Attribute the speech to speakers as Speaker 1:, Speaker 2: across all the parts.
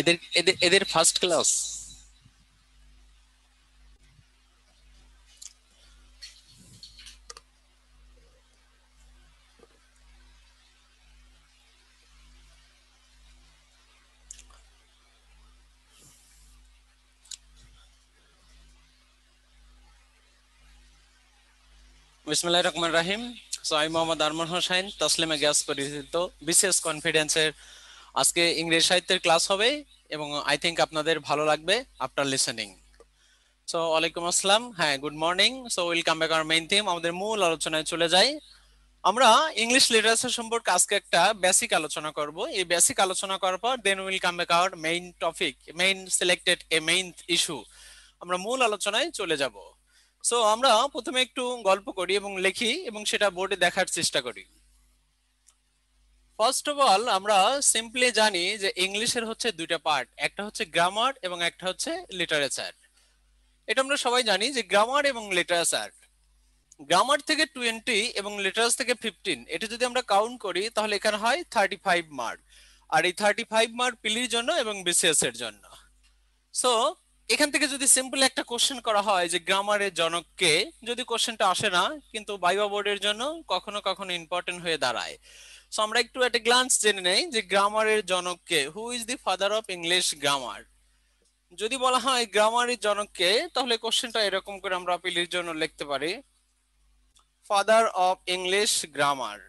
Speaker 1: এদের এদের এদের ফার্স্ট ক্লাস। বিসমিল্লাহির রহমানির রহিম। সো আমি মোহাম্মদ আরমান হোসেন, তসলিমা গ্যাস পরিচিত বিসিএস কনফিডেন্সের আজকে ইংরেজি সাহিত্যের ক্লাস হবে এবং আই থিংক আপনাদের ভালো লাগবে আফটার লিসেনিং। সো ওয়ালাইকুম আসসালাম, হ্যাঁ good morning. So welcome back our main theme, আমাদের মূল আলোচনায় চলে যাই। আমরা ইংলিশ লিটারেচার সম্পর্কে আজকে একটা বেসিক আলোচনা করব। এই বেসিক আলোচনা করার পর then will come back our main topic, main selected a main issue. আমরা মূল আলোচনায় চলে যাব। সো আমরা প্রথমে একটু গল্প করি এবং লিখি এবং সেটা বোর্ডে দেখার চেষ্টা করি। ফার্স্ট অফ অল আমরা সিম্পলি জানি যে ইংলিশের হচ্ছে দুইটা পার্ট, একটা হচ্ছে গ্রামার এবং একটা হচ্ছে লিটারেচার। এটা আমরা সবাই জানি যে গ্রামার এবং লিটারেচার, গ্রামার থেকে 20 এবং লিটারেচার থেকে 15, এটা যদি আমরা কাউন্ট করি তাহলে এখানে হয় 35 মার্ক। আর এই 35 মার্ক পিলির জন্য এবং বিসিএস এর জন্য। সো এখান থেকে যদি সিম্পল একটা কোশ্চেন করা হয় যে গ্রামারের জনক কে, যদি কোশ্চেনটা আসে না কিন্তু ভাইভা বোর্ডের জন্য কখনো কখনো ইম্পর্টেন্ট হয়ে দাঁড়ায়। সো আমরা একটু একটা গ্লান্স জেনে নেই যে গ্রামারের জনক কে, who is the father of English grammar. যদি বলা হয় গ্রামারের জনক কে, তাহলে কোশ্চেনটা এরকম করে আমরা পিলির জন্য লিখতে পারি, ফাদার অফ ইংলিশ গ্রামার।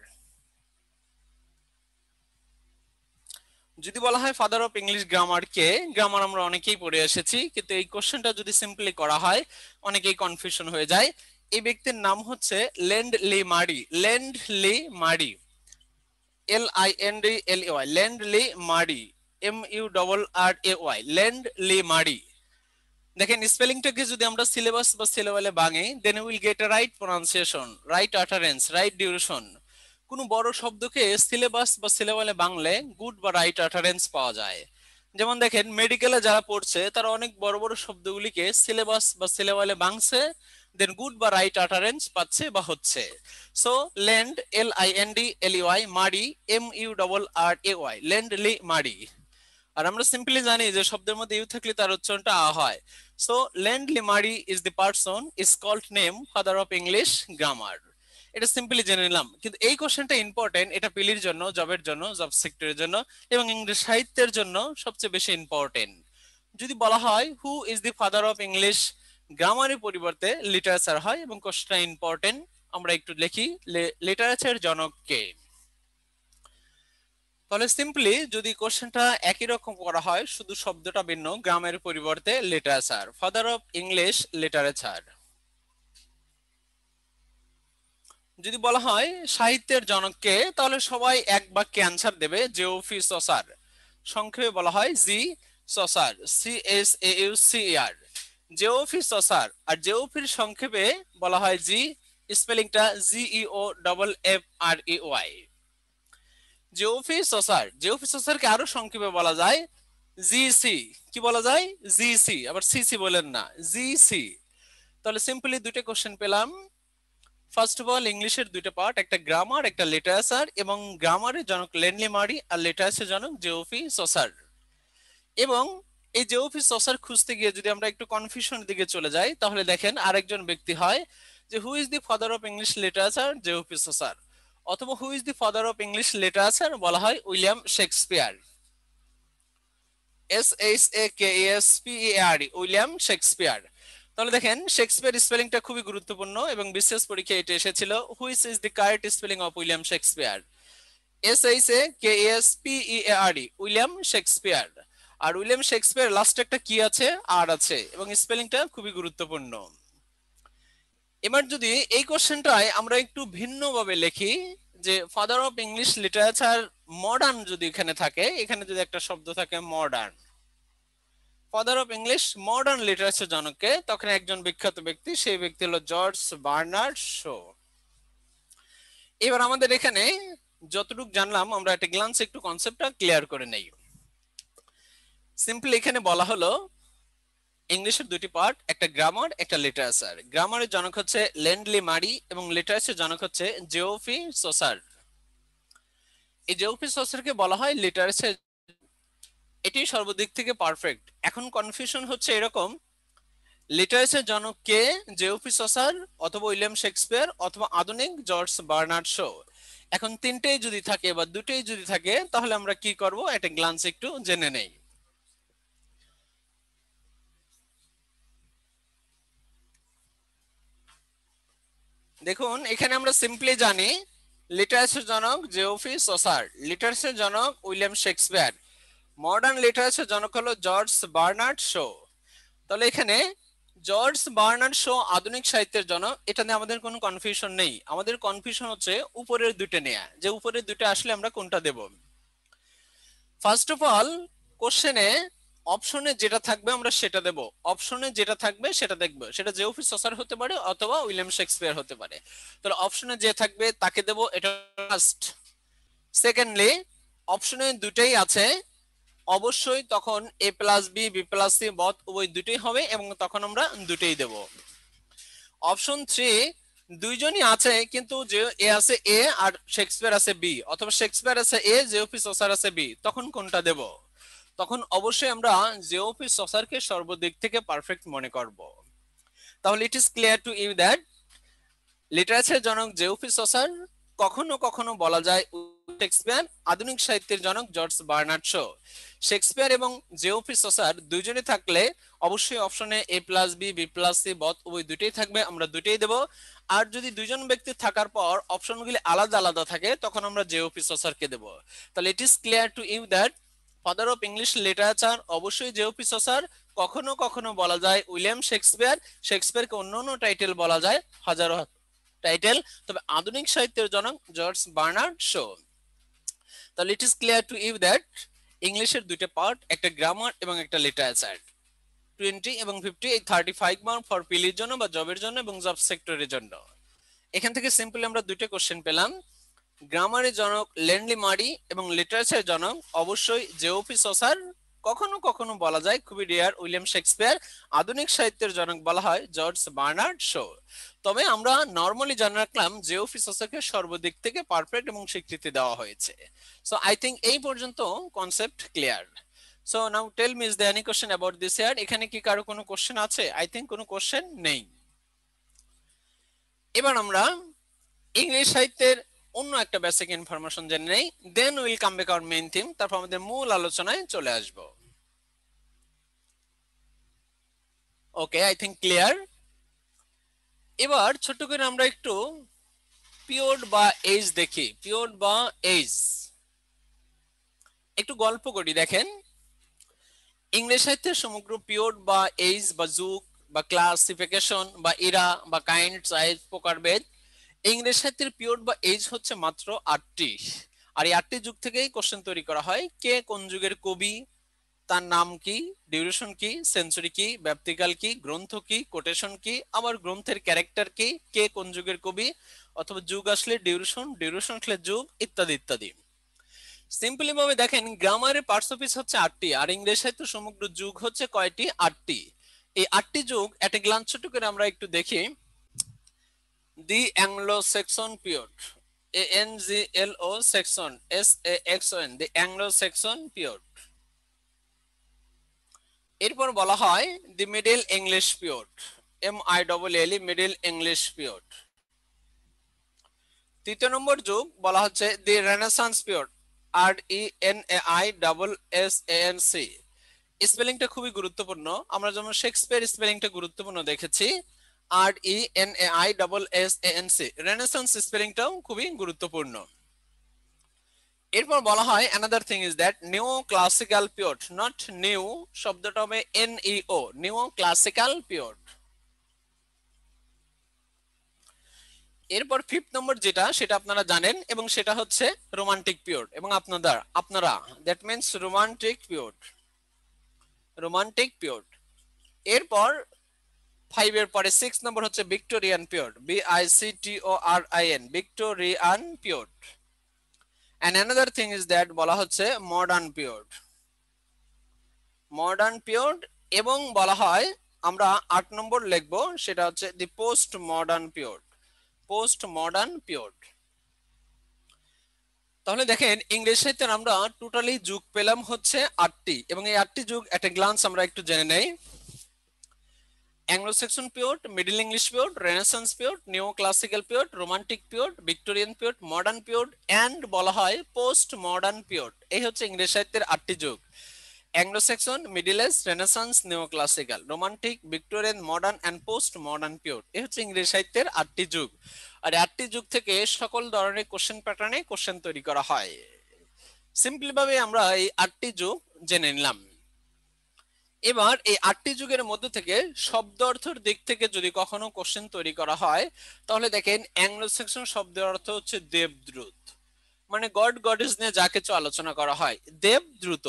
Speaker 1: যদি বলা হয় father of English grammar K, grammar আমরা অনেকেই পড়ে এসেছি, কিন্তু এই কোশ্চেনটা যদি সিম্পলি করা হয় অনেকেই কনফিউশন হয়ে যায়। এই ব্যক্তির নাম হচ্ছে ল্যান্ড লি মারি, ল্যান্ড লি মারি, LINDLEY, ল্যান্ড লি মারি, MURRAY, ল্যান্ড লি মারি। দেখেন স্পেলিংটাকে যদি আমরা সিলেবাস বা সিলেবালে ভাঙি, then will get a right pronunciation, right utterance, right duration. কোনো বড় শব্দকে সিলেবাস বা সিলেবালে বাংলে গুড বা রাইট আটারেন্স পাওয়া যায়। যেমন দেখেন মেডিকেলে যারা পড়ছে তারা অনেক বড় বড় শব্দগুলিকে সিলেবাস বা সিলেবালে বাংছে, দেন গুড বা রাইট আটারেন্স পাচ্ছে বা হচ্ছে। সো ল্যান্ড, LINDLEY, মারি, MURRAY, ল্যান্ড লি মারি। আর আমরা সিম্পলি জানি যে শব্দের মধ্যে ইউ থাকলে তার উচ্চারণটা আ হয়। So Lindley Murray is the person is called name father of English grammar. এটা সিম্পলি জেনে নিলাম, কিন্তু এই কোশ্চেনটা ইম্পর্টেন্ট, এটা পিলির জন্য, জবের জন্য, জব সেক্টরের জন্য এবং ইংলিশ সাহিত্যের জন্য সবচেয়ে বেশি ইম্পর্টেন্ট। যদি বলা হয় who is the father of English গ্রামারের পরিবর্তে লিটারেচার হয় এবং কোশ্চেনটা ইম্পর্টেন্ট। আমরা একটু লিখি, লিটারেচার জনক কে। তাহলে সিম্পলি যদি কোশ্চেনটা একই রকম করা হয়, শুধু শব্দটা ভিন্ন, গ্রামের পরিবর্তে literature, father of English literature. যদি বলা হয় সাহিত্যের জনককে, তাহলে সবাই এক বাক্যে অ্যান্সার দেবে জেওফি সসার। সংক্ষেপে বলা হয় জি সসার, CSAUCER, জেওফি সসার। আর জেওফির সংক্ষেপে বলা হয় জি, স্পেলিংটা GEOFFREY। জিওফি সসার, জিওফি সসারকে আরো সংক্ষেপে বলা যায় জিসি। কি বলা যায়? জিসি, আবার সিসি বলেন না, জিসি। তাহলে সিম্পলি দুটো কোশ্চেন পেলাম। ফার্স্ট অফ অল ইংলিশের দুটো পার্ট, একটা গ্রামার একটা লিটারেচার, এবং গ্রামারের জনক লেনলি মারি আর লিটারেচারের জনক জিওফি সসার। এবং এই জিওফি সসার খুঁজতে গিয়ে যদি আমরা একটু কনফিউশনের দিকে চলে যাই, তাহলে দেখেন আরেকজন ব্যক্তি হয় যে who is the father of English literature, Geoffrey Chaucer. অথবা who is the father of English literature, বলা হয় William Shakespeare, SHAKESPEAR, William Shakespeare. তাহলে দেখেন শেক্সপিয়ার স্পেলিংটা খুবই গুরুত্বপূর্ণ এবং বিশেষ পরীক্ষায় এটা এসেছিল, which is the correct spelling of William Shakespeare? SHAKESPEAR, William Shakespeare. আর উইলিয়াম শেক্সপিয়ার লাস্টে একটা কি আছে, আর আছে, এবং স্পেলিংটা খুবই গুরুত্বপূর্ণ। এবার যদি এই কোশ্চেনটায় আমরা একটু ভিন্নভাবে লিখি যে father of English literature modern, যদি এখানে থাকে, এখানে যদি একটা শব্দ থাকে modern, father of English modern literature জনককে, তখন একজন বিখ্যাত ব্যক্তি, সেই ব্যক্তি হলো জর্জ বার্নার্ড শো। এবার আমাদের এখানে যতটুকু জানলাম আমরা একটা গ্লান্স একটু কনসেপ্টটা ক্লিয়ার করে নেই। সিম্পলি এখানে বলা হলো ইংলিশের দুটি পার্ট, একটা গ্রামার একটা লিটারেচার। গ্রামারের জনক হচ্ছে ল্যান্ডলি মারি এবং লিটারেচারের জনক হচ্ছে জিওফি সসার। এই জিওফি সসারকে বলা হয় লিটারেচার। এটি সর্বদিক থেকে পারফেক্ট। এখন কনফিউশন হচ্ছে এরকম, লিটারেচার জনক কে, জেওফি সসার অথবা উইলিয়াম শেক্সপিয়ার অথবা আধুনিক জর্জ বার্নার্ড শো। এখন তিনটেই যদি থাকে বা দুটোই যদি থাকে তাহলে আমরা কি করব একটা গ্লান্স একটু জেনে নেই। দেখুন এখানে আমরা সিম্পলি জানি লিটারেচার জনক জেওফি সসার, লিটারেচার জনক উইলিয়াম শেক্সপিয়ার, মডার্ন লিটারেচার জনক হলো জর্জ বার্নার্ড শো। তাহলে এখানে জর্জ বার্নার্ড শো আধুনিক সাহিত্যের জনক, এটা নিয়ে আমাদের কোনো কনফিউশন নেই। আমাদের কনফিউশন হচ্ছে উপরের দুটো নিয়ে, যে উপরের দুটো আসলে আমরা কোনটা দেব। ফার্স্ট অফ অল কোশ্চেনে অপশনে যেটা থাকবে আমরা সেটা দেব, অপশনে যেটা থাকবে সেটা দেখব, সেটা জেওফি সসার হতে পারে অথবা উইলিয়াম শেক্সপিয়ার হতে পারে। তাহলে অপশনে যে থাকবে তাকে দেব, এটা ফার্স্ট। সেকেন্ডলি অপশনে দুটেই আছে, অবশ্যই তখন A plus B, B plus C, both উভয় দুটোই হবে এবং তখন আমরা দুটোই দেব। অপশন 3 দুইজনই আছে কিন্তু যে এ আছে এ আর শেক্সপিয়ার আছে বি, অথবা শেক্সপিয়ার আছে এ, জেওফি সসার আছে বি, তখন কোনটা দেব? তখন অবশ্যই আমরা জেওফি সসারকে সর্বদিক থেকে পারফেক্ট মনে করব। তাহলে it is clear to you that literature জনক জেওফি সসার, কখনো কখনো বলা যায় শেক্সপিয়ার, আধুনিক সাহিত্যের জনক জর্জ বার্নার্ড শো। শেক্সপিয়ার এবং জেওফি সসার দুইজনই থাকলে অবশ্যই অপশনে A plus B, B plus C, both উভয় দুটোই থাকবে, আমরা দুটোই দেব। আর যদি দুইজন ব্যক্তি থাকার পর অপশনগুলি আলাদা আলাদা থাকে তখন আমরা জেওফি সসারকে দেব। তাহলে it is clear to you that father of English literature অবশ্যই জেওফি সসার, কখনো কখনো বলা যায় উইলিয়াম শেক্সপিয়ার, শেক্সপিয়ারকে অন্য অন্য টাইটেল বলা যায়, হাজারো টাইটেল, তবে আধুনিক সাহিত্যের জনক জর্জ বার্নার্ড শো। তাহলে it is clear to you that ইংলিশের দুইটা পার্ট, একটা গ্রামার এবং একটা লিটারেচার। 20 এবং 50 এই 35 মার্ক ফর পিলির জন্য বা জবের জন্য এবং জব সেক্টরের জন্য। এখান থেকে সিম্পলি আমরা দুইটা কোশ্চেন পেলাম। গ্রামারের জনক লেনলি মারি এবং লিটারেচার জনক অবশ্যই জেওফি সসার, কখনো কখনো বলা যায় খুবই রেয়ার উইলিয়াম শেক্সপিয়ার, আধুনিক সাহিত্যের জনক বলা হয় জর্জ বার্নার্ড শো। তবে আমরা নরমালি জানা রাখলাম জেওফি সসারকে সর্বদিক থেকে পারফেক্ট এবং স্বীকৃতি দেওয়া হয়েছে। সো আই থিংক এই পর্যন্ত concept clear. So now tell me, is there any question about this year? এখানে কি কারো কোনো কোশ্চেন আছে? আই থিংক কোনো কোশ্চেন নেই। এবার আমরা ইংলিশ সাহিত্যের অন্য একটা বেসিক ইনফরমেশন জেনে নেই, then will come back our main theme, তারপর আমাদের মূল আলোচনায় চলে আসব। Okay, I think clear. এবার ছোট করে আমরা একটু পিরিয়ড বা এজ দেখি। পিরিয়ড বা এজ একটু গল্প করি। দেখেন ইংলিশ সাহিত্যের সমগ্র পিরিয়ড বা এজ বা যুগ বা ক্লাসিফিকেশন বা ইরা বা কাইন্ড, সাইজ, প্রকারভেদ, ইংরেজ সাহিত্যের পিরিয়ড বা এজ হচ্ছে মাত্র 8টি। আর এই 8টি যুগ থেকেই কোশ্চেন তৈরি করা হয়। কে কোন যুগের কবি, তার নাম কি, ডিউরেশন কি, সেঞ্চুরি কি, ব্যাপ্তিকাল কি, গ্রন্থ কি, কোটেশন কি, আবার গ্রন্থের ক্যারেক্টার কি, কে কোন যুগের কবি, অথবা যুগ আসলে ডিউরেশন, ডিউরেশন আসলে যুগ, ইত্যাদি ইত্যাদি। সিম্পলি ভাবে দেখেন গ্রামারের পার্টস অফ স্পিচ হচ্ছে 8টি, আর ইংরেজ সাহিত্য সমগ্র যুগ হচ্ছে কয়টি? 8টি। এই 8টি যুগ একটা গ্লান্স ছোট করে আমরা একটু দেখি। The Anglo Saxon period, ANGLO Saxon, SAXON, the Anglo section period. এরপর বলা হয় the Middle English period, MILL, Middle English period. তৃতীয় নম্বর যুগ বলা হচ্ছে দি রেনেসান্স পিরিয়ড, RENAISSANC। স্পেলিংটা খুবই গুরুত্বপূর্ণ, আমরা যেমন শেক্সপিয়ার স্পেলিংটা গুরুত্বপূর্ণ দেখেছি, RENAISSANC, রেনেসান্স স্পেলিংটাও খুবই গুরুত্বপূর্ণ। এরপর বলা হয় another thing is that new classical period, not new, শব্দটা হবে NEO, নিউ ক্লাসিক্যাল পিরিয়ড। এরপর 5th নম্বর যেটা, সেটা আপনারা জানেন এবং সেটা হচ্ছে রোমান্টিক পিরিয়ড, এবং আপনারা that means romantic period, romantic period. এরপর 5 এর পরে 6 নম্বর হচ্ছে Victorian period, VICTORIAN, Victorian period. And another thing is that বলা হচ্ছে মডার্ন পিরিয়ড, মডার্ন পিরিয়ড। এবং বলা হয় আমরা 8 নম্বর লিখব, সেটা হচ্ছে the post modern period, post modern period. তাহলে দেখেন ইংরেজি সাহিত্যের আমরা টোটালি যুগ পেলাম হচ্ছে 8টি, এবং এই 8টি যুগ একটা গ্লান্স আমরা একটু জেনে নেই। Anglo Saxon period, middle English period, Renaissance period, neo classical period, romantic period, Victorian period, modern period and বলা হয় পোস্ট মডার্ন পিরিয়ড। এই হচ্ছে ইংরেজি সাহিত্যের 8টি যুগ। Anglo Saxon, middle age, Renaissance, নিও classical, romantic, Victorian, modern and post modern period. এই হচ্ছে ইংরেজি সাহিত্যের 8টি যুগ। আর 8টি যুগ থেকে সকল ধরনের কোশ্চেন প্যাটার্নে কোশ্চেন তৈরি করা হয়। সিম্পলি ভাবে আমরা এই 8টি যুগ জেনে নিলাম। এবার এই 8টি যুগের মধ্যে থেকে শব্দ অর্থের দিক থেকে যদি কখনো কোশ্চেন তৈরি করা হয়, তাহলে দেখেন অ্যাংলো স্যাক্সন শব্দের অর্থ হচ্ছে দেবদ্রুত, মানে গড গডেস নিয়ে যা কিছু আলোচনা করা হয়, দেবদ্রুত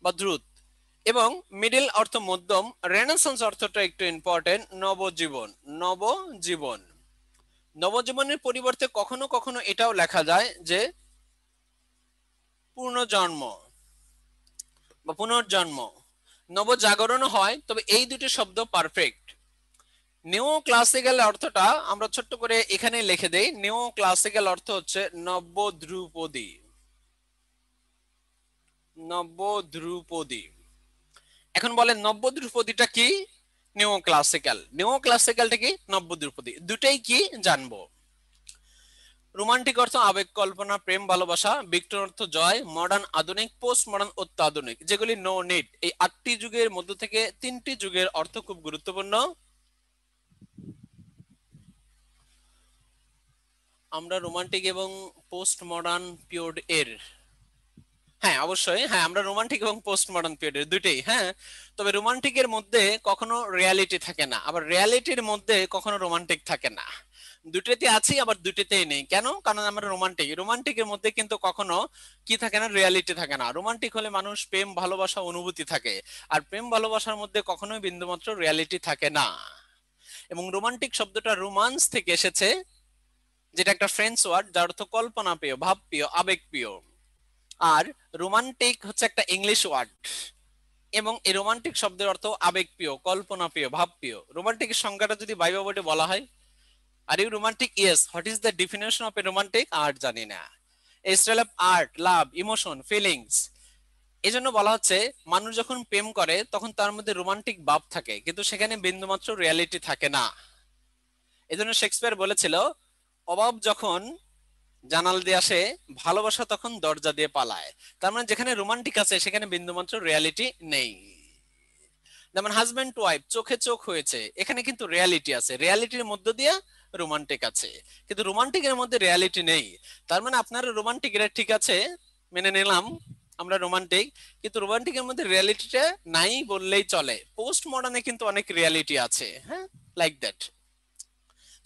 Speaker 1: বা দ্রুত। এবং মিডল অর্থ মধ্যম, রেনেসান্স অর্থটা একটু ইম্পর্টেন্ট, নবজীবন। নবজীবন, নবজীবনের পরিবর্তে কখনো কখনো এটাও লেখা যায় যে পুনর্জন্ম বা পুনর্জন্ম, নবজাগরণ হয়। তবে এই দুটি শব্দ পারফেক্ট। নিও ক্লাসিক্যাল অর্থটা আমরা ছোট্ট করে এখানে লিখে দেই। নিও ক্লাসিক্যাল অর্থ হচ্ছে নবদ্রুপদী। নবদ্রুপদী। এখন বলেন নবদ্রুপদীটা কি? নিও ক্লাসিক্যাল। নিও ক্লাসিক্যালটা কি? নবদ্রুপদী। দুটাই কি জানবো। রোমান্টিক অর্থ আবেগ, কল্পনা, প্রেম, ভালোবাসা। ভিক্টোর অর্থ জয়। মডার্ন আধুনিক, পোস্ট মডার্ন অত্যাধুনিক, যেগুলি নো নিড। এই 8টি যুগের মধ্য থেকে 3টি যুগের অর্থ খুব গুরুত্বপূর্ণ। আমরা রোমান্টিক এবং পোস্ট মডার্ন পিরিয়ড এর, হ্যাঁ অবশ্যই, হ্যাঁ আমরা রোমান্টিক এবং পোস্ট মডার্ন পিরিয়ডের দুটেই, হ্যাঁ। তবে রোমান্টিকের মধ্যে কখনো রিয়ালিটি থাকে না, আবার রিয়ালিটির মধ্যে কখনো রোমান্টিক থাকে না। দুটেতে আছি আবার দুটেতেই নেই। কেন? কারণ আমরা রোমান্টিকের মধ্যে কিন্তু কখনো কি থাকে না, রিয়ালিটি থাকে না। রোমান্টিক হলে মানুষ প্রেম, ভালোবাসা, অনুভূতি থাকে, আর প্রেম ভালোবাসার মধ্যে কখনোই বিন্দুমাত্র রিয়ালিটি থাকে না। এবং রোমান্টিক শব্দটা রোমান্স থেকে এসেছে, যেটা একটা ফ্রেঞ্চ ওয়ার্ড, যার অর্থ কল্পনা প্রিয়, ভাব প্রিয়, আবেগ প্রিয়। আর রোমান্টিক হচ্ছে একটা ইংলিশ ওয়ার্ড, এবং এই রোমান্টিক শব্দের অর্থ আবেগপ্রিয়, কল্পনাপ্রিয়, ভাবপ্রিয়। রোমান্টিকের সংজ্ঞাটা যদি বাইবা বোর্ডে বলা হয়, are you romantic, yes, what is the definition of a romantic? Art, জানি না। A style of art, love, emotion, feelings. এই জন্য বলা হচ্ছে মানুষ যখন প্রেম করে তখন তার মধ্যে রোমান্টিক ভাব থাকে, কিন্তু সেখানে বিন্দুমাত্র রিয়ালিটি থাকে না। এজন্য শেক্সপিয়ার বলেছিল, অভাব যখন জানাল দিয়ে আসে, ভালোবাসা তখন দরজা দিয়ে পালায়। তার মানে যেখানে রোমান্টিক আছে সেখানে বিন্দুমাত্র রিয়ালিটি নেই। যেমন হাজবেন্ড ওয়াইফ, চোখে চোখ হয়েছে, এখানে কিন্তু রিয়ালিটি আছে, রিয়ালিটির মধ্য দিয়ে রোমান্টিক আছে, কিন্তু রোমান্টিকের মধ্যে রিয়ালিটি নেই। তার মানে আপনার রোমান্টিক এর ঠিক আছে, মেনে নিলাম আমরা রোমান্টিক, কিন্তু রোমান্টিকের মধ্যে রিয়ালিটিটা নাই বললেই চলে। পোস্ট মডার্নে কিন্তু অনেক রিয়ালিটি আছে, হ্যাঁ, লাইক দ্যাট।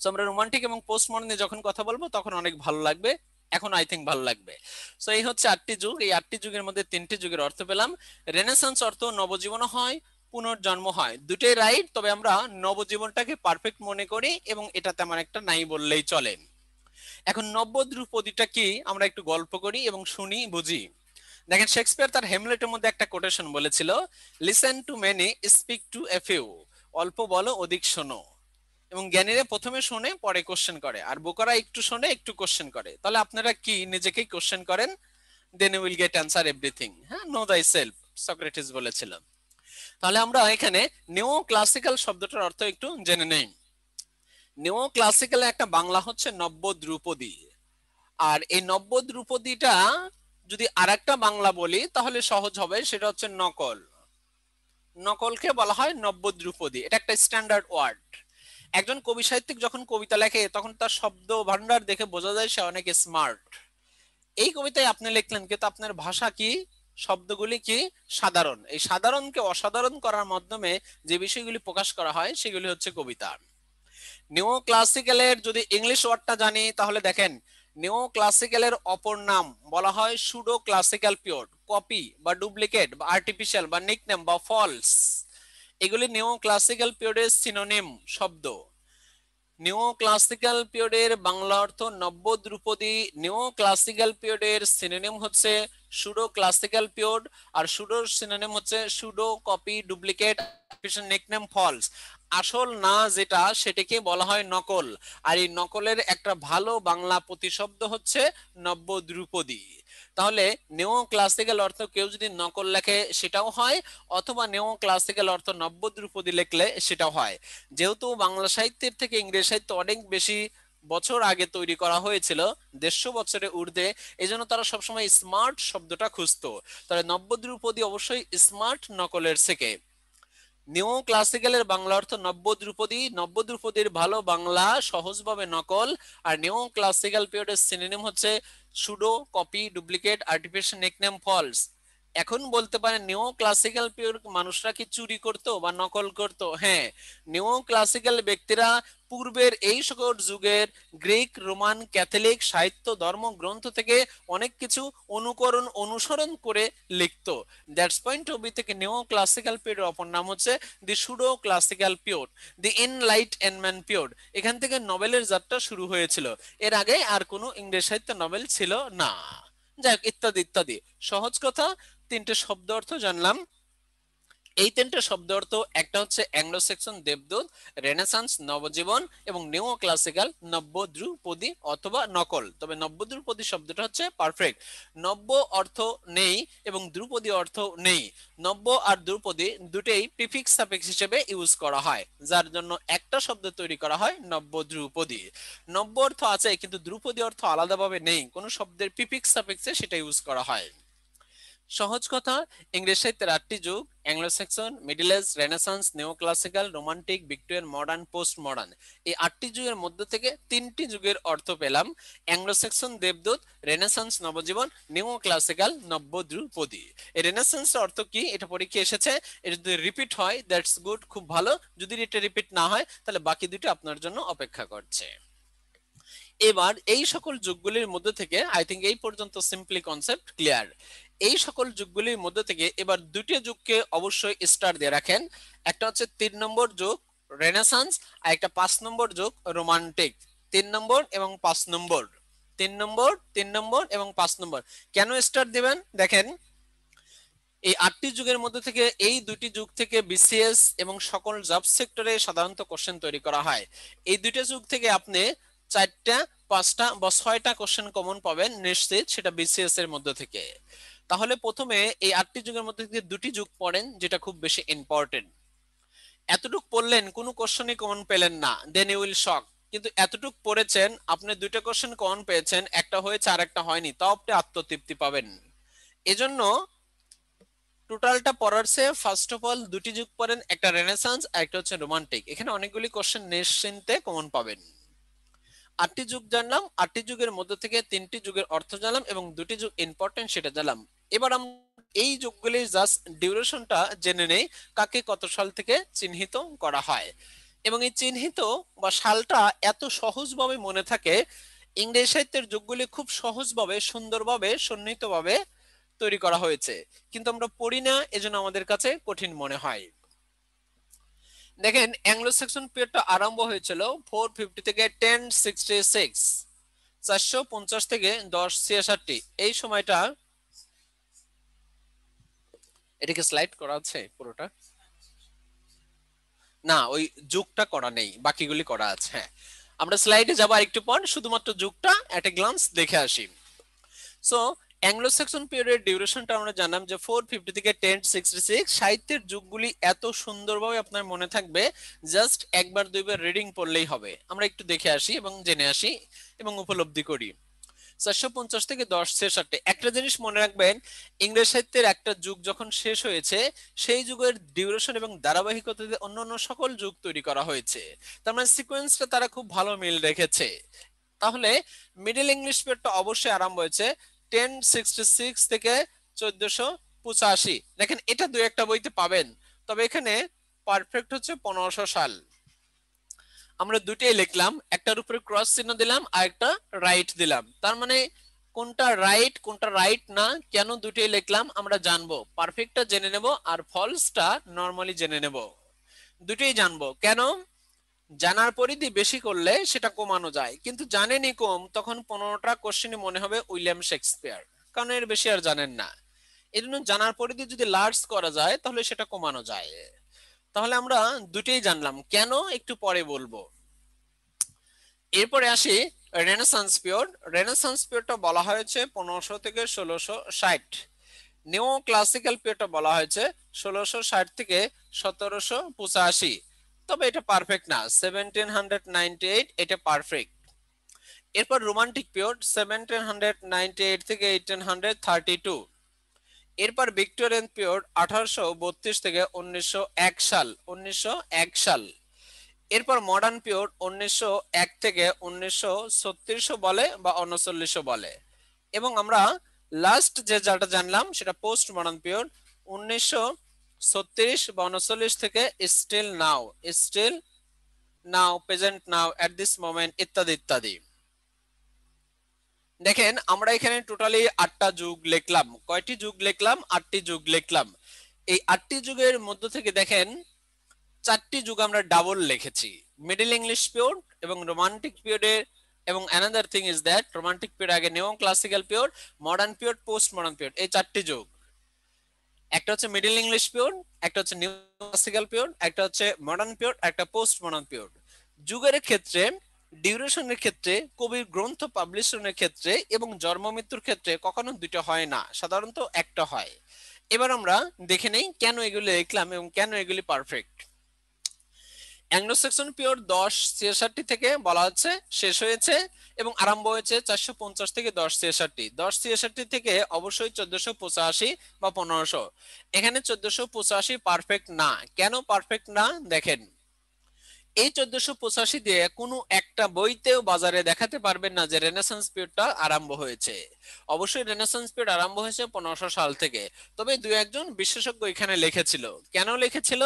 Speaker 1: সো আমরা রোমান্টিক এবং পোস্ট মডার্নে যখন কথা বলবো তখন অনেক ভালো লাগবে, এখন আই থিঙ্ক ভালো লাগবে। সো এই হচ্ছে 8টি যুগ। এই 8টি যুগের মধ্যে 3টি যুগের অর্থ পেলাম। রেনেসান্স অর্থ নবজীবন হয়, পুনর্জন্ম হয়, দুটোই রাইট। তবে আমরা নবজীবনটাকে পারফেক্ট মনে করি, এবং এটা তেমন একটা নাই বললেই চলে। এখন নবদ্রুপদীটা কি আমরা একটু গল্প করি এবং শুনি, বুঝি। দেখেন শেক্সপিয়ার তার হেমলেটের মধ্যে একটা কোটেশন বলেছিল, listen to many, speak to a few. অল্প বলো, অধিক শোনো। এবং জ্ঞানীরা প্রথমে শোনে, পরে কোশ্চেন করে, আর বোকারা একটু শোনে, একটু কোশ্চেন করে। তাহলে আপনারা কি নিজেকেই কোশ্চেন করেন? Then you will get answer everything. হ্যাঁ, নো দ্যাই সেলফ, সক্রেটিস বলেছিল। তাহলে আমরা এখানে নিও ক্লাসিক্যাল শব্দটার অর্থ একটু জেনে নেই। নিও ক্লাসিক্যাল একটা বাংলা হচ্ছে নব্য ধ্রুপদী। আর এই নব্য ধ্রুপদীটা যদি আরেকটা বাংলা বলি তাহলে সহজ হবে, সেটা হচ্ছে নকল। নকলকে বলা হয় নব্য ধ্রুপদী, এটা একটা স্ট্যান্ডার্ড ওয়ার্ড। একজন কবি সাহিত্যিক যখন কবিতা লেখে তখন তার শব্দ ভান্ডার দেখে বোঝা যায় সে অনেক স্মার্ট। এই কবিতায় আপনি লিখলেন, কিন্তু আপনার ভাষা কি, শব্দগুলি কি সাধারণ। এই সাধারণকে অসাধারণ করার মাধ্যমে যে বিষয়গুলি প্রকাশ করা হয় সেগুলি হচ্ছে কবিতা। নিও ক্লাসিক্যালের যদি ইংলিশ ওয়ার্ডটা জানি তাহলে দেখেন, নিও ক্লাসিক্যালের অপর নাম বলা হয় সুডো ক্লাসিক্যাল পিরিয়ড। কপি বা ডুপ্লিকেট বা আর্টিফিশিয়াল বা নিকনেম বা ফলস, এগুলি নিও ক্লাসিক্যাল পিরিয়ডের সিনোনিম শব্দ। নিও ক্লাসিক্যাল পিরিয়ডের বাংলা অর্থ নব্য ধ্রুপদী। নিও ক্লাসিক্যাল পিরিয়ডের সিনোনিম হচ্ছে সুডো ক্লাসিক্যাল পিরিয়ড, আর সুডোর সিনোনিম হচ্ছে pseudo, copy, duplicate, nickname, false. আসল না যেটা সেটাকে বলা হয় নকল। আর এই নকলের একটা ভালো বাংলা প্রতিশব্দ হচ্ছে নব্য ধ্রুপদী। তাহলে নেও ক্লাসিক্যাল অর্থ কেউ যদি নকল লেখে সেটাও হয়, অথবা নেও ক্লাসিক্যাল অর্থ নব্য ধ্রুপদী লিখলে সেটাও হয়। যেহেতু বাংলা সাহিত্যের থেকে ইংরেজি সাহিত্য অনেক বেশি বছর আগে তৈরি করা হয়েছিল, 150 বছরে ঊর্ধ্বে, এই জন্য তারা সবসময় স্মার্ট শব্দটা খুঁজতো। তাহলে নব্য ধ্রুপদী অবশ্যই স্মার্ট নকলের থেকে। নিও ক্লাসিক্যালের বাংলা অর্থ নব্য ধ্রুপদী, নব্য ধ্রুপদীর ভালো বাংলা সহজভাবে নকল। আর নিও ক্লাসিক্যাল পিরিয়ডের সিনোনিম হচ্ছে pseudo, copy, duplicate, artificial, nickname, false. এখন বলতে পারেন নিও ক্লাসিক্যাল পিরিয়ড মানুষরা কি চুরি করতো বা নকল করতো? হ্যাঁ, নিও ক্লাসিক্যাল ব্যক্তিরা পূর্বের এই সকল যুগের গ্রিক, রোমান, ক্যাথলিক সাহিত্য ধর্ম গ্রন্থ থেকে অনেক কিছু অনুকরণ অনুসরণ করে লিখতো। দ্যাটস পয়েন্ট অফ ভিউ থেকে নিও ক্লাসিক্যাল পিরিয়ড অপর নাম হচ্ছে দি সুডো ক্লাসিক্যাল পিরিয়ড, দি এনলাইটমেন্ট পিরিয়ড। এখান থেকে নোবেলের যাত্রা শুরু হয়েছিল। এর আগে আর কোনো ইংরেজ সাহিত্য নোবেল ছিল না। যাই হোক, ইত্যাদি ইত্যাদি। সহজ কথা, তিনটে শব্দ অর্থ জানলাম। এই তিনটে শব্দ অর্থ একটা হচ্ছে অ্যাংলো সেকশন দেবদূত, রেনেসান্স নবজীবন, এবং নিও ক্লাসিক্যাল নব্য ধ্রুপদী অথবা নকল। তবে নব্য ধ্রুপদী শব্দটা হচ্ছে পারফেক্ট। নব্য অর্থ নেই এবং ধ্রুপদী অর্থ নেই। নব্য আর ধ্রুপদী দুটেই প্রিফিক্স সাফিক্স হিসেবে ইউজ করা হয়, যার জন্য একটা শব্দ তৈরি করা হয় নব্য ধ্রুপদী। নব্য অর্থ আছে কিন্তু ধ্রুপদী অর্থ আলাদাভাবে নেই, কোনো শব্দের প্রিফিক্স সাফিক্সে সেটা ইউজ করা হয়। সহজ কথা, ইংরেজ সাহিত্যের 8টি যুগ: Anglo section, middle age, Renaissance, নিও classical, romantic, Victorian, modern, post modern. এই 8টি যুগের মধ্য থেকে 3টি যুগের অর্থ পেলাম: অ্যাংলো সেকশন দেবদূত, রেনেসান্স নবজীবন, নিও ক্লাসিক্যাল নব্য ধ্রুপদী। এই রেনেসান্স অর্থ কি এটা পরীক্ষা এসেছে। এটা যদি রিপিট হয় দ্যাটস গুড, খুব ভালো। যদি এটা রিপিট না হয় তাহলে বাকি দুটো আপনার জন্য অপেক্ষা করছে। এবার এই সকল যুগগুলির মধ্যে থেকে আই থিঙ্ক এই পর্যন্ত সিম্পলি কনসেপ্ট ক্লিয়ার। এই সকল যুগগুলির মধ্যে থেকে এবার দুটি যুগকে অবশ্যই স্টার দিয়ে রাখেন। একটা হচ্ছে 3 নম্বর যুগ রেনেসান্স, আর একটা 5 নম্বর যুগ রোমান্টিক। 3 নম্বর এবং 5 নম্বর, 3 নম্বর, 3 নম্বর এবং 5 নম্বর। কেন স্টার দিবেন দেখেন, এই 8টি যুগের মধ্যে থেকে এই দুটি যুগ থেকে বিসিএস এবং সকল জব সেক্টরে সাধারণত কোশ্চেন তৈরি করা হয়। এই দুইটা যুগ থেকে আপনি 4টা, 5টা বা 6টা কোশ্চেন কমন পাবেন নিশ্চিত, সেটা বিসিএস এর মধ্যে থেকে। তাহলে প্রথমে এই 8টি যুগের মধ্যে থেকে দুটি যুগ পড়েন যেটা খুব বেশি ইম্পর্টেন্ট। এতটুক পড়লেন কোনো কোশ্চেনই কমন পেলেন না, দেন ইউ উইল শক। কিন্তু এতটুক পড়েছেন, আপনি দুইটা কোশ্চেন কমন পেয়েছেন, একটা হয়েছে আর একটা হয়নি, তাও আপনি আত্মতৃপ্তি পাবেন। এজন্য টোটালটা পড়ার চেয়ে ফার্স্ট অফ অল দুটি যুগ পড়েন, একটা রেনেসান্স আর একটা হচ্ছে রোমান্টিক। এখানে অনেকগুলি কোশ্চেন নিশ্চিন্তে কমন পাবেন। 8টি যুগ জানলাম, 8টি যুগের মধ্যে থেকে 3টি যুগের অর্থ জানলাম এবং দুটি যুগ ইম্পর্টেন্ট সেটা জানলাম। এবার আমরা এই যুগগুলির জাস্ট ডিউরেশনটা জেনে নেই, কাকে কত সাল থেকে চিহ্নিত করা হয়। এবং এই চিহ্নিত বা সালটা এত সহজভাবে মনে থাকে, ইংরেজি সাহিত্যের যুগগুলি খুব সহজভাবে সুন্দরভাবে সন্নিহিতভাবে তৈরি করা হয়েছে, কিন্তু আমরা পড়ি না, এজন্য আমাদের কাছে কঠিন মনে হয়। দেখেন, অ্যাংলো সেকশন পিরিয়ডটা আরম্ভ হয়েছিল 450 থেকে 1066, 450 থেকে 1066। এই সময়টা, এটাকে স্লাইড করা আছে পুরোটা? না, ওই যুগটা করা নেই, বাকিগুলি করা আছে। হ্যাঁ, আমরা স্লাইডে যাবো আরেকটু পর, শুধুমাত্র যুগটা এট এ গ্লান্স দেখে আসি। সো অ্যাংলো সেকশন পিরিয়ডের ডিউরেশনটা আমরা জানলাম যে 450 থেকে 1066। সাহিত্যের যুগগুলি এত সুন্দরভাবে আপনার মনে থাকবে, জাস্ট একবার দুইবার রিডিং পড়লেই হবে। আমরা একটু দেখে আসি এবং জেনে আসি এবং উপলব্ধি করি। 450 থেকে 1066। একটা জিনিস মনে রাখবেন, ইংরেজ সাহিত্যের একটা যুগ যখন শেষ হয়েছে, সেই যুগের ডিউরেশন এবং ধারাবাহিকতাতে অন্যান্য সকল যুগ তৈরি করা হয়েছে। তার মানে সিকোয়েন্সটা তারা খুব ভালো মিল রেখেছে। তাহলে মিডল ইংলিশ পিরিয়ডটা অবশ্যই আরম্ভ হয়েছে 1066 থেকে 1485। দেখেন, এটা দুই একটা বইতে পাবেন, তবে এখানে পারফেক্ট হচ্ছে 1500 সাল। আমরা দুটোই লিখলাম, একটার উপরে ক্রস চিহ্ন দিলাম আর একটা রাইট দিলাম। তার মানে কোনটা রাইট কোনটা রাইট না, কেন দুটোই লিখলাম আমরা জানবো। পারফেক্টটা জেনে নেব আর ফলসটা নরমালি জেনে নেব। দুটোই জানবো কেন, জানার পরিধি বেশি করলে সেটা কমানো যায়, কিন্তু জানেনই কম, তখন 15টা কোশ্চেনই মনে হবে উইলিয়াম শেক্সপিয়ার, কারণ এর বেশি আর জানেন না। এই জন্য জানার পরিধি যদি লার্জ করা যায় তাহলে সেটা কমানো যায়। তাহলে আমরা দুটেই জানলাম, কেন একটু পরে বলবো। এরপরে আসি রেনেসান্স পিরিয়ড। রেনেসান্স পিরিয়ডটা বলা হয়েছে 1500 থেকে 1660। নিও ক্লাসিক্যাল পিরিয়ডটা বলা হয়েছে 1660 থেকে 1785। তবে এটা পারফেক্ট না, 1798 এটা পারফেক্ট। এরপর রোমান্টিক পিরিয়ড 1798 থেকে 1832। এরপর ভিক্টোরিয়ান পিরিয়ড 1832 থেকে 1901 সাল, 1901 সাল। এরপর মডার্ন পিরিয়ড 1901 থেকে 1936 বলে বা 39 বলে। এবং আমরা লাস্ট যেটা জানলাম সেটা পোস্ট মডার্ন পিরিয়ড 1936 বা 39 থেকে still now, still now, present now, at this moment, ইত্যাদি ইত্যাদি। দেখেন আমরা এখানে টোটালি 8টা যুগ লিখলাম। কয়টি যুগ লিখলাম? 8টি যুগ লিখলাম। এই 8টি যুগের মধ্য থেকে দেখেন 4টি যুগ আমরা ডাবল লিখেছি, মিডল ইংলিশ পিরিয়ড এবং রোমান্টিক পিরিয়ডের। এবং another thing is that romantic period আগে নিও classical period, modern period, post modern period, এই 4টি যুগ। একটা হচ্ছে মিডল ইংলিশ পিরিয়ড, একটা হচ্ছে নিও ক্লাসিক্যাল পিরিয়ড, একটা হচ্ছে মডার্ন পিরিয়ড, একটা পোস্ট মডার্ন পিরিয়ড। যুগের ক্ষেত্রে, ডিউরেশনের ক্ষেত্রে, কবির গ্রন্থ পাবলিশনের ক্ষেত্রে এবং জন্ম মৃত্যুর ক্ষেত্রে কখনো দুটো হয় না, সাধারণত একটা হয়। এবার আমরা দেখে নেই কেন এগুলি লিখলাম এবং কেন এগুলি পারফেক্ট। অ্যাংলো স্যাক্সন পিরিয়ড 1066 থেকে বলা হচ্ছে শেষ হয়েছে এবং আরম্ভ হয়েছে 450 থেকে 1066। 1066 থেকে অবশ্যই 1485 বা 1500। এখানে 1485 পারফেক্ট না। কেন পারফেক্ট না দেখেন, এই 1485 দিয়ে কোনো একটা বইতেও বাজারে দেখাতে পারবেন না যে রেনেসান্স পিরিয়ডটা আরম্ভ হয়েছে। অবশ্যই রেনেসান্স পিরিয়ড আরম্ভ হয়েছে 1500 সাল থেকে। তবে দুই একজন বিশেষজ্ঞ এখানে লিখেছিল। কেন লিখেছিল?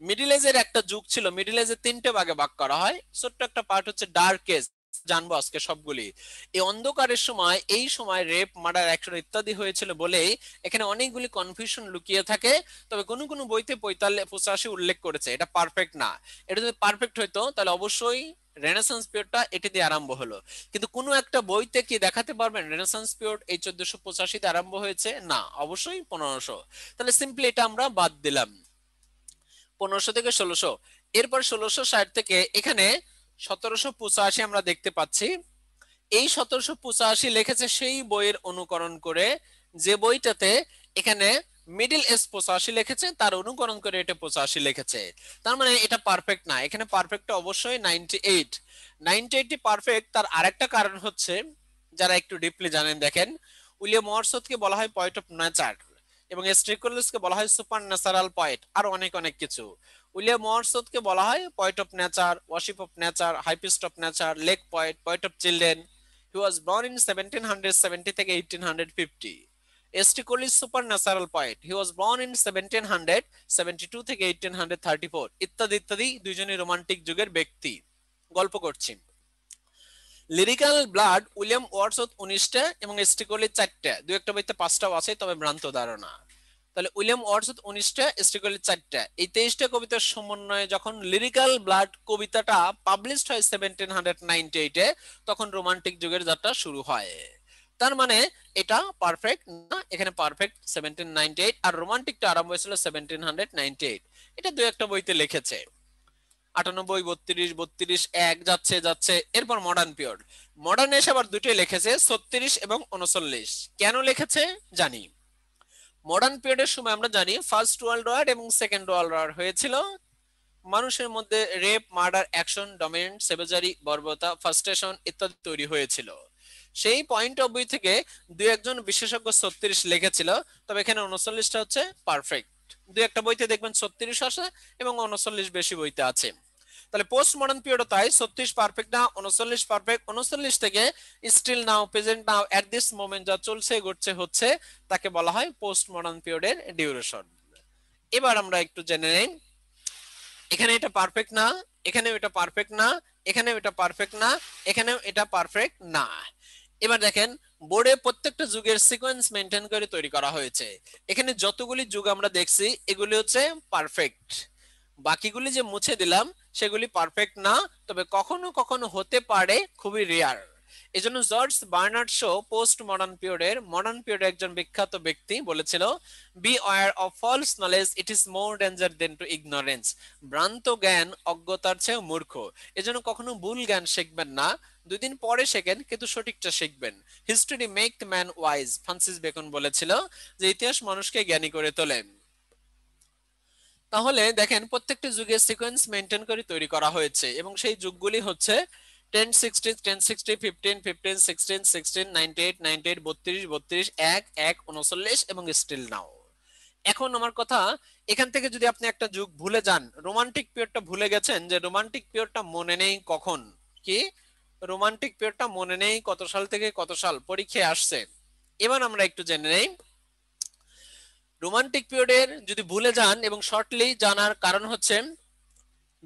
Speaker 1: মিডিল এজের একটা যুগ ছিল, মিডিল এজের 3টে ভাগে ভাগ করা হয়। ছোট্ট একটা পার্ট হচ্ছে ডার্ক এজ, জানবো আজকে সবগুলি। এই অন্ধকারের সময়, এই সময় রেপ, মার্ডার, অ্যাকশন ইত্যাদি হয়েছিল বলেই এখানে অনেকগুলি কনফিউশন লুকিয়ে থাকে। তবে কোনো কোনো বইতে 85 উল্লেখ করেছে, এটা পারফেক্ট না। এটা যদি পারফেক্ট হইতো তাহলে অবশ্যই রেনেসান্স পিরিয়ডটা এটি দিয়ে আরম্ভ হলো। কিন্তু কোনো একটা বইতে কি দেখাতে পারবেন রেনেসান্স পিরিয়ড এই 1485 তে আরম্ভ হয়েছে? না, অবশ্যই 1500। তাহলে সিম্পলি এটা আমরা বাদ দিলাম, 1500 থেকে 1600। এরপর 1660 থেকে এখানে 1785 আমরা দেখতে পাচ্ছি। এই 1785 লিখেছে সেই বইয়ের অনুকরণ করে, যে বইটাতে এখানে মিডল এজ 85 লিখেছে, তার অনুকরণ করে এটা 85 লিখেছে। তার মানে এটা পারফেক্ট না। এখানে পারফেক্ট অবশ্যই 98। 98টি পারফেক্ট। তার আরেকটা কারণ হচ্ছে, যারা একটু ডিপলি জানেন দেখেন, উইলিয়াম ওয়ার্ডসওয়ার্থকে বলা হয় পয়েন্ট অফ নেচার এবং স্ট্রিকলিসকে বলা হয় সুপার ন্যাচারাল পয়েট, আর অনেক অনেক কিছু। উইলিয়াম ওয়ার্ডসওয়ার্থকে বলা হয় poet of nature, worship of nature, high priest of nature, lake poet, poet of children. He was born in 1770 থেকে 1850. S.T. Cole is supernatural poet. He was born in 1772 থেকে 1834. ইত্যাদি ইত্যাদি। দুইজনই রোমান্টিক যুগের ব্যক্তি। গল্প করছি। লিরিক্যাল ব্লাড উইলিয়াম ওয়ার্ডসওয়ার্থ 19টা এবং এস.টি. কোলি 4টা। দুই একটা বইতে 5টাও আছে, তবে ভ্রান্ত ধারণা। তাহলে উইলিয়াম ওয়ার্ডসওয়ার্থ 19টা, এস.টি. কোলি 4টা। এই 23টা কবিতার সমন্বয়ে যখন লিরিক্যাল ব্লাড কবিতাটা পাবলিশড হয় 1798-এ, তখন রোমান্টিক যুগের যাত্রা শুরু হয়। তার মানে এটা পারফেক্ট না, এখানে পারফেক্ট 1798, আর রোমান্টিকটা আরম্ভ হয়েছিল 1798। এটা দুই একটা বইতে লিখেছে। 98, 32, 32, 1 যাচ্ছে যাচ্ছে। এরপর মডার্ন পিরিয়ড। মডার্ন এসে আবার দুটোই লিখেছে, 36 এবং 39। কেন লিখেছে জানি। মডার্ন পিরিয়ডের সময় আমরা জানি ফার্স্ট ওয়ার্ল্ড ওয়ার এবং সেকেন্ড ওয়ার্ল্ড ওয়ার হয়েছিল। মানুষের মধ্যে rape, murder, action, dominant, savagery, বর্বরতা, ফ্রাস্ট্রেশন ইত্যাদি তৈরি হয়েছিল। সেই পয়েন্ট অফ ভিউ থেকে দুই একজন বিশেষজ্ঞ 36 লিখেছিল। তবে এখানে 39টা হচ্ছে পারফেক্ট। দুই একটা বইতে দেখবেন 36 আছে এবং 39 বেশি বইতে আছে। তাহলে পোস্ট মডার্ন পিরিয়ড তাই 36 পারফেক্ট না, 39 পারফেক্ট। 39 থেকে still now, present now, at this moment যা চলছে ঘটছে হচ্ছে, তাকে বলা হয় পোস্ট মডার্ন পিরিয়ডের ডিউরেশন। এবার আমরা একটু জেনে নেই, এখানে এটা পারফেক্ট না, এখানেও এটা পারফেক্ট না, এখানেও এটা পারফেক্ট না, এখানেও এটা পারফেক্ট না। এবার দেখেন বোর্ডে প্রত্যেকটা যুগের সিকোয়েন্স মেনটেন করে তৈরি করা হয়েছে। এখানে যতগুলি যুগ আমরা দেখছি এগুলি হচ্ছে পারফেক্ট। বাকিগুলি যে মুছে দিলাম সেগুলি পারফেক্ট না, তবে কখনো কখনো হতে পারে, খুবই রেয়ার। এজন্য George Bernard Shaw post modern পিরিয়ডের একজন বিখ্যাত ব্যক্তি বলেছিল, be aware of false knowledge, it is more danger than to ignorance. ভ্রান্ত জ্ঞান অজ্ঞতার চেয়ে মূর্খ। এজন্য কখনো ভুল জ্ঞান শিখবেন না, 2 দিন পরে শেখেন কিন্তু সঠিকটা শিখবেন। History make the man wise, Francis Bacon বলেছিল যে ইতিহাস মানুষকে জ্ঞানী করে তোলে। তাহলে দেখেন প্রত্যেকটি যুগের সিকোয়েন্স মেনটেন করে তৈরি করা হয়েছে এবং সেই যুগগুলি হচ্ছে 1060, 1060, 15, 15, 16, 16, 98, 98, 32, 32, 1, 1, 39 এবং স্টিল নাও। এখন আমার কথা, এখান থেকে যদি আপনি একটা যুগ ভুলে যান, রোমান্টিক পিরিয়ডটা ভুলে গেছেন, যে রোমান্টিক পিরিয়ডটা মনে নেই কখন, কি রোমান্টিক পিরিয়ডটা মনে নেই কত সাল থেকে কত সাল, পরীক্ষায় আসছে। এবার আমরা একটু জেনে নেই রোমান্টিক পিরিয়ডের যদি ভুলে যান, এবং শর্টলি জানার কারণ হচ্ছে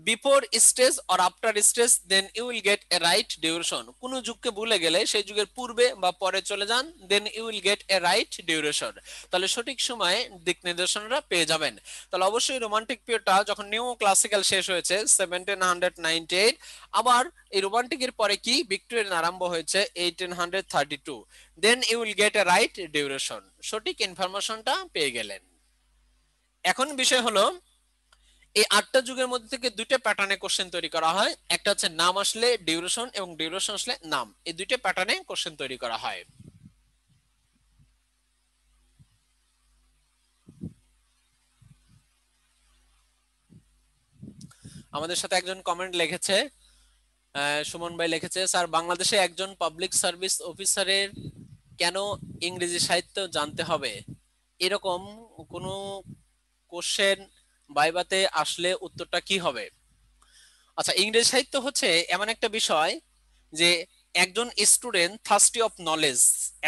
Speaker 1: before stage or after stage then you will get a right duration. কোন যুগকে ভুলে গেলে সেই যুগের পূর্বে বা পরে চলে যান, then you will get a right duration, তাহলে সঠিক সময়ে দিক নির্দেশনাটা পেয়ে যাবেন। তাহলে অবশ্যই রোমান্টিক পিরিয়ডটা যখন নিউ ক্লাসিক্যাল শেষ হয়েছে 1798, আবার এই রোমান্টিকের পরে কি ভিক্টোরিয়ান আরম্ভ হয়েছে 1832, then you will get a right duration, সঠিক ইনফরমেশনটা পেয়ে গেলেন। এখন বিষয় হলো এই 8টা যুগের মধ্যে থেকে 2টা প্যাটার্নে কোশ্চেন তৈরি করা হয়, একটা হচ্ছে নাম আসলে ডিউরেশন এবং ডিউরেশন আসলে নাম, এই 2টা প্যাটার্নে কোশ্চেন তৈরি করা হয়। আমাদের সাথে একজন কমেন্ট লিখেছে, সুমন ভাই লিখেছে, স্যার বাংলাদেশে একজন পাবলিক সার্ভিস অফিসারের কেন ইংরেজি সাহিত্য জানতে হবে? এরকম কোনো কোশ্চেন ভাইভাতে আসলে উত্তরটা কি হবে? আচ্ছা, ইংরেজি সাহিত্য হচ্ছে এমন একটা বিষয় যে একজন স্টুডেন্ট থার্স্টি অফ নলেজ,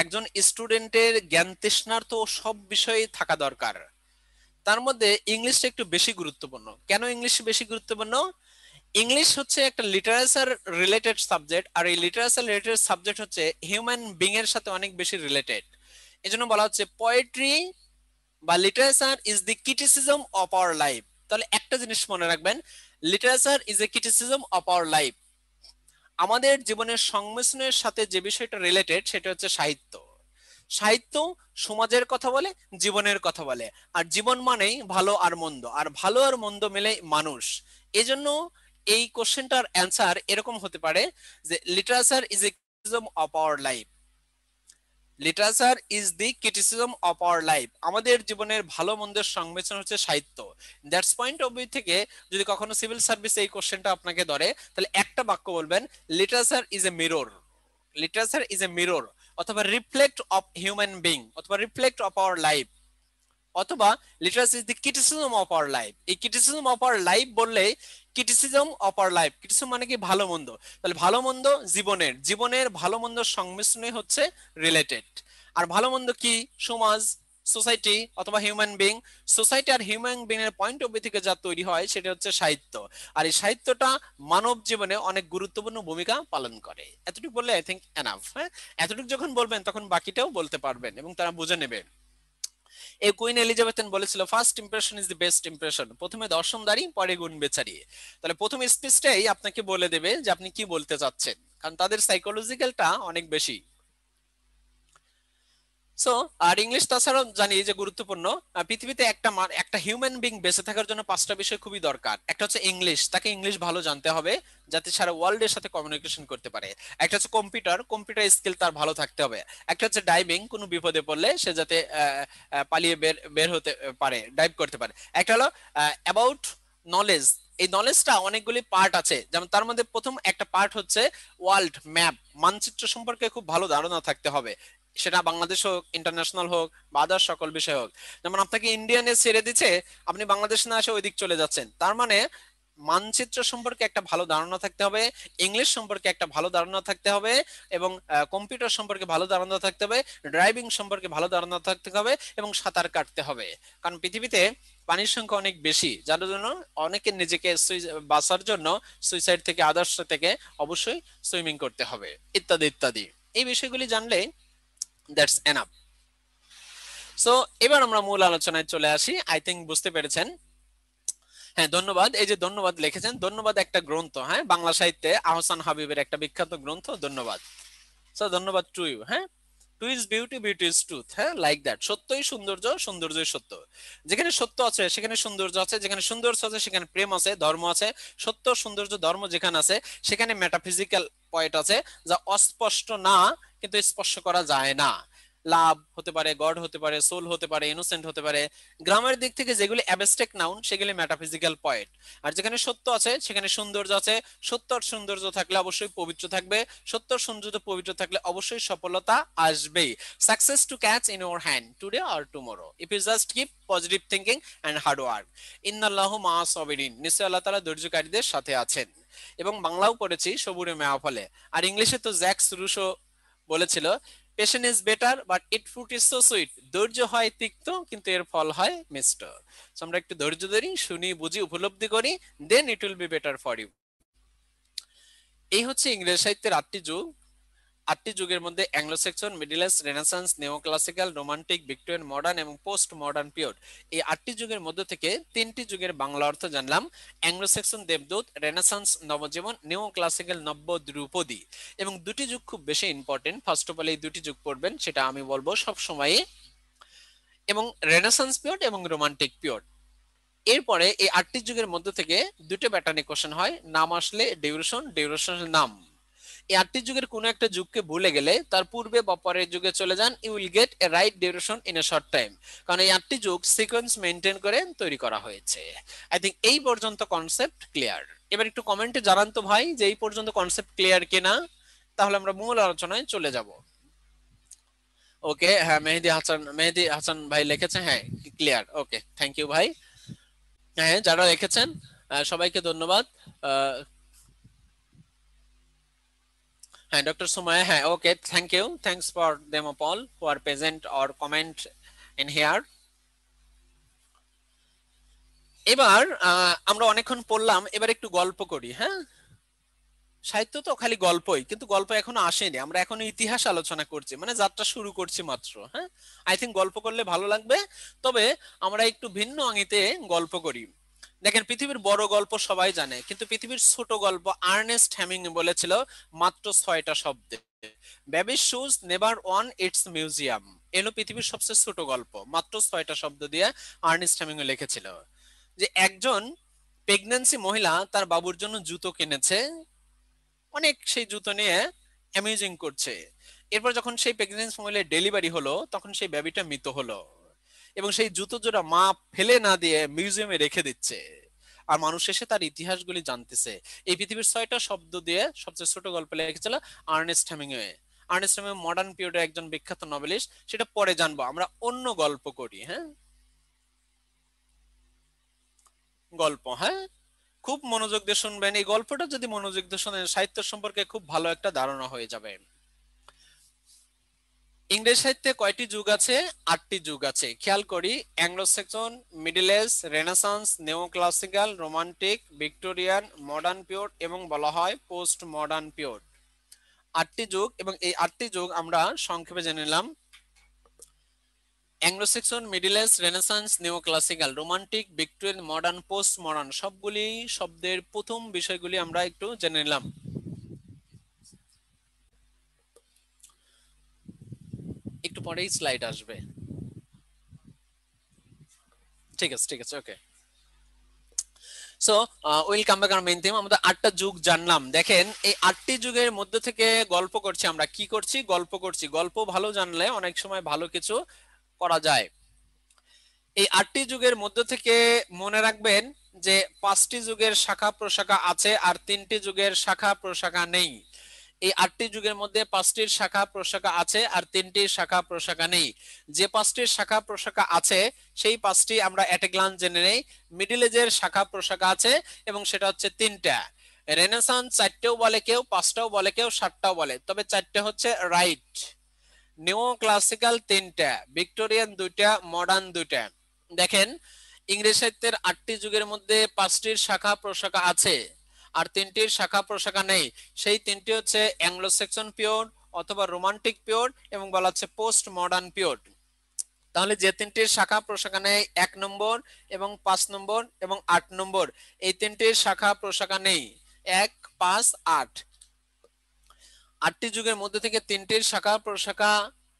Speaker 1: একজন স্টুডেন্টের জ্ঞান তৃষ্ণার্ত সব বিষয়ে থাকা দরকার। তার মধ্যে ইংলিশটা একটু বেশি গুরুত্বপূর্ণ। কেন ইংলিশ বেশি গুরুত্বপূর্ণ? ইংলিশ হচ্ছে একটা লিটারেচার রিলেটেড সাবজেক্ট, আর এই লিটারেচার রিলেটেড সাবজেক্ট হচ্ছে হিউম্যান বিং এর সাথে অনেক বেশি রিলেটেড। এজন্য বলা হচ্ছে পোয়েট্রি বা literature is the criticism of our life. তাহলে একটা জিনিস মনে রাখবেন, literature is a criticism of our life. আমাদের জীবনের সংমিশ্রণের সাথে যে বিষয়টা রিলেটেড সেটা হচ্ছে সাহিত্য। সাহিত্য সমাজের কথা বলে, জীবনের কথা বলে, আর জীবন মানেই ভালো আর মন্দ, আর ভালো আর মন্দ মিলে মানুষ। এজন্য এই কোশ্চেনটার অ্যান্সার এরকম হতে পারে যে literature is a criticism of our life. Literature is the criticism of our life, আমাদের জীবনের ভালো মন্দের সংমিশ্রণ হচ্ছে সাহিত্য। দ্যাটস পয়েন্ট অফ ভিউ থেকে যদি কখনো সিভিল সার্ভিস এই কোশ্চেনটা আপনাকে ধরে, তাহলে একটা বাক্য বলবেন, literature is a mirror, literature is a mirror, অথবা রিফ্লেক্ট অফ হিউম্যান বিং, অথবা রিফ্লেক্ট অফ আওয়ার লাইফ, অথবা literature is the criticism of our life. এই ক্রিটিসিজম অফ আওয়ার লাইফ বললে, criticism of our life, criticism মানে কি ভালো মন্দ, তাহলে ভালো মন্দ জীবনের, জীবনের ভালো মন্দ সংমিশ্রণে হচ্ছে রিলেটেড। আর ভালো মন্দ কি? সমাজ, সোসাইটি অথবা হিউম্যান বিং। সোসাইটি আর হিউম্যান বিং এর পয়েন্ট অফ ভিউ থেকে যা তৈরি হয় সেটা হচ্ছে সাহিত্য। আর এই সাহিত্যটা মানব জীবনে অনেক গুরুত্বপূর্ণ ভূমিকা পালন করে। এতটুকু বললে আই থিঙ্ক এনাফ। হ্যাঁ, এতটুকু যখন বলবেন তখন বাকিটাও বলতে পারবেন এবং তারা বুঝে নেবে। এই কুইন এলিজাবেথেন বলেছিল, first impression is the best impression, প্রথমে দর্শনদারি পরে গুণ বেচারি। তাহলে প্রথম স্পিচটাই আপনাকে বলে দেবে যে আপনি কি বলতে চাচ্ছেন, কারণ তাদের সাইকোলজিক্যালটা অনেক বেশি। সো আর ইংলিশ তাছাড়াও জানি যে গুরুত্বপূর্ণ। পৃথিবীতে একটা হিউম্যান বিং বেঁচে থাকার জন্য 5টা বিষয় খুবই দরকার। একটা হচ্ছে ইংলিশ, তাকে ইংলিশ ভালো জানতে হবে যাতে সারা ওয়ার্ল্ডের সাথে কমিউনিকেশন করতে পারে। একটা হচ্ছে কম্পিউটার, কম্পিউটার স্কিল তার ভালো থাকতে হবে। একটা হচ্ছে ডাইভিং, কোনো বিপদে পড়লে সে যাতে পালিয়ে বের বের হতে পারে, ডাইভ করতে পারে। একটা হলো অ্যাবাউট নলেজ, এই নলেজটা অনেকগুলি পার্ট আছে, যেমন তার মধ্যে প্রথম একটা পার্ট হচ্ছে ওয়ার্ল্ড ম্যাপ, মানচিত্র সম্পর্কে খুব ভালো ধারণা থাকতে হবে, সেটা বাংলাদেশ হোক, ইন্টারন্যাশনাল হোক, বা আদার সকল বিষয় হোক। যেমন আপনাকে ইন্ডিয়ানে ছেড়ে দিচ্ছে, আপনি বাংলাদেশ না এসে ওইদিক চলে যাচ্ছেন, তার মানে মানচিত্র সম্পর্কে একটা ভালো ধারণা থাকতে হবে, ইংলিশ সম্পর্কে একটা ভালো ধারণা থাকতে হবে, এবং কম্পিউটার সম্পর্কে ভালো ধারণা থাকতে হবে, ড্রাইভিং সম্পর্কে ভালো ধারণা থাকতে হবে, এবং সাঁতার কাটতে হবে। কারণ পৃথিবীতে পানির সংখ্যা অনেক বেশি, যার জন্য অনেকে নিজেকে বাঁচার জন্য সুইসাইড থেকে, আদার্স থেকে অবশ্যই সুইমিং করতে হবে, ইত্যাদি ইত্যাদি। এই বিষয়গুলি জানলে দ্যাটস এনাফ। সো এবার আমরা মূল আলোচনায় চলে আসি। আই থিঙ্ক বুঝতে পেরেছেন। হ্যাঁ, ধন্যবাদ। এই যে ধন্যবাদ লিখেছেন, ধন্যবাদ একটা গ্রন্থ, হ্যাঁ, বাংলা সাহিত্যে আহসান হাবিবের একটা বিখ্যাত গ্রন্থ, ধন্যবাদ। সো ধন্যবাদ টু ইউ। হ্যাঁ, টু is beauty, beauty is truth. হ্যাঁ, লাইক দ্যাট। সত্যই সৌন্দর্য, সৌন্দর্যই সত্য। যেখানে সত্য আছে সেখানে সৌন্দর্য আছে, যেখানে সৌন্দর্য আছে সেখানে প্রেম আছে, ধর্ম আছে। সত্য, সৌন্দর্য, ধর্ম যেখানে আছে সেখানে মেটাফিজিক্যাল পয়েন্ট আছে, যা অস্পষ্ট না কিন্তু স্পর্শ করা যায় না। লাভ হতে পারে, গড হতে পারে, সোল হতে পারে, ইনোসেন্ট হতে পারে। গ্রামের দিক থেকে যেগুলি অ্যাবস্ট্রাক্ট নাউন সেগুলি মেটাফিজিক্যাল পয়েন্ট। আর যেখানে সত্য আছে সেখানে সৌন্দর্য আছে। সত্য আর সৌন্দর্য থাকলে অবশ্যই পবিত্র থাকবে। সত্য আর সৌন্দর্য পবিত্র থাকলে অবশ্যই সফলতা আসবেই। Success to catch in your hand today or tomorrow if you just keep positive thinking and hard work. ইন্নাল্লাহু মা সাবিরিন, নিশ্চয় আল্লাহ তাআলা ধৈর্যকারীদের সাথে আছেন। এবং বাংলাও পড়েছি সবুরে মেওয়া ফলে। আর ইংলিশে তো জ্যাক্স রুশো বলেছিল, patient is better but it fruit is so sweet. ধৈর্য হয় তিক্ত কিন্তু এর ফল হয় মিষ্ট। আমরা একটু ধৈর্য ধরি, শুনি, বুঝি, উপলব্ধি করি, then it will be better for you. এই হচ্ছে ইংরেজি সাহিত্যের 8টি যুগ। 8টি যুগের মধ্যে Anglo section, middle age, Renaissance, নিও ক্লাসিক্যাল, রোমান্টিক, ভিক্টোরিয়ান, মডার্ন এবং পোস্ট মডার্ন পিরিয়ড। এই 8টি যুগের মধ্যে থেকে 3টি যুগের বাংলা অর্থ জানলাম। অ্যাংলো সেকশন দেবদূত, রেনেসান্স নবজীবন, নিও ক্লাসিক্যাল নব্য ধ্রুপদী। এবং দুটি যুগ খুব বেশি ইম্পর্টেন্ট, ফার্স্ট অফ অল এই দুটি যুগ পড়বেন, সেটা আমি বলবো সব সময়। এবং রেনেসান্স পিরিয়ড এবং রোমান্টিক পিরিয়ড। এরপরে এই 8টি যুগের মধ্যে থেকে দুটো প্যাটার্নে কোশ্চেন হয়, নাম আসলে ডিউরেশন, ডিউরেশনের নাম। এই 8টি যুগের কোনো একটা যুগকে ভুলে গেলে তার পূর্বে বা পরের যুগে চলে যান, you will get a right duration in a short time. কারণ এই 8টি যুগ সিকোয়েন্স মেনটেন করে তৈরি করা হয়েছে। আই থিঙ্ক এই পর্যন্ত কনসেপ্ট ক্লিয়ার। এবার একটু কমেন্টে জানান তো ভাই যে এই পর্যন্ত কনসেপ্ট ক্লিয়ার কিনা, তাহলে আমরা মূল আলোচনায় চলে যাব। ওকে, হ্যাঁ, মেহেদি হাসান ভাই লিখেছে, হ্যাঁ ক্লিয়ার। ওকে, থ্যাংক ইউ ভাই। হ্যাঁ, যারা লিখেছেন সবাইকে ধন্যবাদ। আহ, হ্যাঁ, ডক্টর সুমায়া, হ্যাঁ, okay, thank you, thanks for them all who are present or comment in here. এবার আমরা অনেকক্ষণ পড়লাম, এবার একটু গল্প করি। হ্যাঁ, সাহিত্য তো খালি গল্পই, কিন্তু গল্প এখনো আসেনি, আমরা এখনো ইতিহাস আলোচনা করছি, মানে যাত্রা শুরু করছি মাত্র। হ্যাঁ, আই থিঙ্ক গল্প করলে ভালো লাগবে। তবে আমরা একটু ভিন্ন আঙ্গিতে গল্প করি। দেখেন, পৃথিবীর বড় গল্প সবাই জানে, কিন্তু পৃথিবীর ছোট গল্প আর্নেস্ট হ্যামিং বলেছিল মাত্র 6টা শব্দে। Baby shoes never one it's museum এলো পৃথিবীর সবচেয়ে ছোট গল্প, মাত্র 6টা শব্দ দিয়ে আর্নেস্ট হ্যামিং লিখেছিল। যে একজন প্রেগন্যান্সি মহিলা তার বাবুর জন্য জুতো কিনেছে, অনেক সেই জুতো নিয়ে অ্যামিউজিং করছে। এরপর যখন সেই প্রেগন্যান্সি মহিলার ডেলিভারি হলো তখন সেই বেবিটা মৃত হলো, এবং সেই জুতো জোড়া মা ফেলে না দিয়ে মিউজিয়ামে রেখে দিচ্ছে। আর মানুষ এসে তার ইতিহাসগুলি জানতেছে। এই পৃথিবীর 6টা শব্দ দিয়ে সবচেয়ে ছোট গল্প লিখেছিল Ernest Hemingway. Ernest Hemingway modern পিরিয়ডের একজন বিখ্যাত নভেলিস্ট, সেটা পরে জানবো। আমরা অন্য গল্প করি। হ্যাঁ, গল্প, হ্যাঁ, খুব মনোযোগ দিয়ে শুনবেন। এই গল্পটা যদি মনোযোগ দিয়ে শুনেন সাহিত্য সম্পর্কে খুব ভালো একটা ধারণা হয়ে যাবে। ইংরেজি সাহিত্যে কয়টি যুগ আছে? 8টি যুগ আছে। খেয়াল করি, Anglo section, middle age, Renaissance, neoclassical, romantic, Victorian, modern period এবং বলা হয় পোস্ট মডার্ন পিরিয়ড। 8টি যুগ, এবং এই 8টি যুগ আমরা সংক্ষেপে জেনে নিলাম। Anglo section, middle age, Renaissance, নিও classical, romantic, Victorian, modern, post modern, সবগুলি শব্দের প্রথম বিষয়গুলি আমরা একটু জেনে নিলাম। একটু পরেই স্লাইড আসবে। ঠিক আছে, ঠিক আছে, okay. So will come back, main theme. আমরা 8টা যুগ জানলাম। দেখেন, এই 8টি যুগের মধ্যে থেকে গল্প করছি আমরা। কি করছি? গল্প করছি। গল্প ভালো জানলে অনেক সময় ভালো কিছু করা যায়। এই 8টি যুগের মধ্যে থেকে মনে রাখবেন যে 5টি যুগের শাখা প্রশাখা আছে আর 3টি যুগের শাখা প্রশাখা নেই। এই 8টি যুগের মধ্যে 5টির শাখা প্রশাখা আছে আর 3টির শাখা প্রশাখা নেই। যে 5টির শাখা প্রশাখা আছে সেই 5টি আমরা এট এ গ্লান্স জেনে নেই। মিডল এজের শাখা প্রশাখা আছে এবং সেটা হচ্ছে 3টা। রেনেসান্স 4টেও বলে কেউ, 5টাও বলে কেউ, 7টাও বলে, তবে 4টে হচ্ছে রাইট। নিও ক্লাসিক্যাল 3টা, ভিক্টোরিয়ান 2টা, মডার্ন 2টা। দেখেন, ইংরেজি সাহিত্যের 8টি যুগের মধ্যে 5টির শাখা প্রশাখা আছে আর 3টির শাখা প্রশাখা নেই। সেই 3টি হচ্ছে অ্যাংলো সেকশন পিরিয়ড অথবা রোমান্টিক পিরিয়ড এবং বলা হচ্ছে পোস্ট মডার্ন পিরিয়ড। তাহলে যে 3টির শাখা প্রশাখা নেই, 1 নম্বর এবং 5 নম্বর এবং 8 নম্বর, এই 3টির শাখা প্রশাখা নেই। 1, 5, 8। 8টি যুগের মধ্যে থেকে 3টির শাখা প্রশাখা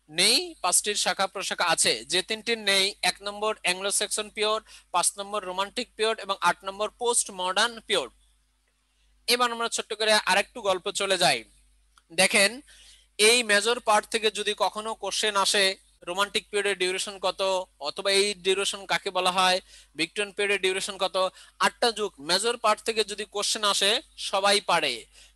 Speaker 1: নেই, 5টির শাখা প্রশাখা আছে। যে 3টির নেই, 1 নম্বর অ্যাংলো স্যাক্সন পিরিয়ড, 5 নম্বর রোমান্টিক পিরিয়ড এবং 8 নম্বর পোস্ট মডার্ন পিরিয়ড। এবার আমরা ছোট্ট করে আরেকটু গল্প চলে যাই। দেখেন, এই মেজর পার্ট থেকে যদি কখনো কোশ্চেন আসে রোমান্টিক পিরিয়ডের ডিউরেশন কত, অথবা এই ডিউরেশন কাকে বলা হয়, ভিক্টোরিয়ান পিরিয়ডের ডিউরেশন কত, 8টা যুগ মেজর পার্ট থেকে যদি কোশ্চেন আসে সবাই পারে।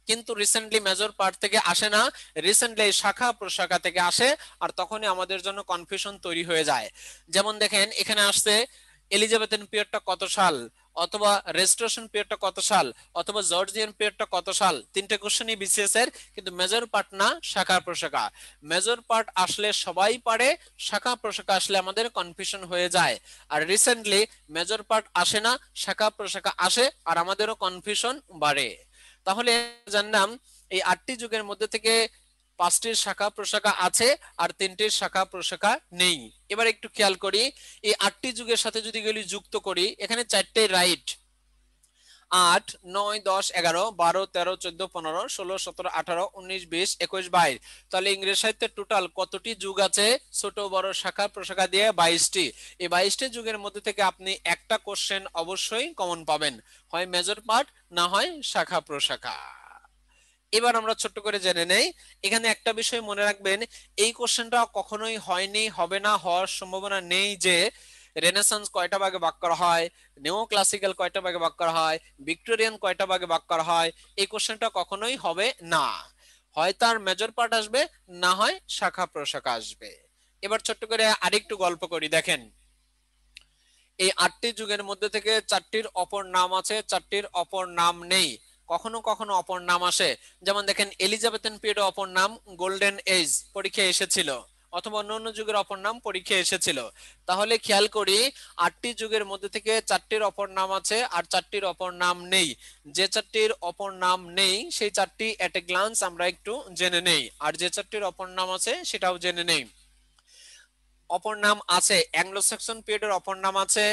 Speaker 1: কিন্তু রিসেন্টলি মেজর পার্ট থেকে আসে না, রিসেন্টলি শাখা প্রশাখা থেকে আসে, আর তখনই আমাদের জন্য কনফিউশন তৈরি হয়ে যায়। যেমন দেখেন, এখানে আসছে এলিজাবেথিয়ান পিরিয়ডটা কত সাল, অথবা রেস্টোরেশন পিরিয়ডটা কত সাল, অথবা জর্জিয়ান পিরিয়ডটা কত সাল। 3টে কোশ্চেনই বিসিএস এর, কিন্তু মেজর পার্ট না, শাখা প্রশাখা। মেজর পার্ট আসলে সবাই পারে, শাখা প্রশাখা আসলে আমাদের কনফিউশন হয়ে যায়। আর রিসেন্টলি মেজর পার্ট আসে না, শাখা প্রশাখা আসে, আর আমাদেরও কনফিউশন বাড়ে। তাহলে জানলাম এই 8টি যুগের মধ্যে থেকে 5টির শাখা প্রশাখা আছে আর 3টির শাখা প্রশাখা নেই। এবার একটু খেয়াল করি, এই 8টি যুগের সাথে যদি এগুলি যুক্ত করি, এখানে 4টে রাইট, 8, 9, 10, 11, 12, 13, 14, 15, 16, 17, 18, 19, 20, 21, 22। তাহলে ইংরেজি সাহিত্যে টোটাল কতটি যুগ আছে ছোট বড় শাখা প্রশাখা দিয়ে? 22টি। এই 22টি যুগের মধ্যে থেকে আপনি একটা কোশ্চেন অবশ্যই কমন পাবেন, হয় মেজর পার্ট, না হয় শাখা প্রশাখা। এবার আমরা ছোট্ট করে জেনে নেই, এখানে একটা বিষয় মনে রাখবেন, এই কোশ্চেনটা কখনোই হয়নি, হবে না, হওয়ার সম্ভাবনা নেই যে রেনেসান্স কয়টা ভাগে ভাগ করা হয়, নিও ক্লাসিক্যাল কয়টা ভাগে ভাগ করা হয়, ভিক্টোরিয়ান কয়টা ভাগে ভাগ করা হয়। এই কোশ্চেনটা কখনোই হবে না, হয় তার মেজর পার্ট আসবে, না হয় শাখা প্রশাখা আসবে। এবার ছোট্ট করে আরেকটু গল্প করি। দেখেন, এই 8টি যুগের মধ্যে থেকে 4টির অপর নাম আছে, 4টির অপর নাম নেই। কখনো কখনো অপর নাম আসে, যেমন দেখেন এলিজাবেথিয়ান পিরিয়ডের অপর নাম গোল্ডেন এজ, পরীক্ষায় এসেছিল, অথবা অন্য যুগের অপর নাম পরীক্ষায় এসেছিল। তাহলে খেয়াল করি, 8টি যুগের মধ্যে থেকে 4টির অপর নাম আছে আর 4টির অপর নাম নেই। যে 4টির অপর নাম নেই সেই 4টি এট এ গ্লান্স আমরা একটু জেনে নেই, আর যে 4টির অপর নাম আছে সেটাও জেনে নেই। অপর নাম আছে, অ্যাংলো স্যাক্সন পিরিয়ডের অপর নাম আছে,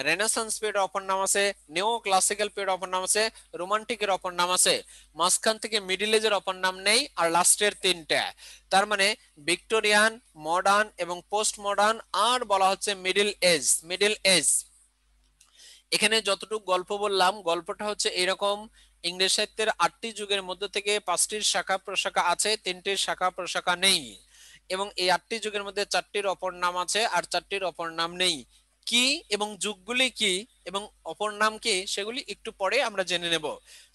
Speaker 1: রেনেসান্স পিরিয়ডের অপর নাম আছে, নিও ক্লাসিক্যাল পিরিয়ডের অপর নাম আছে, রোমান্টিকের অপর নাম আছে। মাঝখান থেকে মিডল এজের অপর নাম নেই, আর লাস্টের 3টা। তার মানে ভিক্টোরিয়ান, মডার্ন এবং পোস্ট মডার্ন, আর বলা হচ্ছে মিডল এজ। মিডল এজ, এখানে যতটুকু গল্প বললাম, গল্পটা হচ্ছে এরকম, ইংরেজ সাহিত্যের 8টি যুগের মধ্যে থেকে 5টির শাখা প্রশাখা আছে, 3টির শাখা প্রশাখা নেই, এবং এই 8টি যুগের মধ্যে 4টির অপর নাম আছে আর 4টির অপর নাম নেই। কি এবং যুগগুলি কি এবং অপর নাম কি সেগুলি একটু পরে আমরা জেনে নেব।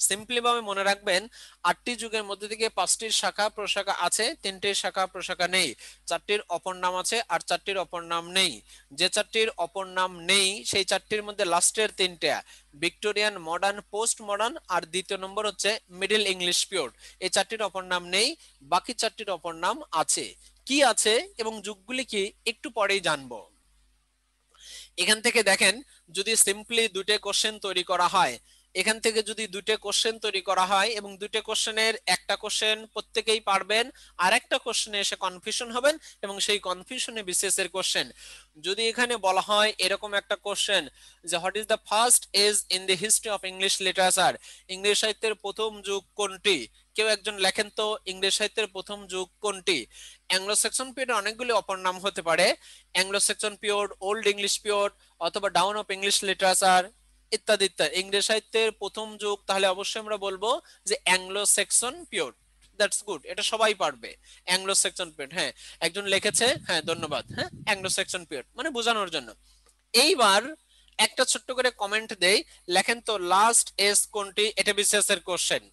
Speaker 1: সিম্পলি ভাবে মনে রাখবেন, 8টি যুগের মধ্যে থেকে 5টির শাখা প্রশাখা আছে, 3টির শাখা প্রশাখা নেই, 4টির অপর নাম আছে আর 4টির অপর নাম নেই। যে 4টির অপর নাম নেই সেই 4টির মধ্যে লাস্টের 3টা ভিক্টোরিয়ান, মডার্ন, পোস্ট মডার্ন, আর দ্বিতীয় নম্বর হচ্ছে মিডল ইংলিশ পিরিয়ড। এই 4টির অপর নাম নেই, বাকি 4টির অপর নাম আছে। কি আছে এবং যুগগুলি কি একটু পরেই জানবো। এখান থেকে দেখেন, যদি সিম্পলি দুটো কোশ্চেন তৈরি করা হয়, এখান থেকে যদি দুটো কোশ্চেন তৈরি করা হয় এবং দুটো কোশ্চেনের একটা কোশ্চেন প্রত্যেকেই পারবেন, আর একটা কোশ্চেনে এসে কনফিউশন হবেন, এবং সেই কনফিউশনে বিসিএস এর কোশ্চেন। যদি এখানে বলা হয় এরকম একটা কোশ্চেন যে what is the first age in the history of English literature, ইংরেজি সাহিত্যের প্রথম যুগ কোনটি? কেউ একজন লেখেন তো ইংরেজি সাহিত্যের প্রথম যুগ কোনটি? অ্যাংলো স্যাক্সন পিরিয়ডে অনেকগুলি অপর নাম হতে পারে, Anglo Saxon period, old English period, অথবা ডাউন অফ ইংলিশ লিটারেচার, ইত্যাদি ইত্যাদি। ইংরেজি সাহিত্যের প্রথম যুগ, তাহলে অবশ্যই আমরা বলবো যে Anglo Saxon period. That's good, এটা সবাই পারবে, অ্যাংলো স্যাক্সন পিরিয়ড। হ্যাঁ, একজন লিখেছে, হ্যাঁ ধন্যবাদ। হ্যাঁ, অ্যাংলো স্যাক্সন পিরিয়ড মানে বোঝানোর জন্য। এইবার একটা ছোট্ট করে কমেন্ট দেই, লেখেন তো লাস্ট এজ কোনটি? এটা বিসিএস এর কোশ্চেন।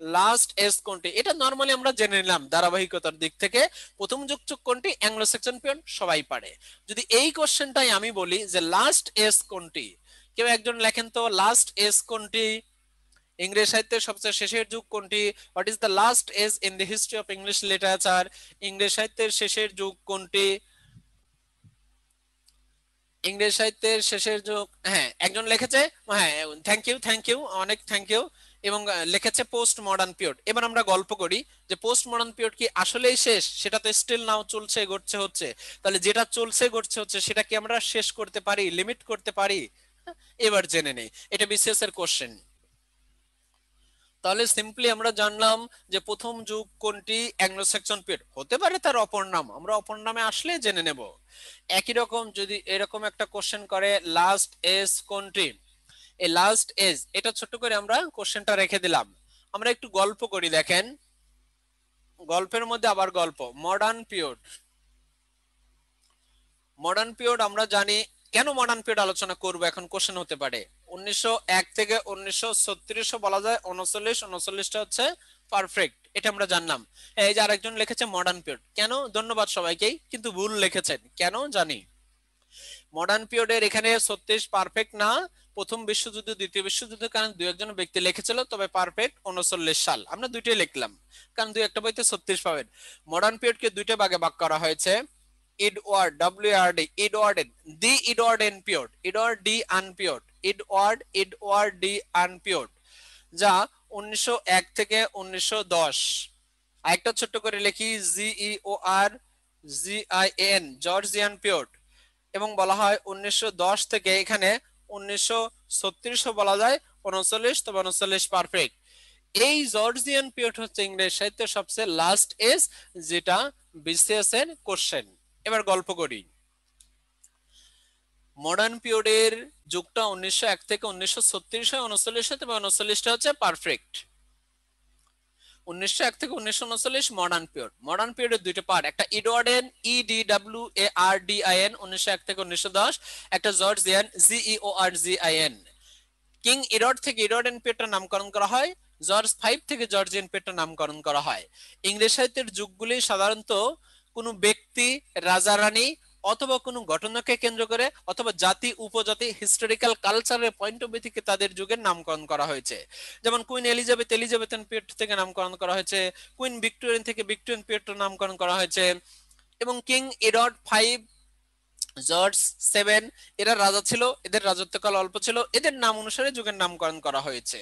Speaker 1: লাস্ট এজ কোনটি? এটা নরমালি আমরা জেনে নিলাম ধারাবাহিকতার দিক থেকে। প্রথম যুগ কোনটি? অ্যাংলো স্যাক্সন পিরিয়ড, সবাই পারে। যদি এই কোশ্চেনটাই আমি বলি যে লাস্ট এজ কোনটি, কেউ একজন লেখেন তো লাস্ট এজ কোনটি? ইংরেজি সাহিত্যের সবচেয়ে শেষের যুগ কোনটি? What is the last age in the history of English literature, ইংরেজি সাহিত্যের শেষের যুগ কোনটি? ইংরেজি সাহিত্যের শেষের যুগ, হ্যাঁ একজন লিখেছে, হ্যাঁ থ্যাংক ইউ, থ্যাংক ইউ, অনেক থ্যাংক ইউ, এবং লিখেছে পোস্ট মডার্ন পিরিয়ড। এবার আমরা গল্প করি যে পোস্ট মডার্ন পিরিয়ড কি আসলেই শেষ? সেটা তো স্টিল নাও চলছে, গড়ছে হচ্ছে। তাহলে যেটা চলছে, গড়ছে হচ্ছে, সেটা কি আমরা শেষ করতে পারি, লিমিট করতে পারি? এবার জেনে নেই, এটা বিসিএস এর কোশ্চেন। তাহলে সিম্পলি আমরা জানলাম যে প্রথম যুগ কোনটি, অ্যাংলো স্যাক্সন পিরিয়ড। হতে পারে তার অপর নাম, আমরা অপর নামে আসলে জেনে নেব। একই রকম যদি এরকম একটা কোশ্চেন করে লাস্ট এজ কোনটি, এই লাস্ট এজ এটা ছোট করে আমরা কোশ্চেনটা রেখে দিলাম। আমরা একটু গল্প করি, দেখেন গল্পের মধ্যে আবার গল্প। মডার্ন পিরিয়ড, মডার্ন পিরিয়ড আমরা জানি। কেন মডার্ন পিরিয়ড আলোচনা করব এখন কোশ্চেন হতে পারে। 1901 থেকে 1936 বলা যায় 39, 39টা হচ্ছে পারফেক্ট, এটা আমরা জানলাম। এই যে আরেকজন লিখেছে মডার্ন পিরিয়ড, কেন? ধন্যবাদ সবাইকেই, কিন্তু ভুল লিখেছেন, কেন জানি। মডার্ন পিরিয়ডের এখানে 36 পারফেক্ট না, প্রথম বিশ্বযুদ্ধ দ্বিতীয় বিশ্বযুদ্ধের কারণে দুই একজন ব্যক্তি লিখেছিল, তবে পারফেক্ট 39 সাল। আমরা দুইটাই লিখলাম, কারণ দুই একটা বইতে 36 পাবেন। মডার্ন পিরিয়ডকে দুইটা ভাগে ভাগ করা হয়েছে। Edward, W R D, Edwardian, the Edwardian period, Edwardian period, Edwardian period, যা 1901 থেকে 1910। আরেকটা ছোট্ট করে লিখি, GEORGIAN, জর্জিয়ান পিরিয়ড, এবং বলা হয় 1910 থেকে এখানে 1936 বলা যায় 39, তবে 39 পারফেক্ট। এই জর্জিয়ান পিরিয়ড হচ্ছে ইংরেজ সাহিত্যের সবচেয়ে লাস্ট এজ, যেটা বিসিএস এর কোশ্চেন। এবার গল্প করি। মডার্ন পিরিয়ডের যুগটা 1901 থেকে 1936 হয়, 39, তবে 39টা হচ্ছে পারফেক্ট। 1901 থেকে 1939 মডার্ন পিরিয়ড। মডার্ন পিরিয়ডের দুইটা পার্ট, একটা এডওয়ার্ডেন, EDWARDIN 1901 থেকে 1910, একটা জর্জিয়ান, GEORGIN। কিং এডওয়ার্ড থেকে এডওয়ার্ডেন পিরিয়ডটার নামকরণ করা হয়, জর্জ 5 থেকে জর্জিয়ান পিরিয়ডটার নামকরণ করা হয়। ইংরেজ সাহিত্যের যুগগুলি সাধারণত কোনো ব্যক্তি, রাজা রানী অথবা কোনো ঘটনাকে কেন্দ্র করে অথবা জাতি উপজাতি হিস্টোরিক্যাল কালচারের পয়েন্ট অফ ভিউ থেকে তাদের যুগের নামকরণ করা হয়েছে। যেমন কুইন এলিজাবেথেন পিরিয়ড থেকে নামকরণ করা হয়েছে, কুইন ভিক্টোরিয়ান থেকে ভিক্টোরিয়ান পিরিয়ডটার নামকরণ করা হয়েছে, এবং কিং এডওয়ার্ড 5, জর্জ 7 এরা রাজা ছিল, এদের রাজত্বকাল অল্প ছিল, এদের নাম অনুসারে যুগের নামকরণ করা হয়েছে,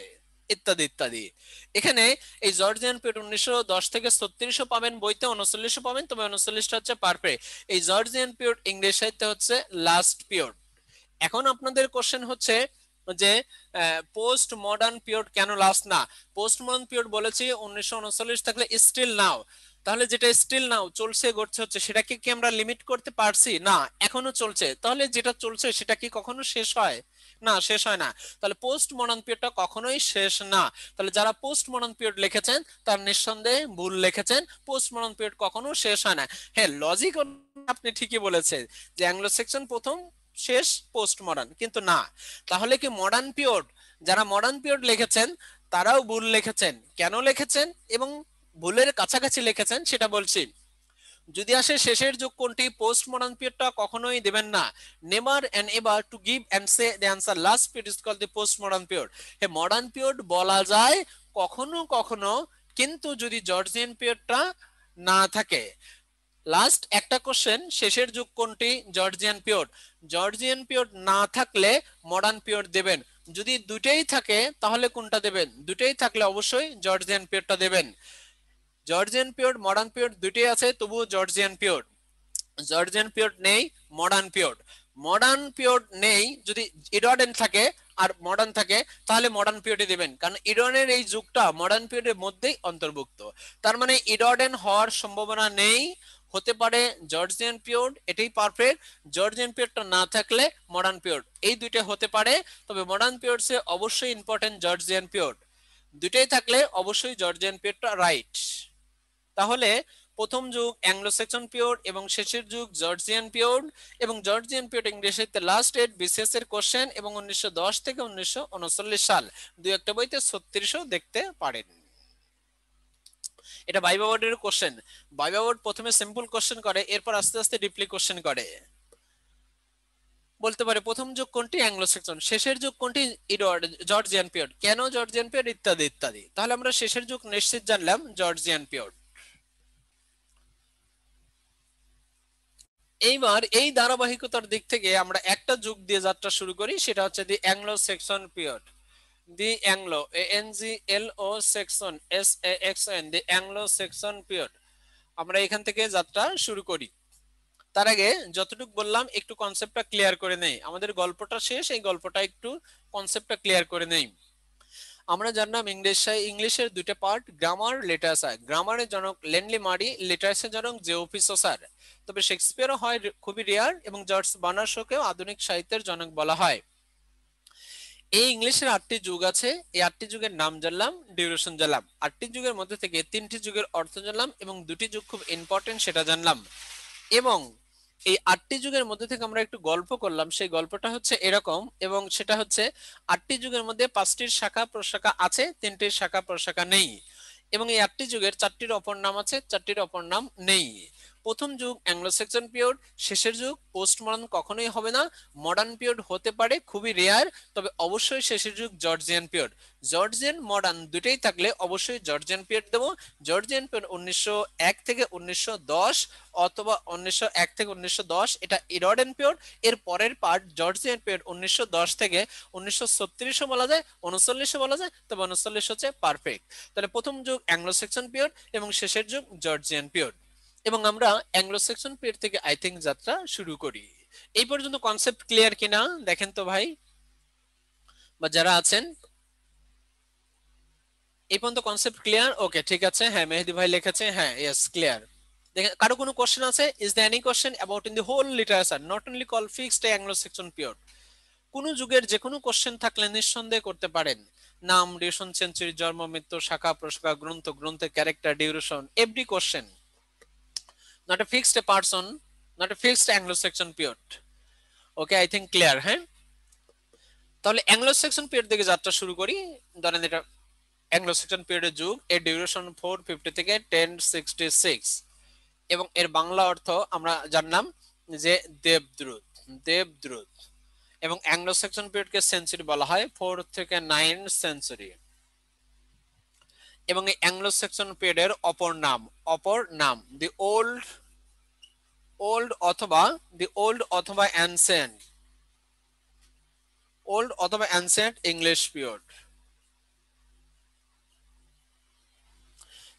Speaker 1: ইত্যাদি ইত্যাদি। এখানে এই জর্জিয়ান পিরিয়ড 1910 থেকে 36 পাবেন বইতে, 39 পাবেন, তবে 39টা হচ্ছে পারফেক্ট। এই জর্জিয়ান পিরিয়ড ইংরেজ সাহিত্যে হচ্ছে লাস্ট পিরিয়ড। এখন আপনাদের কোশ্চেন হচ্ছে যে পোস্ট মডার্ন পিরিয়ড কেন লাস্ট না? পোস্ট মডার্ন পিরিয়ড বলেছি 1939 থাকলে স্টিল নাও, তাহলে যেটা স্টিল নাও চলছে ঘটছে হচ্ছে সেটাকে কি আমরা লিমিট করতে পারছি? না, এখনো চলছে। তাহলে যেটা চলছে সেটা কি কখনো শেষ হয়? না, শেষ হয় না। তাহলে পোস্ট মডার্ন পিরিয়ডটা কখনোই শেষ না। তাহলে যারা পোস্ট মডার্ন পিরিয়ড লিখেছেন তার নিঃসন্দেহে ভুল লিখেছেন, পোস্ট মডার্ন পিরিয়ড কখনো শেষ হয় না। হ্যাঁ, লজিক আপনি ঠিকই বলেছেন যে অ্যাংলো সেকশন প্রথম, শেষ পোস্ট মডার্ন, কিন্তু না। তাহলে কি মডার্ন পিরিয়ড, যারা মডার্ন পিরিয়ড লিখেছেন তারাও ভুল লিখেছেন? কেন লিখেছেন এবং ভুলের কাছাকাছি লিখেছেন সেটা বলছি। যদি আসে শেষের যুগ কোনটি, পোস্ট মডার্ন পিরিয়ডটা কখনোই দেবেন না। Never and ever to give and say the answer last period is called the post modern period. হে, মডার্ন পিরিয়ড বলা যায় কখনো কখনো, কিন্তু যদি জর্জিয়ান পিরিয়ডটা না থাকে। লাস্ট একটা কোশ্চেন, শেষের যুগ কোনটি, জর্জিয়ান পিরিয়ড। জর্জিয়ান পিরিয়ড না থাকলে মডার্ন পিরিয়ড দেবেন, যদি দুটেই থাকে তাহলে কোনটা দেবেন? দুটেই থাকলে অবশ্যই জর্জিয়ান পিরিয়ডটা দেবেন। জর্জিয়ান পিরিয়ড মডার্ন পিরিয়ড দুটেই আছে, তবুও জর্জিয়ান পিরিয়ড। জর্জিয়ান পিরিয়ড নেই, মডার্ন পিরিয়ড। মডার্ন পিরিয়ড নেই যদি এডওয়ার্ডেন থাকে আর মডার্ন থাকে, তাহলে মডার্ন পিরিয়ডে দিবেন, কারণ এডওয়ার্ডেনের এই যুগটা মডার্ন পিরিয়ডের মধ্যেই অন্তর্ভুক্ত। তার মানে এডওয়ার্ডেন হওয়ার সম্ভাবনা নেই, হতে পারে জর্জিয়ান পিরিয়ড, এটাই পারফেক্ট। জর্জিয়ান পিরিয়ডটা না থাকলে মডার্ন পিরিয়ড, এই দুইটা হতে পারে, তবে মডার্ন পিরিয়ড সে অবশ্যই ইম্পর্টেন্ট জর্জিয়ান পিরিয়ড। দুইটাই থাকলে অবশ্যই জর্জিয়ান পিরিয়ডটা রাইট। তাহলে প্রথম যুগ অ্যাংলো স্যাক্সন পিরিয়ড এবং শেষের যুগ জর্জিয়ান পিরিয়ড, এবং জর্জিয়ান পিরিয়ড ইংরেজিতে লাস্ট ডেট বিসিএস এর কোশ্চেন, এবং 1910 থেকে 1939 সাল। দুই একটা বইতে 36ও দেখতে পারেন। এটা ভাইভা বোর্ডের কোশ্চেন। ভাইভা বোর্ড প্রথমে সিম্পল কোশ্চেন করে, এরপর আস্তে আস্তে ডিপলি কোশ্চেন করে। বলতে পারে প্রথম যুগ কোনটি, অ্যাংলো স্যাক্সন। শেষের যুগ কোনটি, এডওয়ার্ড, জর্জিয়ান পিরিয়ড। কেন জর্জিয়ান পিরিয়ড, ইত্যাদি ইত্যাদি। তাহলে আমরা শেষের যুগ নিশ্চিত জানলাম, জর্জিয়ান পিরিয়ড। এইবার এই ধারাবাহিকতার দিক থেকে আমরা একটা যুগ দিয়ে যাত্রা শুরু করি, সেটা হচ্ছে দি অ্যাংলো সেকশন পিরিয়ড। দি অ্যাংলো, ANGLO সেকশন, SAXN, দি অ্যাংলো সেকশন পিরিয়ড। আমরা এখান থেকে যাত্রা শুরু করি। তার আগে যতটুকু বললাম একটু কনসেপ্টটা ক্লিয়ার করে নেই, আমাদের গল্পটা শেষ, এই গল্পটা একটু কনসেপ্টটা ক্লিয়ার করে নেই। আমরা জানলাম ইংলিশের দুইটা পার্ট, গ্রামার লিটারেচার। গ্রামারের জনক লেনলি মারি, লিটারেচার জনক জেওপি সোসার। তবে শেক্সপিয়ারও হয় খুবই রেয়ার, এবং জর্জ বার্নার্ড শোকেও আধুনিক সাহিত্যের জনক বলা হয়। এই ইংলিশের 8টি যুগ আছে, এই 8টি যুগের নাম জানলাম, ডিউরেশন জানলাম। 8টি যুগের মধ্যে থেকে 3টি যুগের অর্থ জানলাম, এবং 2টি যুগ খুব ইম্পর্টেন্ট সেটা জানলাম। এবং এই 8টি যুগের মধ্যে থেকে আমরা একটু গল্প করলাম, সেই গল্পটা হচ্ছে এরকম, এবং সেটা হচ্ছে 8টি যুগের মধ্যে 5টির শাখা প্রশাখা আছে, 3টির শাখা প্রশাখা নেই। এবং এই 8টি যুগের 4টির অপর নাম আছে, 4টির অপর নাম নেই। প্রথম যুগ অ্যাংলো সেকশন পিরিয়ড, শেষের যুগ পোস্ট মডার্ন কখনোই হবে না, মডার্ন পিরিয়ড হতে পারে, খুবই রেয়ার, তবে অবশ্যই শেষের যুগ জর্জিয়ান পিরিয়ড। জর্জিয়ান মডার্ন দুটেই থাকলে অবশ্যই জর্জিয়ান পিরিয়ড দেবো। জর্জিয়ান পিরিয়ড 1901 থেকে 1910, অথবা 1901 থেকে 1910, এটা ইরোডেন পিরিয়ড। এর পরের পার্ট জর্জিয়ান পিরিয়ড 1910 থেকে 1936ও বলা যায়, 39ও বলা যায়, তবে 39 হচ্ছে পারফেক্ট। তাহলে প্রথম যুগ অ্যাংলো সেকশন পিরিয়ড এবং শেষের যুগ জর্জিয়ান পিরিয়ড। এবং আমরা অ্যাংলো সেকশন পিরিয়ড থেকে আই থিংক যাত্রা শুরু করি। এই পর্যন্ত কনসেপ্ট ক্লিয়ার কিনা দেখেন তো ভাই, বা যারা আছেন এই পর্যন্ত কনসেপ্ট ক্লিয়ার? ওকে, ঠিক আছে। হ্যাঁ, মেহেদি ভাই লিখেছে, হ্যাঁ, ইয়েস, ক্লিয়ার। দেখেন, কারো কোনো কোশ্চেন আছে? Is there any question about in the whole literature, not only call fixed Anglo section period? কোন যুগের যে কোনো কোশ্চেন থাকলে নিঃসন্দেহে করতে পারেন। নাম, ডিউরেশন, সেঞ্চুরি, জন্ম, মৃত্যু, শাখা প্রশাখা, গ্রন্থ, গ্রন্থের character, duration, every question, not a fixed person, not a fixed Anglo Saxon period. Okay, I think clear, হ্যাঁ? তাহলে অ্যাংলো সেকশন পিরিয়ড থেকে যাত্রা শুরু করি। ধরেন এটা অ্যাংলো সেকশন পিরিয়ডের যুগ, এর ডিউরেশন 450 থেকে 1066, এবং এর বাংলা অর্থ আমরা জানলাম যে দেবদ্রুত, দেবদ্রুত। এবং অ্যাংলো সেকশন পিরিয়ডকে সেঞ্চুরি বলা হয়, 4 থেকে 9 সেঞ্চুরি। এবং এই অ্যাংলো সেকশন পিরিয়ডের অপর নাম দি ওল্ড, অথবা ancient, English period.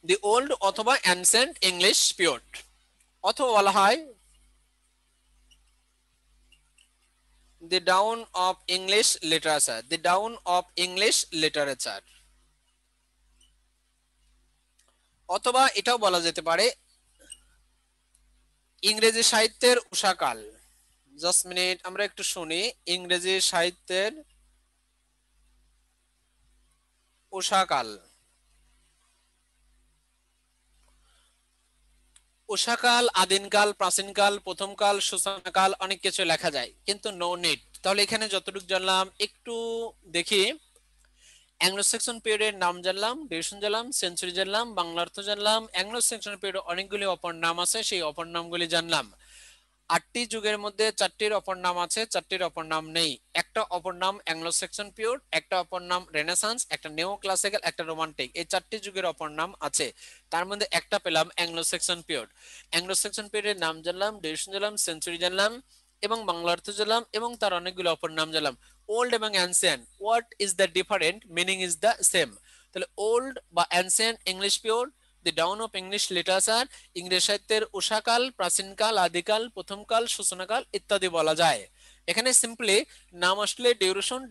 Speaker 1: The old অথবা অ্যানসেন্ট ইংলিশ পিরিয়ড, অথবা বলা হয় the dawn of English literature, the dawn of English literature. অথবা এটাও বলা যেতে পারে ইংরেজি সাহিত্যের উষাকাল। জাস্ট মিনিট, আমরা একটু শুনি। ইংরেজি সাহিত্যের উষাকাল, উষাকাল, আদিমকাল, প্রাচীনকাল, প্রথমকাল, সূচনাকাল, অনেক কিছু লেখা যায়, কিন্তু নো নিড। তাহলে এখানে যতটুকু জানলাম একটু দেখি। অ্যাংলো সেকশন পিরিয়ডের নাম জানলাম, ডিউরেশন জানলাম, সেঞ্চুরি জানলাম, বাংলা অর্থ জানলাম। অ্যাংলো সেকশন পিরিয়ডে অনেকগুলি অপর নাম আছে, সেই অপর নামগুলি জানলাম। 8টি যুগের মধ্যে 4টির অপর নাম আছে, 4টির অপর নাম নেই। একটা অপর নাম অ্যাংলো সেকশন পিরিয়ড, একটা অপর নাম রেনেসান্স, একটা নিও ক্লাসিক্যাল, একটা রোমান্টিক। এই 4টি যুগের অপর নাম আছে, তার মধ্যে একটা পেলাম Anglo section period. Anglo Saxon পিরিয়ডের নাম জানলাম, ডিউরেশন জানলাম, সেঞ্চুরি জানলাম, এবং বাংলা অর্থ জানলাম, এবং তার অনেকগুলো অপর নাম জানলাম। ওল্ড এবং ancient, what is the different, meaning is the same. তাহলে ওল্ড বা ancient English period, the dawn of English literature, ইংরেজি সাহিত্যের উষাকাল, প্রাচীনকাল, আদিকাল, প্রথমকাল, সূচনাকাল ইত্যাদি বলা যায়। এখানে সিম্পলি নাম আসলে ডিউরেশন,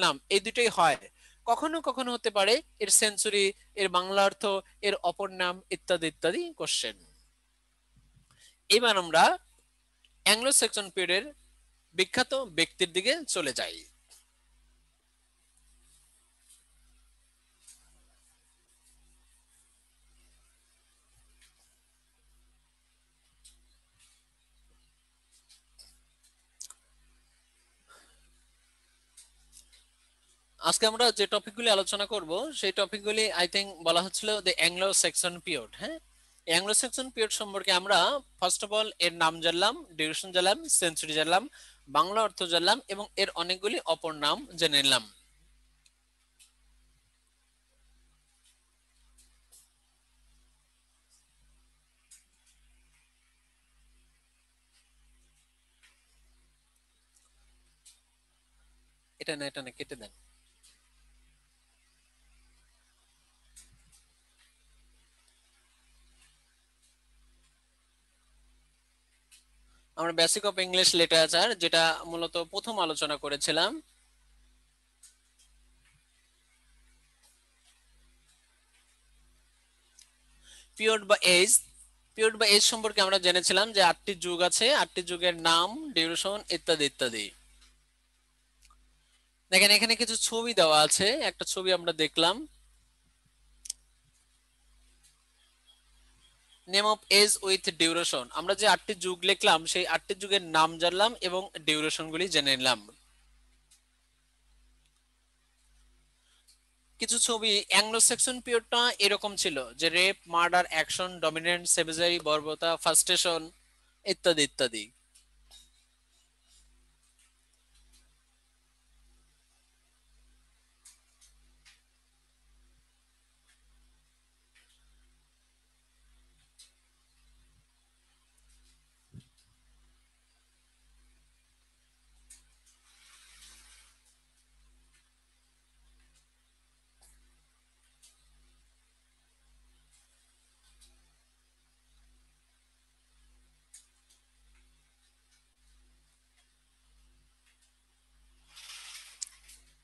Speaker 1: নাম, এই দুটোই হয়। কখনো কখনো হতে পারে এর সেঞ্চুরি, এর বাংলা অর্থ, এর অপর নাম ইত্যাদি ইত্যাদি কোশ্চেন। এবার আমরা অ্যাংলো সেকশন পিরিয়ডের বিখ্যাত ব্যক্তির দিকে চলে যাই। আজকে আমরা যে টপিকগুলি আলোচনা করব সেই টপিকগুলি আই থিঙ্ক বলা হচ্ছিল দ্য অ্যাংলো সেকশন পিরিয়ড। হ্যাঁ, অ্যাংলো সেকশন পিরিয়ড সম্পর্কে আমরা ফার্স্ট অফ অল এর নাম জানলাম, ডিউরেশন জানলাম, সেঞ্চুরি জানলাম, বাংলা অর্থ জানলাম, এবং এর অনেকগুলি অপর নাম জেনে নিলাম। এটা না, কেটে দেন। আমরা বেসিক অফ ইংলিশ লিটারেচার, যেটা মূলত প্রথম আলোচনা করেছিলাম, পিরিয়ড বা এজ, পিরিয়ড বা এজ সম্পর্কে আমরা জেনেছিলাম যে 8টি যুগ আছে, 8টি যুগের নাম, ডিউরেশন ইত্যাদি ইত্যাদি। দেখেন এখানে কিছু ছবি দেওয়া আছে, একটা ছবি আমরা দেখলাম। Name of age with duration, আমরা যে 8টি যুগ লিখলাম সেই 8টি যুগের নাম জানলাম এবং ডিউরেশন গুলি জেনে নিলাম। কিছু ছবি অ্যাংলো সেকশন পিরিয়ডটা এরকম ছিল যে rape, murder, action, dominant, savagery, বর্বরতা, ফাস্টেশন ইত্যাদি ইত্যাদি।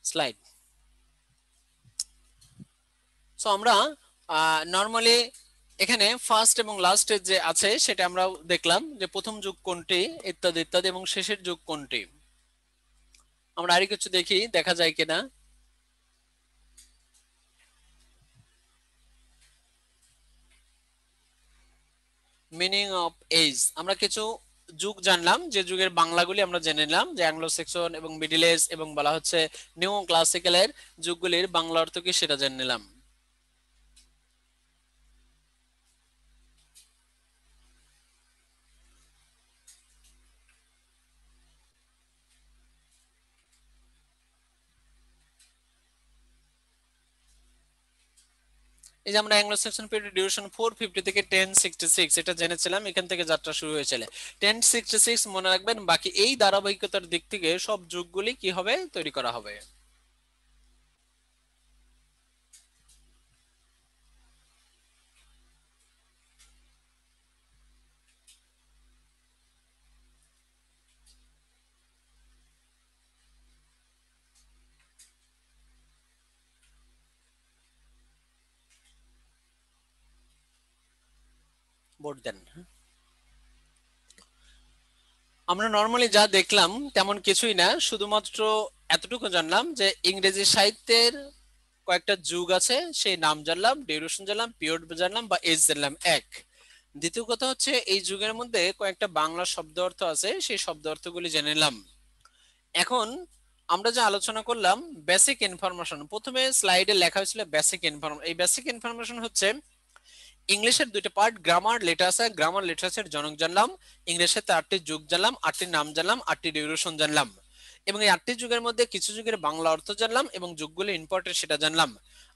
Speaker 1: স্লাইড। সো আমরা নরমালি এখানে ফার্স্ট এবং লাস্টের যে আছে সেটা আমরা দেখলাম যে প্রথম যুগ কোনটি ইত্যাদি ইত্যাদি এবং শেষের যুগ কোনটি। আমরা আরো কিছু দেখি, দেখা যায় কিনা। মিনিং অফ এজ, আমরা কিছু যুগ জানলাম, যে যুগের বাংলাগুলি আমরা জেনে নিলাম যে অ্যাংলো সেকশন এবং মিডিল এজ এবং বলা হচ্ছে নিউ ক্লাসিক্যালের যুগগুলির বাংলা অর্থ কি সেটা জেনে নিলাম। এই যে আমরা অ্যাংলো সেকশন পিরিয়ড ডিউরেশন 450 থেকে 1066 এটা জেনেছিলাম, এখান থেকে যাত্রা শুরু হয়েছিল। 1066 মনে রাখবেন, বাকি এই ধারাবাহিকতার দিক থেকে সব যুগগুলি কি হবে তৈরি করা হবে। বোর্ড দেন। আমরা নর্মালি যা দেখলাম তেমন কিছুই না, শুধুমাত্র এতটুকু জানলাম যে ইংরেজি সাহিত্যের কয়েকটা যুগ আছে সেই নাম জানলাম, ডিউরেশন জানলাম, পিরিয়ড জানলাম বা এজ জানলাম এক। দ্বিতীয় কথা হচ্ছে এই যুগের মধ্যে কয়েকটা বাংলা শব্দ অর্থ আছে, সেই শব্দ অর্থগুলি জেনে নিলাম। এখন আমরা যে আলোচনা করলাম বেসিক ইনফরমেশন, প্রথমে স্লাইডে লেখা হয়েছিল বেসিক ইনফরমেশন। এই বেসিক ইনফরমেশন হচ্ছে ইংলিশের দুইটা part, grammar literature. Grammar literature জনক জানলাম, ইংলিশের 8টি যুগ জানলাম, 8টি নাম জানলাম, 8টি ডিউরেশন জানলাম এবং এই 8টি যুগের মধ্যে কিছু যুগের বাংলা অর্থ জানলাম এবং যুগগুলো ইম্পর্টেন্ট সেটা জানলাম।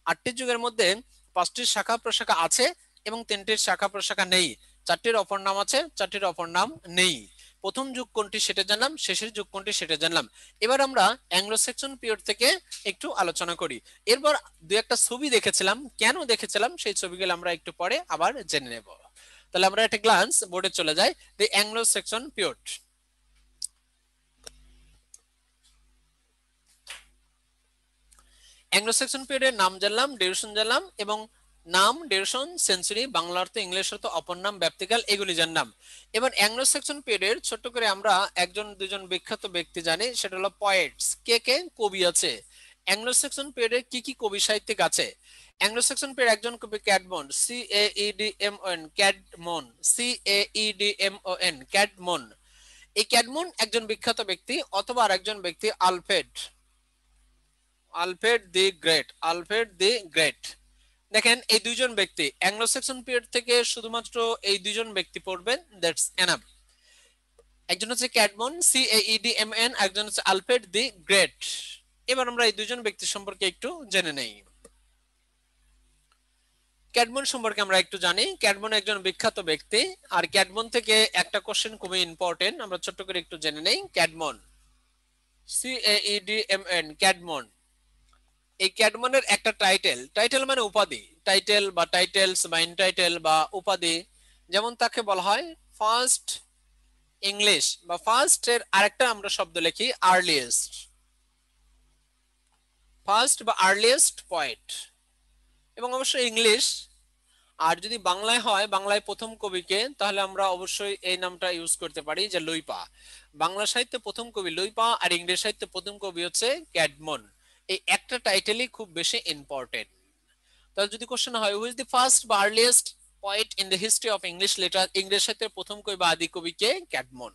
Speaker 1: 8টি যুগের মধ্যে 5টির শাখা প্রশাখা আছে এবং 3টির শাখা প্রশাখা নেই। 4টির অপর নাম আছে, 4টির অপর নাম নেই। প্রথম যুগ কোনটি সেটা জানলাম, শেষের যুগ কোনটি সেটা জানলাম। এবার আমরা অ্যাংলো সেকশন পিরিয়ড থেকে একটু আলোচনা করি। এরপর দু একটা ছবি দেখেছিলাম, কেন দেখেছিলাম সেই ছবিগুলো আমরা একটু পরে আবার জেনে নেব। তাহলে আমরা একটা গ্লান্স বোর্ডে চলে যাই। The Anglo section period. Anglo Saxon পিরিয়ডের নাম জানলাম, ডিউরেশন জানলাম এবং নাম, ডিউরেশন, সেঞ্চুরি, বাংলা অর্থ, ইংলিশ অর্থ, অপর নাম, ব্যাপ্তিকাল এগুলি জানলাম। এবার অ্যাংলো সেকশন পিরিয়ডের ছোট্ট করে আমরা একজন দুজন বিখ্যাত ব্যক্তি জানি, সেটা হলো পয়েটস। কে কে কবি আছে অ্যাংলো সেকশন পিরিয়ডে, কি কি কবি সাহিত্যিক আছে? অ্যাংলো সেকশন পিরিয়ড একজন কবি ক্যাডমন, CAEDMON, ক্যাডমন, CAEDMON, ক্যাডমন। এই ক্যাডমন একজন বিখ্যাত ব্যক্তি, অথবা আরেকজন ব্যক্তি Alfred, Alfred the great, Alfred the great. দেখেন এই দুইজন ব্যক্তি অ্যাংলো সেকশন পিরিয়ড থেকে শুধুমাত্র এই দুইজন ব্যক্তি পড়বেন, দ্যাটস এনাফ। একজন হচ্ছে ক্যাডমন, CAEDMN, একজন হচ্ছে আলফ্রেড দি গ্রেট। এবার আমরা এই দুইজন ব্যক্তি সম্পর্কে একটু জেনে নেই। ক্যাডমন সম্পর্কে আমরা একটু জানি, ক্যাডমন একজন বিখ্যাত ব্যক্তি। আর ক্যাডমন থেকে একটা কোশ্চেন খুবই ইম্পর্টেন্ট, আমরা ছোট্ট করে একটু জেনে নেই। ক্যাডমন, CAEDMN, ক্যাডমন। এই ক্যাডমনের একটা টাইটেল, টাইটেল মানে উপাধি, টাইটেল বা টাইটেলস বা ইনটাইটেল বা উপাধি, যেমন তাকে বলা হয় ফার্স্ট ইংলিশ বা ফার্স্ট এর আরেকটা আমরা শব্দ লিখি আর্লিয়েস্ট, ফার্স্ট বা আর্লিয়েস্ট পয়েট। এবং অবশ্যই ইংলিশ আর যদি বাংলায় হয়, বাংলায় প্রথম কবিকে, তাহলে আমরা অবশ্যই এই নামটা ইউজ করতে পারি যে লুইপা। বাংলা সাহিত্যে প্রথম কবি লুইপা, আর ইংরেজি সাহিত্যে প্রথম কবি হচ্ছে ক্যাডমন। এই একটা টাইটেলই খুব বেশি ইম্পর্টেন্ট। তাহলে যদি কোশ্চেন হয় হু ইজ দি ফার্স্ট বা earliest poet in the history of English litre, ইংরেজি সাহিত্যের প্রথম কবি বা আদি কবি কে? ক্যাডমন।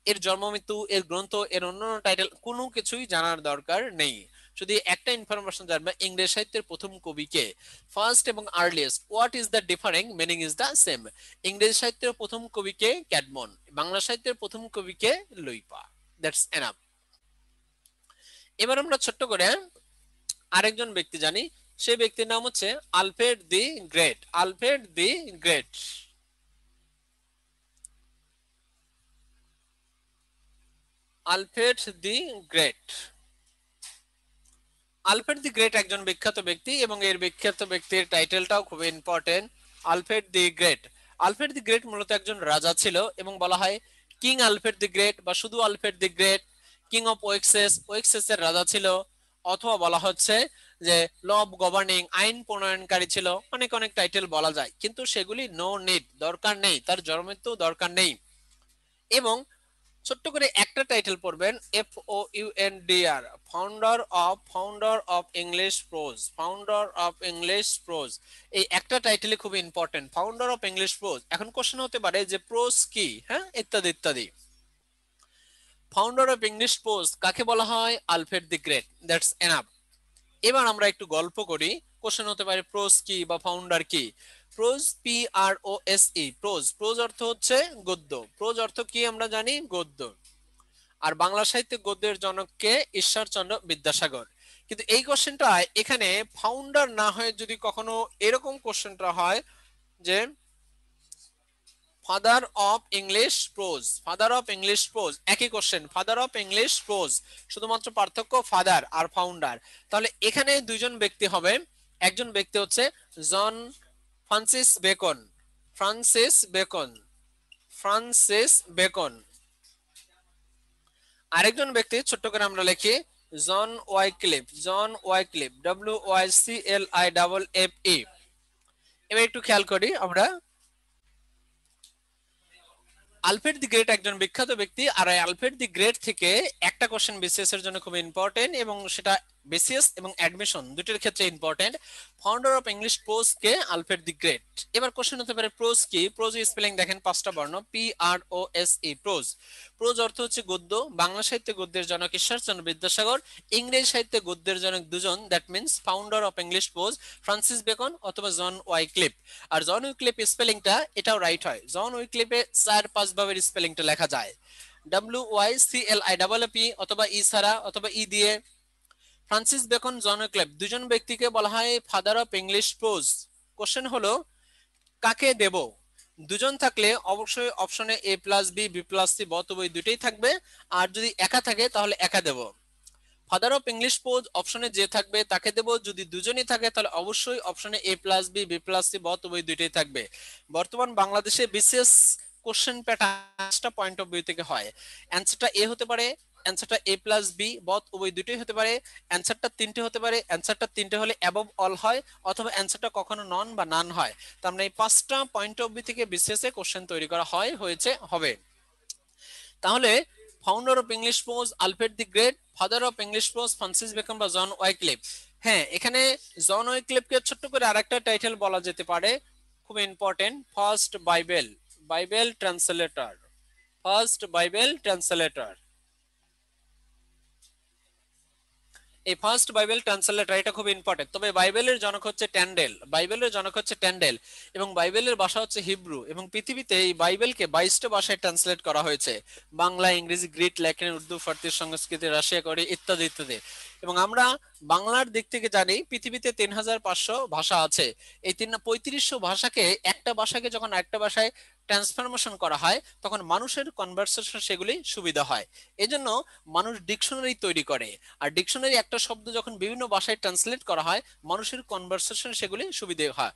Speaker 1: এর জন্ম মৃত্যু, এর গ্রন্থ, এর অন্যান্য টাইটেল কোনো কিছুই জানার দরকার নেই। শুধু একটা ইনফরমেশন জানবে, ইংরেজি সাহিত্যের প্রথম কবি কে। ফার্স্ট এবং earliest, what is the differing, meaning is the same. ইংরেজি সাহিত্যের প্রথম কবি কে? ক্যাডমন। বাংলা সাহিত্যের প্রথম কবি কে? লুইপা। That's enough. এবার আমরা ছোট্ট করে আরেকজন ব্যক্তি জানি, সেই ব্যক্তির নাম হচ্ছে Alfred the great. Alfred the great. Alfred the great. Alfred the great একজন বিখ্যাত ব্যক্তি, এবং এর বিখ্যাত ব্যক্তির টাইটেলটাও খুব important. Alfred the great. Alfred the great মূলত একজন রাজা ছিল, এবং বলা হয় কিং আলফ্রেড দি গ্রেট, বা শুধু Alfred the Great. King of Wessex, ওয়েক্সেসের রাজা ছিল। অথবা বলা হচ্ছে যে ল অফ গভর্নিং, আইন প্রণয়নকারী ছিল। অনেক অনেক টাইটেল বলা যায়, কিন্তু সেগুলি নো নিড, দরকার নেই, তার জন্মের দরকার নেই। এবং ছোট্ট করে একটা টাইটেল পড়বেন, FOUNDR, founder of English pros. Founder of English pros, এই একটা টাইটেলই খুব important, founder of English pros. এখন কোশ্চেন হতে পারে যে প্রোজ কি, হ্যাঁ, ইত্যাদি ইত্যাদি। ফাউন্ডার অফ ইংলিশ প্রোজ কাকে বলা হয়? Alfred the great. That's enough. এবার আমরা একটু গল্প করি। কোশ্চেন হতে পারে প্রোজ কি বা ফাউন্ডার কি। Pros, PROSE, pros. প্রোজ অর্থ হচ্ছে গদ্য। প্রোজ অর্থ কি আমরা জানি? গদ্য। আর বাংলা সাহিত্যে গদ্যের জনককে? ঈশ্বরচন্দ্র বিদ্যাসাগর। কিন্তু এই কোশ্চেনটা এখানে ফাউন্ডার না হয়ে যদি কখনো এরকম কোশ্চেনটা হয় যে father of English prose, father of English prose, একই question, father of English prose, শুধুমাত্র পার্থক্য ফাদার আর ফাউন্ডার। তাহলে এখানে দুইজন ব্যক্তি হবে। একজন ব্যক্তি হচ্ছে John Francis Bacon. Francis Bacon. Francis Bacon. আরেকজন ব্যক্তি ছোট্ট করে আমরা লিখি জন ওয়াইক্লিফ। জন ওয়াইক্লিফ, WYCLIFFE। এবার একটু খেয়াল করি আমরা, আলফ্রেড দি গ্রেট একজন বিখ্যাত ব্যক্তি, আর আলফ্রেড দি গ্রেট থেকে একটা কোশ্চেন বিসিএস এর জন্য খুব ইম্পর্টেন্ট, এবং সেটা বিসিএস এবং অ্যাডমিশন দুটোর ক্ষেত্রে important. Founder of English pros K? Alfred the great. এবার কোশ্চেন হতে পারে প্রোজ কি। প্রোজ স্পেলিং দেখেন, পাঁচটা বর্ণ, PROSE, প্রোজ। প্রোজ অর্থ হচ্ছে গদ্য। বাংলা সাহিত্যে গদ্যের জনক ঈশ্বরচন্দ্র বিদ্যাসাগর। ইংরেজি সাহিত্যে গদ্যের জনক দুজন, that means founder of English prose Francis beacon অথবা জন ওয়াইক্লিফ। আর জন উইক্লিফ স্পেলিংটা এটাও রাইট হয়। জন উইক্লিফে 4-5 ভাবে স্পেলিংটা লেখা যায়, WYCLIFFE অথবা ই ছাড়া অথবা ই দিয়ে। ফ্রান্সিস বেকন, জন উইক্লিফ, দুজন ব্যক্তিকে বলা হয় father of English pros. Question হলো কাকে দেব? দুজন থাকলে অবশ্যই অপশনে A+B, B+C, ব তবে দুটোই থাকবে। আর যদি একা থাকে তাহলে একা দেব। ফাদার অফ ইংলিশ পোজ অপশনে যে থাকবে তাকে দেব। যদি দুজনই থাকে তাহলে অবশ্যই অপশনে A+B, B+C, ব তবে দুইটাই থাকবে। বর্তমান বাংলাদেশে বিসিএস কোশ্চেন প্যাটার্নটা পয়েন্ট অফ ভিউ থেকে হয়। অ্যান্সারটা এ হতে পারে, অ্যান্সারটা A+B, বথ উভয় দুটোই হতে পারে, অ্যান্সারটা তিনটে হতে পারে, অ্যান্সারটা তিনটে হলে অ্যাবভ অল হয়, অথবা অ্যান্সারটা কখনো নন বা নান হয়। তার মানে এই পাঁচটা পয়েন্ট অফ ভিউ থেকে বিসিএস এ কোশ্চেন তৈরি করা হয়, হয়েছে, হবে। তাহলে founder of English prose Alfred the great, father of English prose Francis Bacon বা জন ওয়াইক্লিফ। হ্যাঁ, এখানে জন ওয়াইক্লিফকে ছোট্ট করে আরেকটা টাইটেল বলা যেতে পারে, খুব important, first Bible, Bible translator. First Bible translator. এই ফার্স্ট বাইবেল ট্রান্সলেটর এটা খুব ইম্পর্টেন্ট। তবে বাইবেলের জনক হচ্ছে ট্যান্ডেল। বাইবেলের জনক হচ্ছে ট্যান্ডেল, এবং বাইবেলের ভাষা হচ্ছে হিব্রু, এবং পৃথিবীতে এই বাইবেলকে 22টা ভাষায় ট্রান্সলেট করা হয়েছে। বাংলা, ইংরেজি, গ্রিক, ল্যাটিন, উর্দু, ফার্সি, সংস্কৃত, রাশিয়া, কোরিয়া, ইত্যাদি ইত্যাদি। এবং আমরা বাংলার দিক থেকে জানি পৃথিবীতে 3500 ভাষা আছে। এই 3500 ভাষাকে, একটা ভাষাকে যখন আরেকটা ভাষায় ট্রান্সফরমেশন করা হয় তখন মানুষের কনভারসেশন সেগুলি সুবিধা হয়। এজন্য মানুষ ডিকশনারি তৈরি করে। আর ডিকশনারি একটা শব্দ যখন বিভিন্ন ভাষায় ট্রান্সলেট করা হয় মানুষের কনভারসেশন সেগুলি সুবিধে হয়।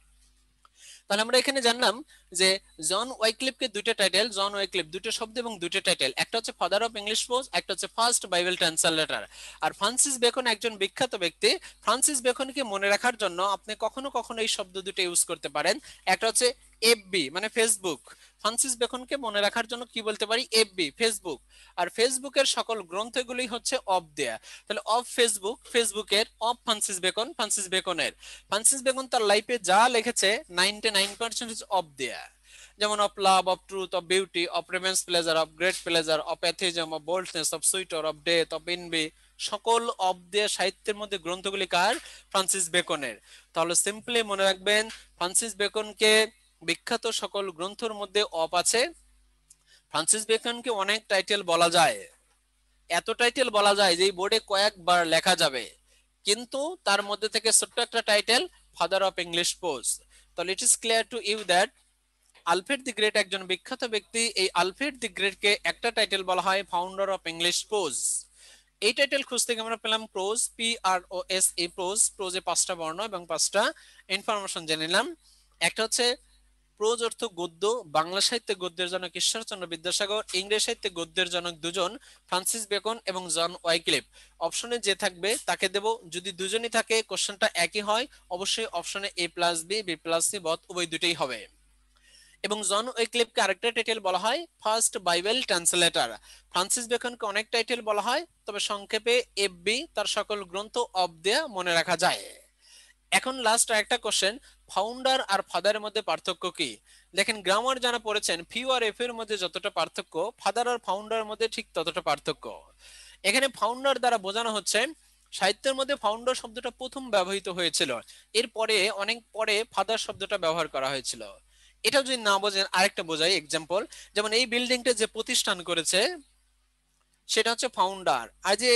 Speaker 1: তাহলে আমরা এখানে জানলাম যে জন ওয়াইক্লিফকে দুইটা টাইটেল, জন ওয়াইক্লিফ দুটো শব্দ এবং দুটো টাইটেল, একটা হচ্ছে ফাদার অফ ইংলিশ প্রোজ, একটা হচ্ছে ফার্স্ট বাইবেল ট্রান্সলেটর। আর ফ্রান্সিস বেকন একজন বিখ্যাত ব্যক্তি। ফ্রান্সিস বেকনকে মনে রাখার জন্য আপনি কখনো কখনো এই শব্দ দুটো ইউজ করতে পারেন। একটা হচ্ছে এফবি মানে ফেসবুক। ফ্রান্সিস বেকনকে মনে রাখার জন্য কি বলতে পারি? FB, Facebook. আর ফেসবুকের সকল গ্রন্থগুলি হচ্ছে অফ দেয়া। তাহলে অফ ফেসবুক, ফেসবুকের। অফ ফ্রান্সিস বেকন, ফ্রান্সিস বেকনের। ফ্রান্সিস বেকন তার লাইফে যা লিখেছে 99% অফ দেয়া। যেমন of love, of truth, of beauty, of remains pleasure, of great pleasure, of atheism, of boldness, of suitors, of death, of envy, সকল of দেয়া সাহিত্যের মধ্যে গ্রন্থগুলি কার? ফ্রান্সিস বেকনের। তাহলে সিম্পলি মনে রাখবেন ফ্রান্সিস বেকনকে বিখ্যাত সকল গ্রন্থের মধ্যে অফ আছে। ফ্রান্সিস বেকনকে অনেক টাইটেল বলা যায়, এত টাইটেল বলা যায় যে এই বোর্ডে কয়েকবার লেখা যাবে, কিন্তু তার মধ্যে থেকে ছোট্ট একটা title father of English prose. তাহলে it is clear to you that Alfred the great একজন বিখ্যাত ব্যক্তি। এই আলফ্রেড দি গ্রেট কে একটা টাইটেল বলা হয় ফাউন্ডার অফ ইংলিশ প্রোজ। এই টাইটেল খুঁজতে গিয়ে আমরা পেলাম প্রোজ, PROS, এই প্রোজ। প্রোজে 5টা বর্ণ এবং 5টা ইনফরমেশন জেনে নিলাম। একটা হচ্ছে প্রোজ অর্থ গদ্য। বাংলা সাহিত্যে গদ্যের জনক ঈশ্বরচন্দ্র বিদ্যাসাগর, ইংরেজি সাহিত্যে গদ্যের জনক দুজন, ফ্রান্সিস বেকন এবং জন ওয়াইক্লিফ। অপশনে যে থাকবে তাকে দেব। যদি দুজনই থাকে, কোশ্চেনটা একই হয়, অবশ্যই অপশনে A+B, B+C বথ উভয় দুটোই হবে। এবং জন ওয়াইক্লিফকে আরেকটা টাইটেল বলা হয় ফার্স্ট বাইবেল ট্রান্সলেটর। ফ্রান্সিস বেকনকে অনেক টাইটেল বলা হয়, তবে সংক্ষেপে FB, তার সকল গ্রন্থ অব দেয়া মনে রাখা যায়। এখন লাস্ট একটা কোশ্চেন, ফাউন্ডার আর ফাদারের মধ্যে পার্থক্য কি? দেখেন গ্রামার যারা পড়েছেন, ফিউ আর এফ এর মধ্যে যতটা পার্থক্য, ফাদার আর ফাউন্ডারের মধ্যে ঠিক ততটা পার্থক্য। এখানে ফাউন্ডার দ্বারা বোঝানো হচ্ছে সাহিত্যের মধ্যে ফাউন্ডার শব্দটা প্রথম ব্যবহৃত হয়েছিল, এরপরে অনেক পরে ফাদার শব্দটা ব্যবহার করা হয়েছিল। এটা যদি না বোঝেন আরেকটা বোঝাই এক্সাম্পল, যেমন এই বিল্ডিংটা যে প্রতিষ্ঠান করেছে সেটা হচ্ছে ফাউন্ডার, আর যে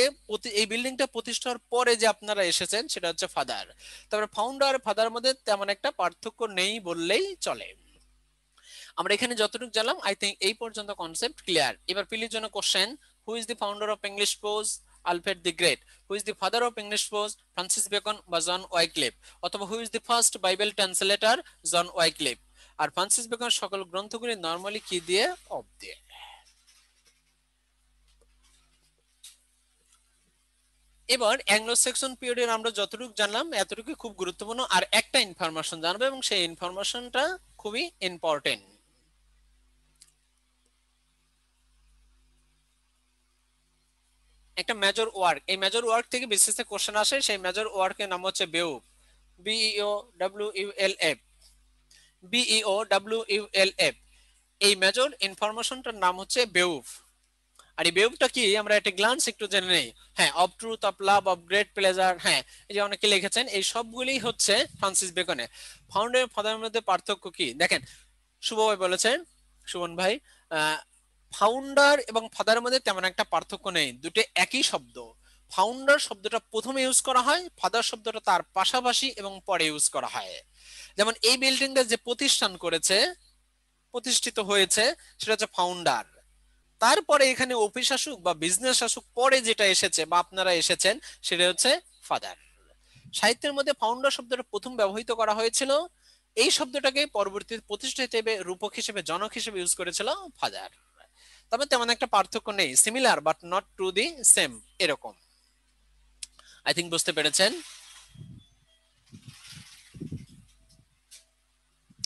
Speaker 1: এই বিল্ডিংটা প্রতিষ্ঠার পরে যে আপনারা এসেছেন সেটা হচ্ছে ফাদার। তারপরে ফাউন্ডার ফাদার মধ্যে তেমন একটা পার্থক্য নেই বললেই চলে। আমরা এখানে যতটুকু জানলাম আই থিঙ্ক এই পর্যন্ত কনসেপ্ট ক্লিয়ার। এবার পিলির জন্য question, who is the founder of English prose? Alfred the Great. Who is the father of English prose? Francis Bacon বা জন ওয়াইক্লিফ। অথবা who is the first Bible translator? John Wycliffe. আর Francis Bacon সকল গ্রন্থগুলি normally কি দিয়ে? Of দিয়ে। এবার Anglo Saxon পিরিয়ডের আমরা যতটুকু জানলাম এতটুকু খুব গুরুত্বপূর্ণ। আর একটা ইনফরমেশন জানবো এবং সেই ইনফরমেশনটা খুবই ইম্পর্টেন্ট। একটা মেজর ওয়ার্ক, এই মেজর ওয়ার্ক থেকে বিসিএস এ কোশ্চেন আসে, সেই মেজর ওয়ার্কের নাম হচ্ছে বেউফ, BEOWULF, BEOWULF। এই মেজর ইনফরমেশনটার নাম হচ্ছে বেউফ। আর এই বেউফটা কি আমরা একটা গ্লান্স একটু জেনে নেই। হ্যাঁ, of truth, of love, of great pleasure, হ্যাঁ এই যে অনেকে লিখেছেন, এই সবগুলি হচ্ছে ফ্রান্সিস বেকনের। ফাউন্ডার ফাদারের মধ্যে পার্থক্য কি দেখেন, শুভ ভাই বলেছেন, সুমন ভাই, ফাউন্ডার এবং ফাদারের মধ্যে তেমন একটা পার্থক্য নেই, দুটো একই শব্দ। ফাউন্ডার শব্দটা প্রথমে ইউজ করা হয়, ফাদার শব্দটা তার পাশাপাশি এবং পরে ইউজ করা হয়। যেমন এই বিল্ডিংটা যে প্রতিষ্ঠান করেছে, প্রতিষ্ঠিত হয়েছে, সেটা হচ্ছে ফাউন্ডার। তারপরে এখানে অফিস আসুক বা বিজনেস আসুক, পরে যেটা এসেছে বা আপনারা এসেছেন সেটা হচ্ছে ফাদার। সাহিত্যের মধ্যে ফাউন্ডার শব্দটা প্রথম ব্যবহৃত করা হয়েছিল, এই শব্দটাকে পরবর্তীতে প্রতিষ্ঠা হিসেবে, রূপক হিসেবে, জনক হিসেবে ইউজ করেছিল ফাদার। তবে তেমন একটা পার্থক্য নেই, similar but not to the same, এরকম। আই থিঙ্ক বুঝতে পেরেছেন।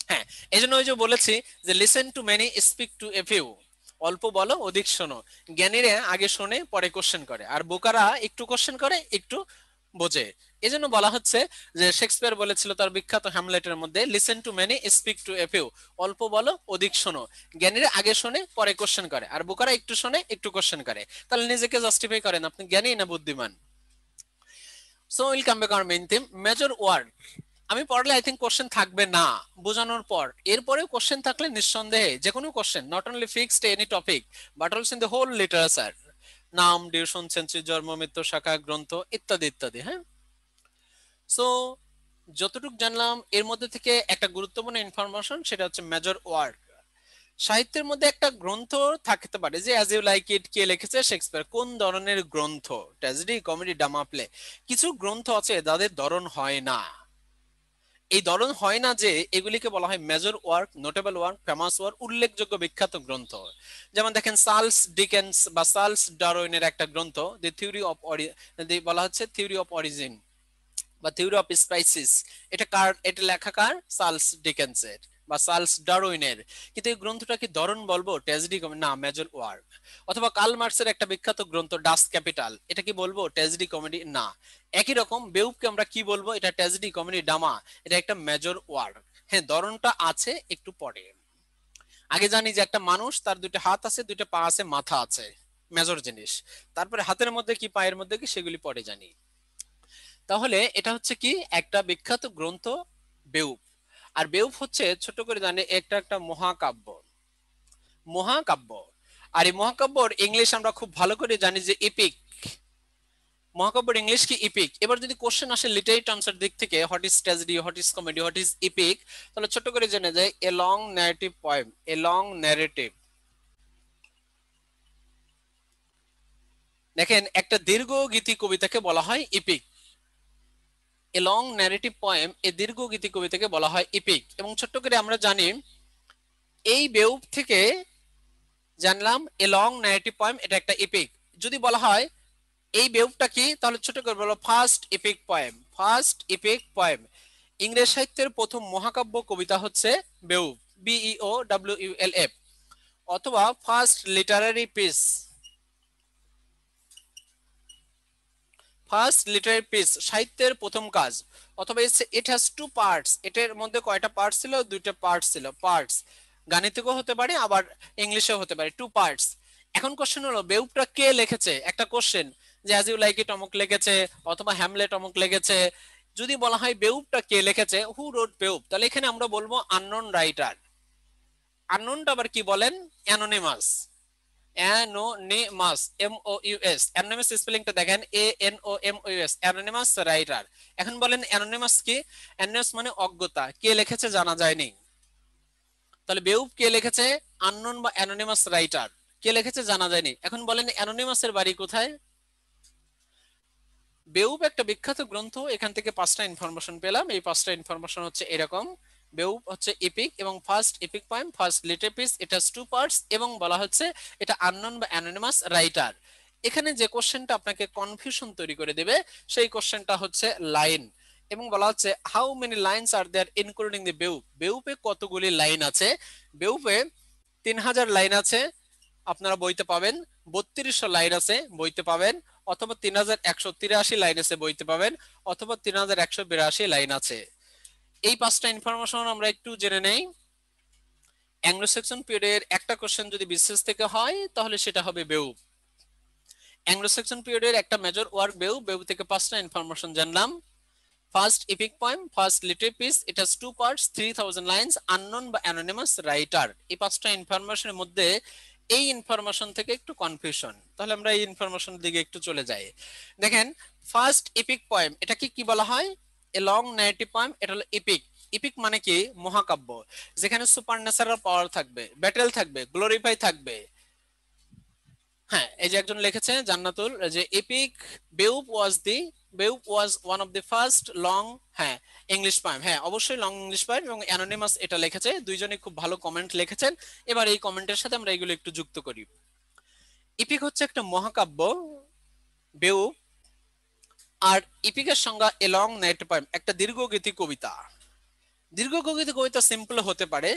Speaker 1: হ্যাঁ, এই জন্য ওই যে বলেছি যে listen to many speak to a few, অল্প বলো অধিক শোনো। জ্ঞানীরা আগে শোনে পরে কোশ্চেন করে, আর বোকারা একটু কোশ্চেন করে একটু বোঝে। এজন্য বলা হচ্ছে যে শেক্সপিয়ার বলেছিল তার বিখ্যাত হ্যামলেটের মধ্যে, listen to many speak to a few, অল্প বলো অধিক শোনো। জ্ঞানীরা আগে শোনে পরে কোশ্চেন করে, আর বোকারা একটু শোনে একটু কোশ্চেন করে। তাহলে নিজেকে জাস্টিফাই করেন আপনি জ্ঞানী না বুদ্ধিমান। So will come back our main theme, major word. আমি পড়লে আই থিঙ্ক কোশ্চেন থাকবে না বোঝানোর পর, এরপরেও কোশ্চেন থাকলে নিঃসন্দেহে যে কোনো question, not only fixed any topic but also in the whole literature, নাম, ডিউরেশন, সেঞ্চুরি, জন্ম, মৃত্যু, শাখা, গ্রন্থ ইত্যাদি ইত্যাদি। হ্যাঁ, সো যতটুকু জানলাম এর মধ্যে থেকে একটা গুরুত্বপূর্ণ ইনফরমেশন, সেটা হচ্ছে মেজর ওয়ার্ক। সাহিত্যের মধ্যে একটা গ্রন্থ থাকতে পারে যে অ্যাজ ইউ লাইক ইট, কে লিখেছে? শেক্সপিয়ার। কোন ধরনের গ্রন্থ? Tragedy, comedy, drama, play. কিছু গ্রন্থ আছে যাদের ধরন হয় না, এই ধরন হয় না যে এগুলিকে বলা হয় major work, notable work, famous work, উল্লেখযোগ্য বিখ্যাত গ্রন্থ। যেমন দেখেন চার্লস ডিকেন্স বা চার্লস ডারউইনের একটা গ্রন্থ দি থিওরি অফ বলা হচ্ছে থিওরি অফ অরিজিন বা থিওরি অফ স্পাইসিস। এটা কার, এটা লেখাকার চার্লস ডিকেন্সের বা চার্লস ডারউইনের। কিন্তু এই গ্রন্থটা কি ধরন বলবো ট্র্যাজেডি কমেডি? না, মেজর ওয়ার্ক। অথবা কার্ল মার্কসের একটা বিখ্যাত গ্রন্থ ডাস ক্যাপিটাল, এটা কি বলবো ট্র্যাজেডি কমেডি? না। একই রকম বেউফকে আমরা কি বলবো? এটা ট্র্যাজেডি কমেডি ড্রামা, এটা একটা মেজর ওয়ার্ক। হ্যাঁ, ধরনটা আছে একটু পরে। আগে জানি যে একটা মানুষ, তার দুইটা হাত আছে, দুইটা পা আছে, মাথা আছে, মেজর জিনিস। তারপরে হাতের মধ্যে কি, পায়ের মধ্যে কি, সেগুলি পরে জানি। তাহলে এটা হচ্ছে কি একটা বিখ্যাত গ্রন্থ বেউফ। আর বেউফ হচ্ছে ছোট করে জানি একটা একটা মহাকাব্য, মহাকাব্য। আর এই মহাকাব্যর ইংলিশ আমরা খুব ভালো করে জানি যে এপিক। মহাকাব্যের ইংলিশ কি? ইপিক। এবার যদি কোশ্চেন আসে লিটারি টার্মসের দিক থেকে, what is tragedy, what is comedy, what is epic, তাহলে ছোট করে জেনে যায় a long narrative poem, a long narrative. দেখেন একটা দীর্ঘ গীতি কবিতাকে বলা হয় epic. A long narrative poem, a দীর্ঘ গীতি কবিতাকে বলা হয় ইপিক। এবং ছোট্ট করে আমরা জানি এই বেউফ থেকে জানলাম এ লং ন্যারেটিভ পোয়েম এটা একটা ইপিক। যদি বলা হয় এই বেউফটা কি, তাহলে ছোট করে বলো first epic poem, first epic poem. ইংরেজ সাহিত্যের প্রথম মহাকাব্য কবিতা হচ্ছে বেউফ, BEOWULF। অথবা first Literary piece, first Literary piece সাহিত্যের প্রথম কাজ। অথবা ইট হ্যাজ টু পার্টস, এটার মধ্যে কয়টা পার্টস ছিল? দুইটা পার্টস ছিল। পার্টস গাণিতিকও হতে পারে আবার ইংলিশেও হতে পারে, টু পার্টস। এখন কোশ্চেন হলো বেউফটা কে লিখেছে? একটা কোশ্চেন যে অ্যাজ ইউ লাইক ইট অমুক লিখেছে, অথবা হ্যামলেট অমুক লিখেছে। যদি বলা হয় বেউফটা কে লিখেছে, হু রোট বেউফ, তাহলে এখানে আমরা বলবো আননোন রাইটার। আননোনটা আবার কি বলেন? Anonymous, anonymous, MOUS। অ্যানোনিমাস স্পেলিংটা দেখেন ANOMOUS, অ্যানোনিমাস রাইটার। এখন বলেন অ্যানোনিমাস কি? অ্যানোনিমাস মানে অজ্ঞতা, কে লিখেছে জানা যায়নি। তাহলে বেউফ কে লিখেছে? আননোন বা অ্যানোনিমাস রাইটার, কে লিখেছে জানা যায়নি। এখন বলেন অ্যানোনিমাসের বাড়ি কোথায়? বেউফ একটা বিখ্যাত গ্রন্থ, এখান থেকে 5টা ইনফরমেশন পেলাম। এই 5টা ইনফরমেশন হচ্ছে এরকম: বেউফ হচ্ছে এপিক এবং first epic poem, first litre piece, এটা টু পার্টস, এবং বলা হচ্ছে এটা আননোন বা অ্যানোনিমাস রাইটার। এখানে যে কোশ্চেনটা আপনাকে কনফিউশন তৈরি করে দেবে সেই কোশ্চেনটা হচ্ছে লাইন। এবং বলা হচ্ছে how many lines are there including the বেউফ, বেউফে কতগুলি লাইন আছে? বেউফে 3000 লাইন আছে, আপনারা বইতে পাবেন। 3200 লাইন আছে, বইতে পাবেন। অথবা 3183 লাইন আছে, বইতে পাবেন। অথবা 3182 লাইন আছে। এই 5টা ইনফরমেশন আমরা একটু জেনে নেই। অ্যাংলো স্যাক্সন পিরিয়ডের একটা কোশ্চেন যদি বিসিএস থেকে হয় তাহলে সেটা হবে বেউফ। অ্যাংলো স্যাক্সন পিরিয়ডের একটা মেজর ওয়ার্ক বেউফ, বেউফ থেকে 5টা ইনফরমেশন জানলাম। First epic poem, first literary piece, it has two parts, 3000 lines, unknown বা অ্যানোনিমাস রাইটার। এই 5টা ইনফরমেশনের মধ্যে এই ইনফরমেশন থেকে একটু কনফিউশন, তাহলে আমরা এই ইনফরমেশন দিকে একটু চলে যাই। দেখেন ফার্স্ট এপিক পোয়েম, এটা কি কি বলা হয়? এ লং ন্যারেটিভ পোয়েম, এটা হলো এপিক। এপিক মানে কি? মহাকাব্য, যেখানে সুপার ন্যাচারাল পাওয়ার থাকবে, ব্যাটেল থাকবে, গ্লোরিফাই থাকবে। হ্যাঁ, এই যে একজন লিখেছে জান্নাতুল যে এপিক বেউফ was one of the first long, হ্যাঁ, ইংলিশ পোয়েম। হ্যাঁ, অবশ্যই লং ইংলিশ পোয়েম। এবং অ্যানোনিমাস এটা লিখেছে, দুইজনই খুব ভালো কমেন্ট লিখেছেন। এবার এই কমেন্টের সাথে আমরা এগুলো একটু যুক্ত করি। ইপিক হচ্ছে একটা মহাকাব্য, বেউফ। আর ইপিকের সংজ্ঞা এ লং নাইট পোয়েম, একটা দীর্ঘগীতি কবিতা। দীর্ঘগীতি কবিতা সিম্পল হতে পারে,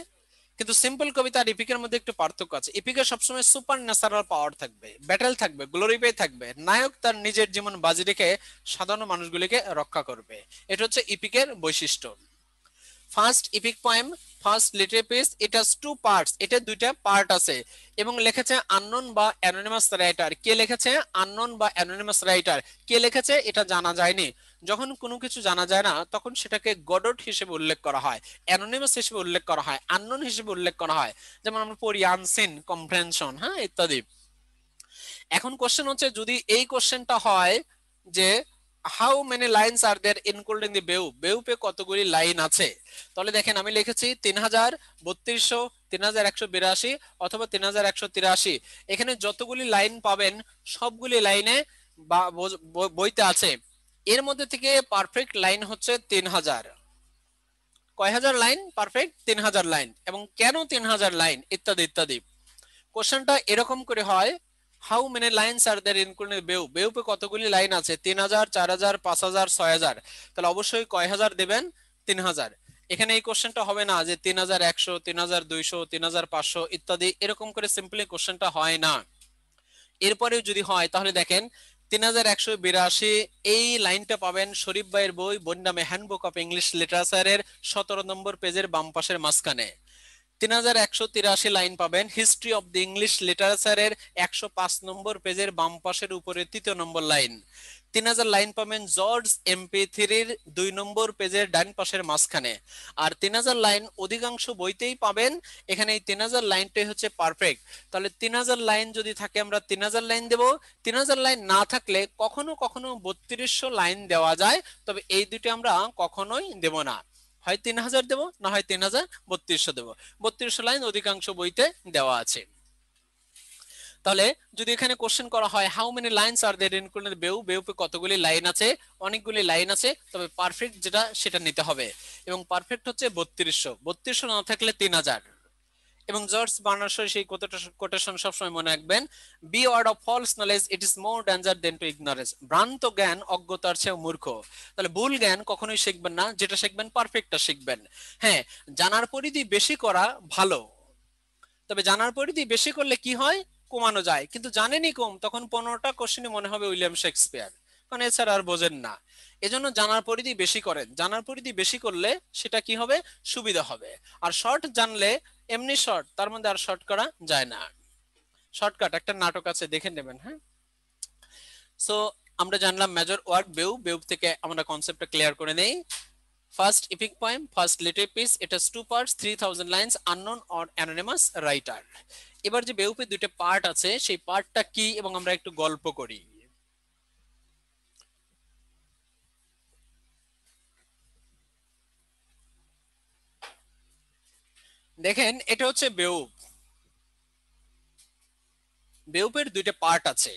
Speaker 1: কিন্তু সিম্পল কবিতা আর ইপিকের মধ্যে একটু পার্থক্য আছে। ইপিকে সবসময় সুপার ন্যাচারাল পাওয়ার থাকবে, ব্যাটেল থাকবে, গ্লোরিফাই থাকবে, নায়ক তার নিজের জীবন বাজি রেখে সাধারণ মানুষগুলিকে রক্ষা করবে। এটা হচ্ছে ইপিকের বৈশিষ্ট্য। First epic poem, first literary piece, it has to parts, এটা দুইটা পার্ট আছে। এবং লিখেছে আননোন বা অ্যানোনিমাস রাইটার। কে লিখেছে? আননোন বা অ্যানোনিমাস রাইটার। কে লিখেছে এটা জানা যায়নি। যখন কোনো কিছু জানা যায় না তখন সেটাকে গডড হিসেবে উল্লেখ করা হয়, অ্যানোনিমাস হিসেবে উল্লেখ করা হয়, আননোন হিসেবে উল্লেখ করা হয়। যেমন আমরা পড়ি আনসিন, কম্প্রেনশন, হ্যাঁ, ইত্যাদি। এখন কোশ্চেন হচ্ছে যদি এই কোশ্চেনটা হয় যে how many lines are there including the বেউফ, বেউফে কতগুলি লাইন আছে, তাহলে দেখেন আমি লিখেছি 3000, 3200, 3182 অথবা 3183। এখানে যতগুলি লাইন পাবেন সবগুলি লাইনে বইতে আছে। এর মধ্যে থেকে পারফেক্ট লাইন হচ্ছে 3000। কয় হাজার লাইন? Perfect 3000 line. এবং কেন 3000 লাইন ইত্যাদি ইত্যাদি। কোশ্চেনটা এরকম করে হয়, how many lines are there including বেউপ, বেউপে কতগুলি লাইন আছে? 3000, 4000, 5000, 6000। তাহলে অবশ্যই কয় হাজার দেবেন? 3000। এখানে এই কোশ্চেনটা হবে না যে 3100, 3200, 3500 ইত্যাদি, এরকম করে সিম্পলি কোশ্চেনটা হয় না। এরপরেও যদি হয় তাহলে দেখেন 3182 এই লাইনটা পাবেন শরীফ ভাইয়ের বই বন্যামে হ্যান্ডবুক অফ ইংলিশ লিটারেচারের 17 নম্বর পেজের বাম পাশের মাঝখানে। 3183 লাইন পাবেন হিস্ট্রি অফ দি ইংলিশ লিটারেচারের 105 নম্বর পেজের বাম পাশের উপরে 3য় নম্বর লাইন। 3000 লাইন পাবেন জর্জ MP3-র 2 নম্বর পেজের ডান পাশের মাঝখানে। আর 3000 লাইন অধিকাংশ বইতেই পাবেন। এখানে এই 3000 লাইনটাই হচ্ছে পারফেক্ট। তাহলে 3000 লাইন যদি থাকে আমরা 3000 লাইন দেব। 3000 লাইন না থাকলে কখনো কখনো 3200 লাইন দেওয়া যায়, তবে এই দুটি আমরা কখনোই দেব না। হয় 3000 দেব, না হয় 3200 দেব। 3200 লাইন অধিকাংশ বইতে দেওয়া আছে। তাহলে যদি এখানে কোশ্চেন করা হয় how many lines are there including বেউ, বেউপে কতগুলি লাইন আছে? অনেকগুলি লাইন আছে, তবে পারফেক্ট যেটা সেটা নিতে হবে। এবং পারফেক্ট হচ্ছে 3200। 3200 না থাকলে 3000। এবং জর্জ বার্নার্সের সেই কোটেশন সবসময় মনে রাখবেন, be word of false knowledge it is more danger than to ignorance. ভ্রান্ত জ্ঞান অজ্ঞতার চেয়ে মূর্খ। তাহলে ভুল জ্ঞান কখনোই শিখবেন না, যেটা শিখবেন পারফেক্টটা শিখবেন। হ্যাঁ, জানার পরিধি বেশি করা ভালো, তবে জানার পরিধি বেশি করলে কি হয়? কমানো যায়। কিন্তু জানেনই কম, তখন 15টা কোশ্চেনই মনে হবে উইলিয়াম শেক্সপিয়ার, কারণ এছাড়া আর বোঝেন না। এজন্য জানার পরিধি বেশি করেন। জানার পরিধি বেশি করলে সেটা কি হবে? সুবিধা হবে। আর শর্ট জানলে এমনি শর্ট, তার মধ্যে আর শর্ট করা যায় না। শর্টকাট একটা নাটক আছে, দেখে নেবেন। হ্যাঁ, সো আমরা জানলাম মেজর ওয়ার্ক বেউ। বেউ থেকে আমরা কনসেপ্টটা ক্লিয়ার করে নেই। First epic poem, first literary piece, it has two parts, 3000 lines, unknown or anonymous writer। এবার যে বেউপে দুটো পার্ট আছে, সেই পার্টটা কি এবং আমরা একটু গল্প করি। দেখেন, এটা হচ্ছে বেউপ। বেউপের দুইটা পার্ট আছে।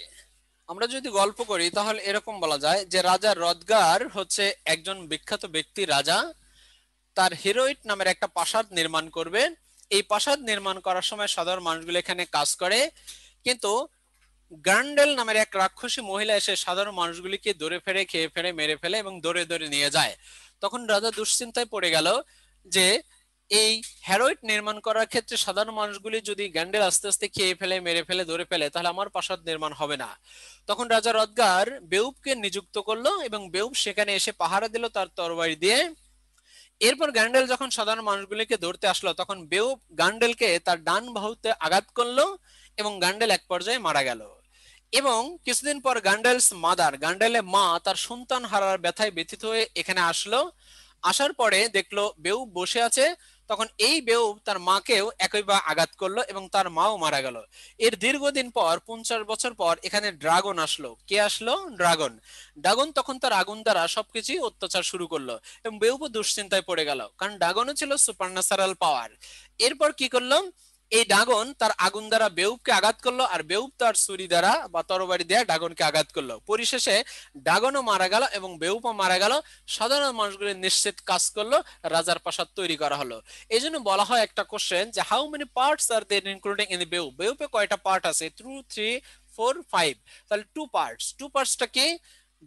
Speaker 1: আমরা যদি গল্প করি তাহলে এরকম বলা যায় যে রাজা রদগার হচ্ছে একজন বিখ্যাত ব্যক্তি রাজা। তার হিরোইট নামের একটা প্রাসাদ নির্মাণ করবে। এই প্রাসাদ নির্মাণ করার সময় সাধারণ মানুষগুলো এখানে কাজ করে, কিন্তু গ্রান্ডেল নামের এক রাক্ষসী মহিলা এসে সাধারণ মানুষগুলিকে ধরে ফেলে, খেয়ে ফেলে, মেরে ফেলে এবং ধরে ধরে নিয়ে যায়। তখন রাজা দুশ্চিন্তায় পড়ে গেল যে এই হেরোইট নির্মাণ করার ক্ষেত্রে সাধারণ মানুষগুলি যদি গ্যান্ডেল আস্তে আস্তে খেয়ে ফেলে, মেরে ফেলে, ধরে ফেলে, তাহলে আমার প্রাসাদ নির্মাণ হবে না। তখন রাজা রদগার বেউপকে নিযুক্ত করলো এবং বেউপ সেখানে এসে পাহারা দিল তার তরবারি দিয়ে। এরপর গ্যান্ডেল যখন সাধারণ মানুষগুলিকে ধরতে আসলো, তখন বেউপ গান্ডেলকে তার ডান বাহুতে আঘাত করলো এবং গান্ডেল এক পর্যায়ে মারা গেল। এবং কিছুদিন পর গান্ডেলের মা তার সন্তান হারার ব্যথায় ব্যথিত হয়ে এখানে আসলো। আসার পরে দেখলো বেউপ বসে আছে। তখন এই বেউপ তার মাকেও একইভাবে আঘাত করলো এবং তার মাও মারা গেল। এর দীর্ঘদিন পর 50 বছর পর এখানে ড্রাগন আসলো। কে আসলো? ড্রাগন। ড্রাগন তখন তার আগুন দ্বারা সবকিছু অত্যাচার শুরু করলো এবং বেউপ দুশ্চিন্তায় পড়ে গেল, কারণ ড্রাগনও ছিল সুপারন্যাচারাল পাওয়ার। এরপর কি করলো? এই ড্রাগন তার আগুন দ্বারা বেউপকে আঘাত করলো, আর বেউপ তার ছুরি দ্বারা বা তরবারি দিয়ে ড্রাগনকে আঘাত করলো। পরিশেষে ড্রাগনও মারা গেল এবং বেউপও মারা গেল। সাধারণ মানুষগুলি নিশ্চিত কাজ করলো, রাজার প্রাসাদ তৈরি করা হলো। এই জন্য বলা হয় একটা কোশ্চেন যে how many parts are there including in the বেউপ, বেউপে কয়টা পার্ট আছে? 2, 3, 4, 5। তাহলে টু পার্টসটা কি?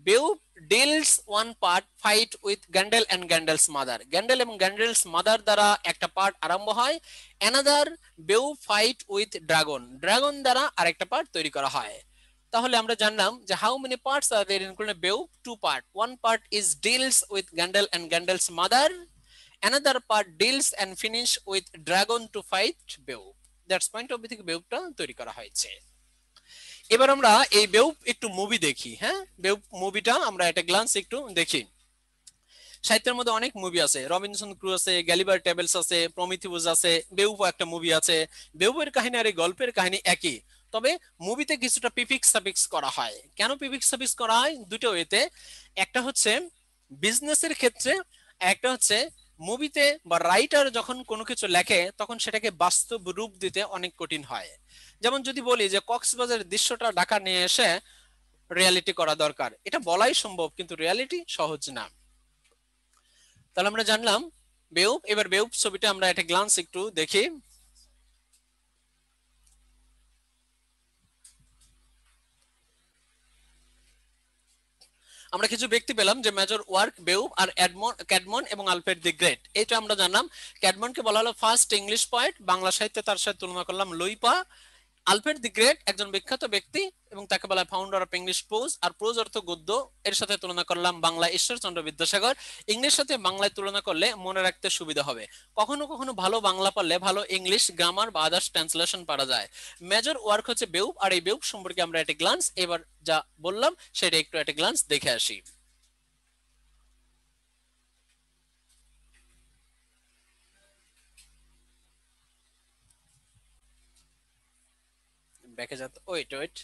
Speaker 1: বেউপ deals one part fight with Grendel and Grendel's mother. Grendel এবং গ্যান্ডেলস মাদার দ্বারা একটা পার্ট আরম্ভ হয়। অ্যানাদার বেউপ ফাইট উইথ ড্রাগন, ড্রাগন দ্বারা আরেকটা পার্ট তৈরি করা হয়। তাহলে আমরা জানলাম যে how many parts are there including বেউপ? Two part. One part is deals with Grendel and Grendel's mother, another part deals and finish with dragon to fight বেউপ। দ্যাটস পয়েন্ট অফ ভিউ থেকে বেউপটা তৈরি করা হয়েছে। এবার আমরা এই বেউপ একটু মুভি দেখি। হ্যাঁ, বেউপ মুভিটা আমরা একটা গ্লান্স একটু দেখি। সাহিত্যের মধ্যে অনেক মুভি আছে, রবিনসন ক্রু আছে, গ্যালিবার ট্রাভেলস আছে, প্রমিথিউস আছে, বেউপ একটা মুভি আছে। বেউপের কাহিনী আর এই গল্পের কাহিনী একই, তবে মুভিতে কিছুটা প্রিফিক্স সাফিক্স করা হয়। কেন প্রিফিক্স সাফিক্স করা হয়? দুটো ওয়েতে। একটা হচ্ছে বিজনেসের ক্ষেত্রে, একটা হচ্ছে মুভিতে বা রাইটার যখন কোনো কিছু লেখে তখন সেটাকে বাস্তব রূপ দিতে অনেক কঠিন হয়। যেমন যদি বলি যে কক্সবাজারের দৃশ্যটা ঢাকা নিয়ে এসে রিয়ালিটি করা দরকার, এটা বলাই সম্ভব, কিন্তু রিয়ালিটি সহজ না। তাহলে আমরা জানলাম বেউব, এবার বেউব ছবিটা আমরা একটা গ্লান্স একটু দেখি। আমরা কিছু ব্যক্তি পেলাম যে মেজর ওয়ার্ক, বেউব আর ক্যাডমন এবং আলফ্রেড দি গ্রেট, এটা আমরা জানলাম। ক্যাডমনকে বলা হলো ফার্স্ট ইংলিশ পয়েট, বাংলা সাহিত্যে তার সাথে তুলনা করলাম লুইপা। আলফ্রেড দি গ্রেট একজন বিখ্যাত ব্যক্তি এবং তাকে বলা হয় ফাউন্ডার অফ ইংলিশ প্রোজ, আর প্রোজ অর্থ গদ্য, এর সাথে তুলনা করলাম বাংলা ঈশ্বরচন্দ্র বিদ্যাসাগর। ইংলিশ সাথে বাংলায় তুলনা করলে মনে রাখতে সুবিধা হবে, কখনো কখনো ভালো বাংলা পারলে ভালো ইংলিশ গ্রামার বা আদার্স ট্রান্সলেশন পারা যায়। মেজর ওয়ার্ক হচ্ছে বেউব, আর এই বেউব সম্পর্কে আমরা একটা গ্লান্স এবার যা বললাম সেটা একটু একটা গ্লান্স দেখে আসি। ব্যাকে যাতে, ওয়েট ওয়েট,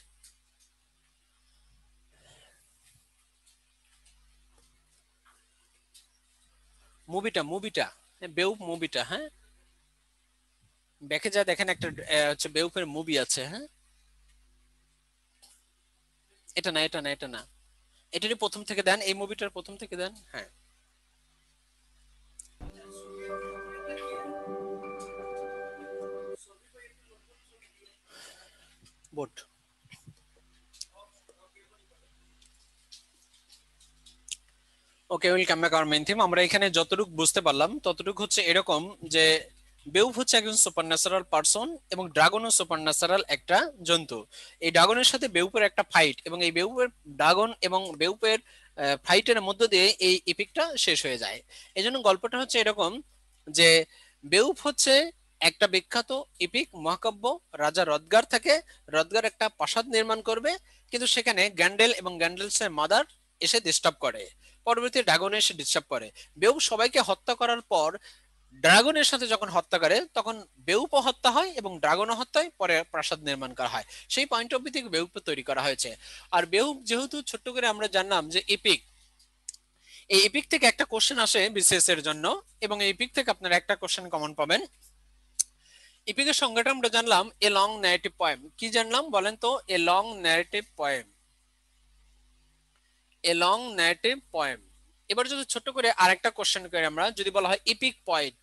Speaker 1: মুভিটা বেউব মুভিটা, হ্যাঁ ব্যাকে যা দেখেন একটা হচ্ছে বেউফের মুভি আছে, হ্যাঁ এটা না, এটারই প্রথম থেকে দেন, এই মুভিটার প্রথম থেকে দেন, হ্যাঁ। Boat. Okay, welcome back our main theme. আমরা এখানে যতটুকু বুঝতে পারলাম ততটুকু হচ্ছে এরকম যে বেউফ হচ্ছে একজন সুপারন্যাচারাল পারসন এবং ড্রাগনও সুপারন্যাচারাল একটা জন্তু। এই ড্রাগনের সাথে বেউফের একটা ফাইট, এবং এই বেউফের ড্রাগন এবং বেউফের ফাইটের মধ্য দিয়ে এই এপিকটা শেষ হয়ে যায়। এই জন্য গল্পটা হচ্ছে এরকম যে বেউফ হচ্ছে একটা বিখ্যাত এপিক মহাকাব্য। রাজা রদগার থাকে, রদগার একটা প্রাসাদ নির্মাণ করবে, কিন্তু সেখানে গ্যান্ডেল এবং গ্যান্ডেলসের মাদার এসে ডিস্টার্ব করে, পরবর্তী ড্রাগন এসে ডিস্টার্ব করে। বেউফ সবাইকে হত্যা করার পর ড্রাগনের সাথে যখন হত্যা করে তখন বেউপও হত্যা হয় এবং ড্রাগনও হত্যা হয়, পরে প্রাসাদ নির্মাণ করা হয়। সেই পয়েন্ট অফ ভিউ থেকে বেউপ তৈরি করা হয়েছে। আর বেউপ যেহেতু ছোট্ট করে আমরা জানলাম যে এপিক, এই এপিক থেকে একটা কোশ্চেন আসে বিসিএস এর জন্য, এবং এই এপিক থেকে আপনারা একটা কোশ্চেন কমন পাবেন। এপিকের সংজ্ঞাটা আমরা জানলাম এ লং ন্যারেটিভ পোয়েম। কি জানলাম বলেন তো? এ long narrative poem, a long narrative poem. এবার যদি ছোট করে আরেকটা কোশ্চেন করি আমরা, যদি বলা হয় epic poet,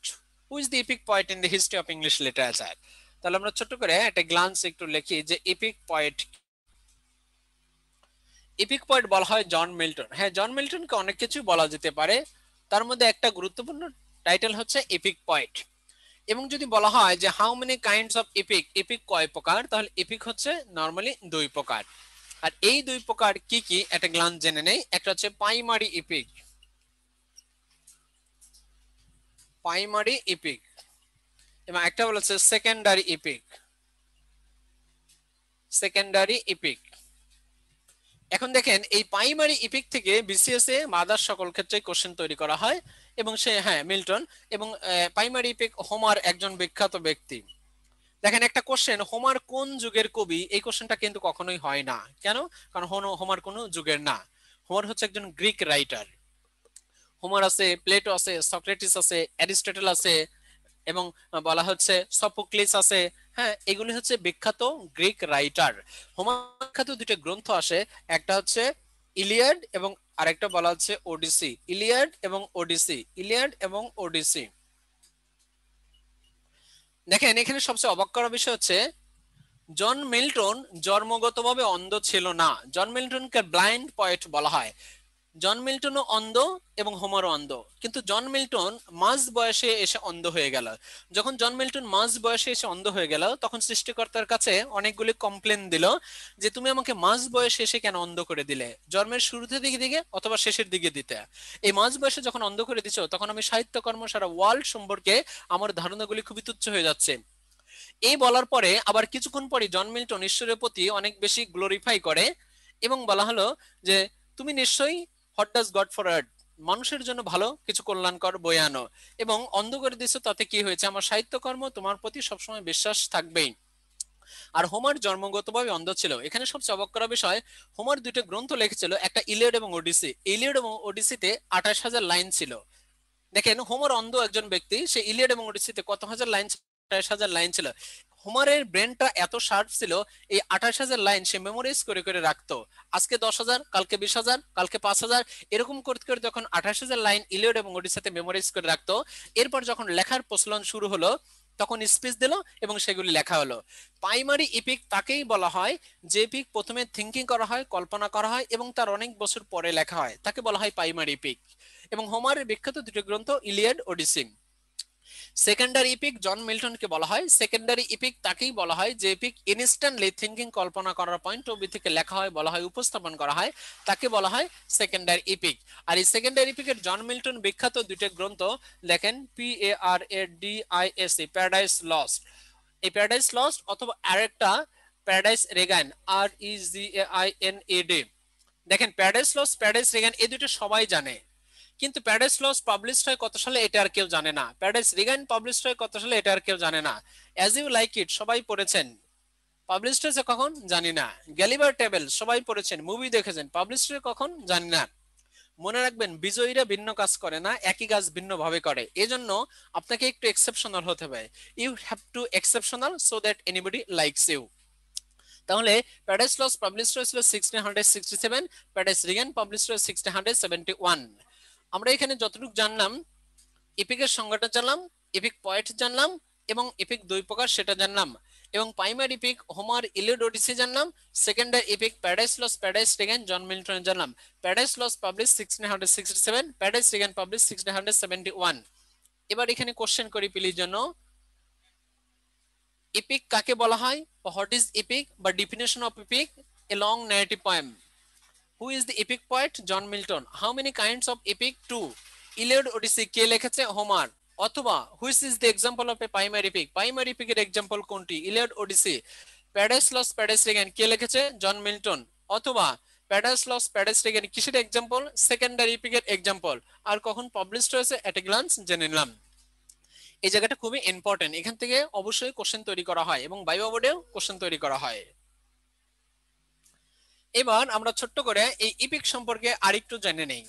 Speaker 1: who is the epic poet in the history of English literature, তাহলে আমরা ছোট করে একটা গ্লান্স একটু লিখি যে এপিক পয়েট। এপিক পয়েট বলা হয় জন মিল্টন। হ্যাঁ, জন মিল্টনকে অনেক কিছু বলা যেতে পারে, তার মধ্যে একটা গুরুত্বপূর্ণ টাইটেল হচ্ছে এপিক পয়েট। এবং যদি বলা হয় যে how many kinds of epic, epic কয় প্রকার, তাহলে এপিক হচ্ছে নরমালি দুই প্রকার। আর এই দুই প্রকার কি কি একটা গ্লান্স জেনে নেই। একটা হচ্ছে প্রাইমারি এপিক, প্রাইমারি এপিক, এবং একটা বলেছে সেকেন্ডারি এপিক, সেকেন্ডারি এপিক। এখন দেখেন এই প্রাইমারি ইপিক থেকে বিসিএস এ মাদার সকল ক্ষেত্রে কোশ্চেন তৈরি করা হয়, এবং সে হ্যাঁ মিল্টন। এবং প্রাইমারি ইপিক হোমার একজন বিখ্যাত ব্যক্তি। দেখেন একটা কোশ্চেন, হোমার কোন যুগের কবি, এই কোশ্চেনটা কিন্তু কখনোই হয় না। কেন? কারণ হোমার কোনো যুগের না, হোমার হচ্ছে একজন গ্রিক রাইটার। হোমার আছে, প্লেটো আছে, সক্রেটিস আছে, অ্যারিস্টটল আছে, এবং বলা হচ্ছে সফোক্লিস আছে। হ্যাঁ, এগুলি হচ্ছে বিখ্যাত গ্রিক রাইটার। হোমার বিখ্যাত দুটো গ্রন্থ আসে, একটা হচ্ছে ইলিয়াড এবং আরেকটা বলা হচ্ছে ওডিসি। ইলিয়াড এবং ওডিসি, ইলিয়াড এবং ওডিসি। দেখেন এখানে সবচেয়ে অবাক করার বিষয় হচ্ছে জন মিল্টন জন্মগতভাবে অন্ধ ছিল না। জন মিল্টনকে ব্লাইন্ড পয়েট বলা হয়। জন মিল্টনও অন্ধ এবং হোমারও অন্ধ, কিন্তু জন মিল্টন মাঝ বয়সে এসে অন্ধ হয়ে গেল। যখন জন মিল্টন মাঝ বয়সে এসে অন্ধ হয়ে গেল তখন সৃষ্টিকর্তার কাছে অনেকগুলি কমপ্লেন দিল যে তুমি আমাকে মাঝ বয়সে এসে কেন অন্ধ করে দিলে, জন্মের শুরুতে দিকে দিকে অথবা শেষের দিকে দিতে। এই মাঝ বয়সে যখন অন্ধ করে দিছো তখন আমি সাহিত্যকর্ম সারা ওয়ার্ল্ড সম্পর্কে আমার ধারণাগুলি খুবই তুচ্ছ হয়ে যাচ্ছে। এই বলার পরে আবার কিছুক্ষণ পরে জন মিল্টন ঈশ্বরের প্রতি অনেক বেশি গ্লোরিফাই করে এবং বলা হলো যে তুমি নিশ্চয়ই হোয়াট ডাজ গড ফর আর্থ, মানুষের জন্য ভালো কিছু কল্যাণকর বয়ে আনো, এবং অন্ধ করে দিছো, তাতে কি হয়েছে, আমার সাহিত্যকর্ম তোমার প্রতি সবসময় বিশ্বাস থাকবেই। আর হোমার জন্মগতভাবে অন্ধ ছিল। এখানে সবচেয়ে অবাক করা বিষয়, হোমার দুটো গ্রন্থ লিখেছিল, একটা ইলিয়াড এবং ওডিসি। ইলিয়াড এবং ওডিসিতে 28,000 লাইন ছিল। দেখেন হোমার অন্ধ একজন ব্যক্তি, সে ইলিয়াড এবং ওডিসিতে কত হাজার লাইন 28,000 লাইন ছিল। হোমারের ব্রেনটা এত শার্প ছিল, এই 28,000 লাইন সে মেমোরাইজ করে করে রাখতো। আজকে 10,000, কালকে 20,000, কালকে 5,000, এরকম করতে করে যখন 28,000 লাইন ইলিয়ড এবং ওডিসাতে মেমোরাইজ করে রাখতো, এরপর যখন লেখার প্রচলন শুরু হলো তখন স্পিচ দিল এবং সেগুলি লেখা হলো। প্রাইমারি ইপিক তাকেই বলা হয় যে ইপিক প্রথমে থিঙ্কিং করা হয়, কল্পনা করা হয় এবং তার অনেক বছর পরে লেখা হয়, তাকে বলা হয় প্রাইমারি ইপিক। এবং হোমারের বিখ্যাত দুটো গ্রন্থ ইলিয়াড, ওডিসি। সেকেন্ডারি ইপিক জন মিল্টনকে বলা হয় সেকেন্ডারি ইপিক, তাকেই বলা হয় যে ইপিক ইনস্ট্যান্টলি থিঙ্কিং, কল্পনা করার পয়েন্ট অফ ভিউ থেকে লেখা হয়, বলা হয়, উপস্থাপন করা হয়, তাকে বলা হয় সেকেন্ডারি ইপিক। আর এই সেকেন্ডারি ইপিকের জন মিল্টন বিখ্যাত দুটো গ্রন্থ দেখেন, PARADISE, প্যারাডাইস লস্ট। এই প্যারাডাইস লস্ট অথবা আরেকটা প্যারাডাইস রেগান, REGAINED। দেখেন প্যারাডাইস লস্ট, প্যারাডাইস রেগান এই দুটো সবাই জানে, কিন্তু প্যারাডাইস লস্ট পাবলিশড হয় কত সালে এটা আর কেউ জানে না। প্যারাডাইস রিগান পাবলিশড হয় কত সালে এটা আর কেউ জানে না। অ্যাজ ইউ লাইক ইট সবাই পড়েছেন, পাবলিশড হয়েছে কখন জানি না। গ্যালিবার টেবল সবাই পড়েছেন, মুভি দেখেছেন, পাবলিশড হয়েছে কখন জানি না। মনে রাখবেন বিজয়ীরা ভিন্ন কাজ করে না, একই কাজ ভিন্ন ভাবে করে। এজন্য আপনাকে একটু এক্সেপশনাল হতে হবে। You have to exceptional so that anybody likes you. তাহলে প্যারাডাইস লস্ট পাবলিশড হয়েছিল 1667, প্যারাডাইস রিগান পাবলিশড হয়েছিল 1671। আমরা এখানে যতটুকু জানলাম, এপিকের সংজ্ঞাটা জানলাম, এপিক পয়েন্ট জানলাম এবং এপিক দুই প্রকার সেটা জানলাম, এবং primary epic Homer, Iliad, Odyssey জানলাম। Secondary epic Paradise Lost, Paradise Regained John Milton জানলাম। Paradise Lost publish 1667, Paradise Regained publish 1671। এবার এখানে কোশ্চেন করি প্লিজ জন্য, এপিক কাকে বলা হয়? হোয়াট ইজ এপিক বা definition of epic? A long narrative poem. Who is the epic poet? John Milton. How many kinds of epic? Two. Iliad, Odyssey কে লিখেছে? হোমার। অথবা which is the example of a primary epic? Primary এপিকের example কোনটি? Iliad, Odyssey. Paradise Lost, Paradise Regained কে লিখেছে? John Milton. অথবা Paradise Lost, Paradise Regained কিসের example? Secondary এপিকের এক্সাম্পল। আর কখন পাবলিশড হয়েছে এট এ গ্লান্স জেনে নিলাম। এই জায়গাটা খুবই ইম্পর্টেন্ট, এখান থেকে অবশ্যই কোশ্চেন তৈরি করা হয় এবং ভাইভা বোর্ডেও কোশ্চেন তৈরি করা হয়। এবার আমরা ছোট্ট করে এই ইপিক সম্পর্কে আরেকটু জেনে নেই।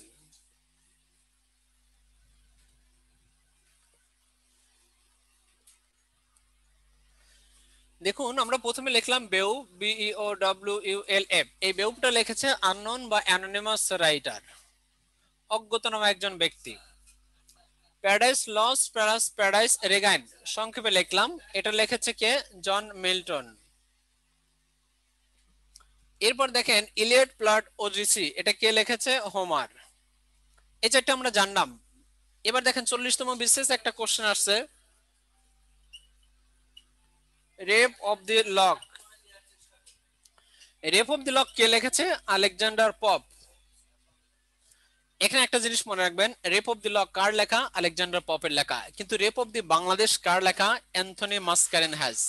Speaker 1: দেখুন আমরা প্রথমে লিখলাম বেউ, BEOWULF। এই বেউটা লিখেছে আননোন বা অ্যানোনিমাস রাইটার, অজ্ঞাতনামা একজন ব্যক্তি। প্যারাডাইস লস্ট প্লাস প্যারাডাইস রিগান সংক্ষেপে লিখলাম, এটা লিখেছে কে? John Milton. এরপর দেখেন ইলিয়ড, প্লট, ওডিসি এটা কে লিখেছে? হোমার। এই চারটা আমরা জানলাম। এবার দেখেন 40তম বিশেষ একটা কোশ্চেন আসছে, Rape of the Lock. Rape of the Lock কে লিখেছে? Alexander Pope. এখানে একটা জিনিস মনে রাখবেন, রেপ অফ দি লক কার লেখা? আলেকজান্ডার পপের লেখা। কিন্তু রেপ অফ দি বাংলাদেশ কার লেখা? Anthony Mascarenhas.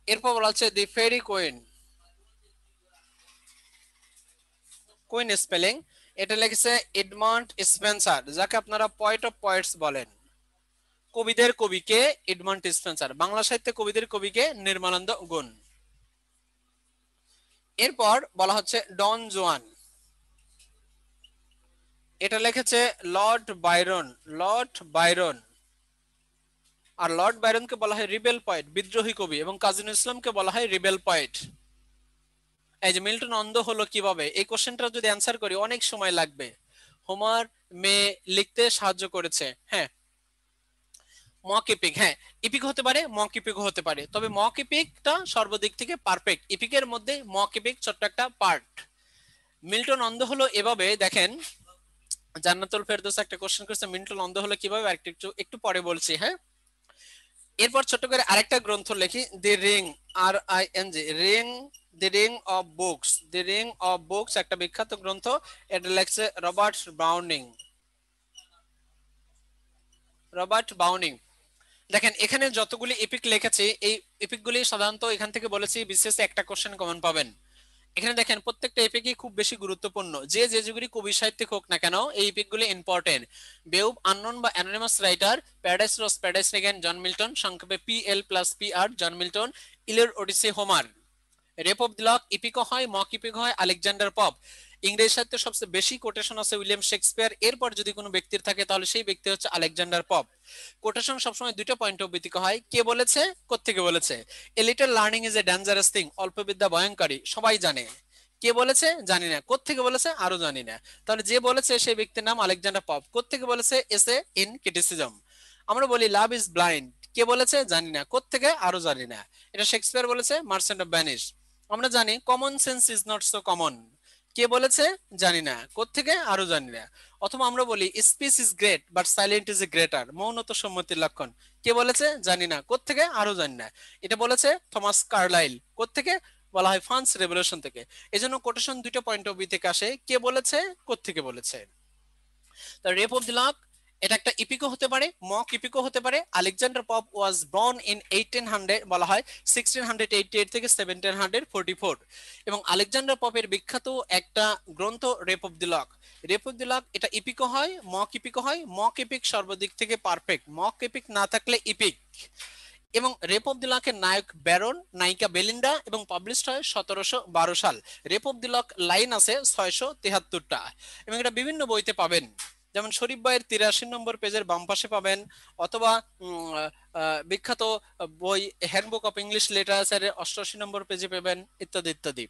Speaker 1: এরপর বলা হচ্ছে the Faerie Queene. Queene spelling এটা লিখেছে এডমন্ড স্পেন্সার, যাকে আপনারা পয়েট অফ পয়েটস বলেন। কবিদের কবিকে এডমন্ড স্পেন্সার। বাংলা সাহিত্যে কবিদের কবিকে নির্মলানন্দ গুণ। এরপর বলা হচ্ছে ডন জুয়ান, এটা লিখেছে লর্ড বাইরন। Lord Byron. আর লর্ড বাইরনকে বলা হয় রিবেল পয়েট, বিদ্রোহী কবি, এবং কাজী নজরুল ইসলামকে বলা হয় রিবেল পয়েট। এই যে মিল্টন অন্ধ হলো কিভাবে, এই কোশ্চেনটা যদি অ্যান্সার করি অনেক সময় লাগবে। হোমার মেয়ে লিখতে সাহায্য করেছে, হ্যাঁ। মক ইপিক, হ্যাঁ ইপিক হতে পারে, মক ইপিক হতে পারে, তবে মক ইপিকটা সর্বদিক থেকে পারফেক্ট। ইপিকের মধ্যে মক ইপিক ছোট্ট একটা পার্ট। মিল্টন অন্ধ হলো এভাবে, দেখেন জান্নাতুল ফেরদৌস একটা কোশ্চেন করেছে মিল্টন অন্ধ হলো কিভাবে, একটু একটু পরে বলছি, হ্যাঁ। এরপর ছোট করে আরেকটা গ্রন্থ লিখি, the ring, RING, ring, the ring of books. The ring of books একটা বিখ্যাত গ্রন্থ, এটা লেখছে রবার্ট ব্রাউনিং। Robert Browning. দেখেন এখানে যতগুলি এপিক লিখেছি, এই এপিকগুলি সাধারণত এখান থেকে বলেছি বিশেষ একটা কোশ্চেন কমন পাবেন। এখানে দেখেন প্রত্যেকটা এপিকই খুব বেশি গুরুত্বপূর্ণ, যে যেগুলি কবি সাহিত্যিক হোক না কেন এই এপিকগুলি ইম্পর্টেন্ট। বেউব, আননোন বা anonymous writer, Paradise Lost, Paradise Regained John Milton, সংক্ষেপে PL+PR John Milton, Iliad, Odyssey Homer. Rape of the Lock ইপিকও হয়, মক ইপিক হয় আলেকজান্ডার পপ। ইংরেজি সাহিত্যে সবচেয়ে বেশি কোটেশন আছে উইলিয়াম শেক্সপিয়ার, এরপর যদি কোনো ব্যক্তির থাকে তাহলে সেই ব্যক্তি হচ্ছে আলেকজান্ডার পপ। কোটেশন সবসময় দুইটা পয়েন্ট অফ ভিত্তিক হয়, কে বলেছে, কোত্থেকে বলেছে। A little learning is a dangerous thing, অল্প বিদ্যা ভয়ঙ্করী, সবাই জানে। কে বলেছে জানি না, কোত্থেকে বলেছে আরো জানি না। তাহলে যে বলেছে সেই ব্যক্তির নাম আলেকজান্ডার পপ। কোত্থেকে বলেছে, এসে ইন ক্রিটিসিজম। আমরা বলি লাভ ইজ ব্লাইন্ড, কে বলেছে জানি না, কোত্থেকে আরো জানি না। এটা শেক্সপিয়ার বলেছে, মার্চেন্ট অফ ভেনিস। আমরা জানি common sense is not so common, কে বলেছে জানি না, কোত্থেকে আরো জানি না। অথবা আমরা বলি speech is great but silent is a greater, মৌন তো সম্মতির লক্ষণ, কে বলেছে জানি না, কোত্থেকে আরো জানি না। এটা বলেছে থমাস কার্লাইল। কোত্থেকে বলা হয় ফ্রান্স রেভলিউশন থেকে। এজন্য কোটেশন দুটো পয়েন্ট অফ ভিউ থেকে আসে, কে বলেছে কোত্থেকে বলেছে। The Rape of the Lock এটা একটা ইপিকো হতে পারে, মক ইপিকো হতে পারে। Alexander pop was born in 1800, বলা হয় 1688 থেকে 1744, এবং আলেকজান্ডার পপের বিখ্যাত একটা গ্রন্থ rape of the Lock. Rape of the lock এটা ইপিকো হয়, মক ইপিকো হয়। মক ইপিক সর্বদিক থেকে পারফেক্ট, মক ইপিক না থাকলে ইপিক। এবং রেপ অফ দি লকের নায়ক ব্যারন, নায়িকা বেলিন্ডা, এবং পাবলিশড হয় 1712 সাল। Rape of the lock line আছে 673টা, এবং এটা বিভিন্ন বইতে পাবেন, যেমন শরীফ ভাইয়ের 83 নম্বর পেজের বাম পাশে পাবেন, অথবা বিখ্যাত বই হ্যান্ডবুক অফ ইংলিশ লিটারেচারের 88 নম্বর পেজে পাবেন, ইত্যাদি ইত্যাদি।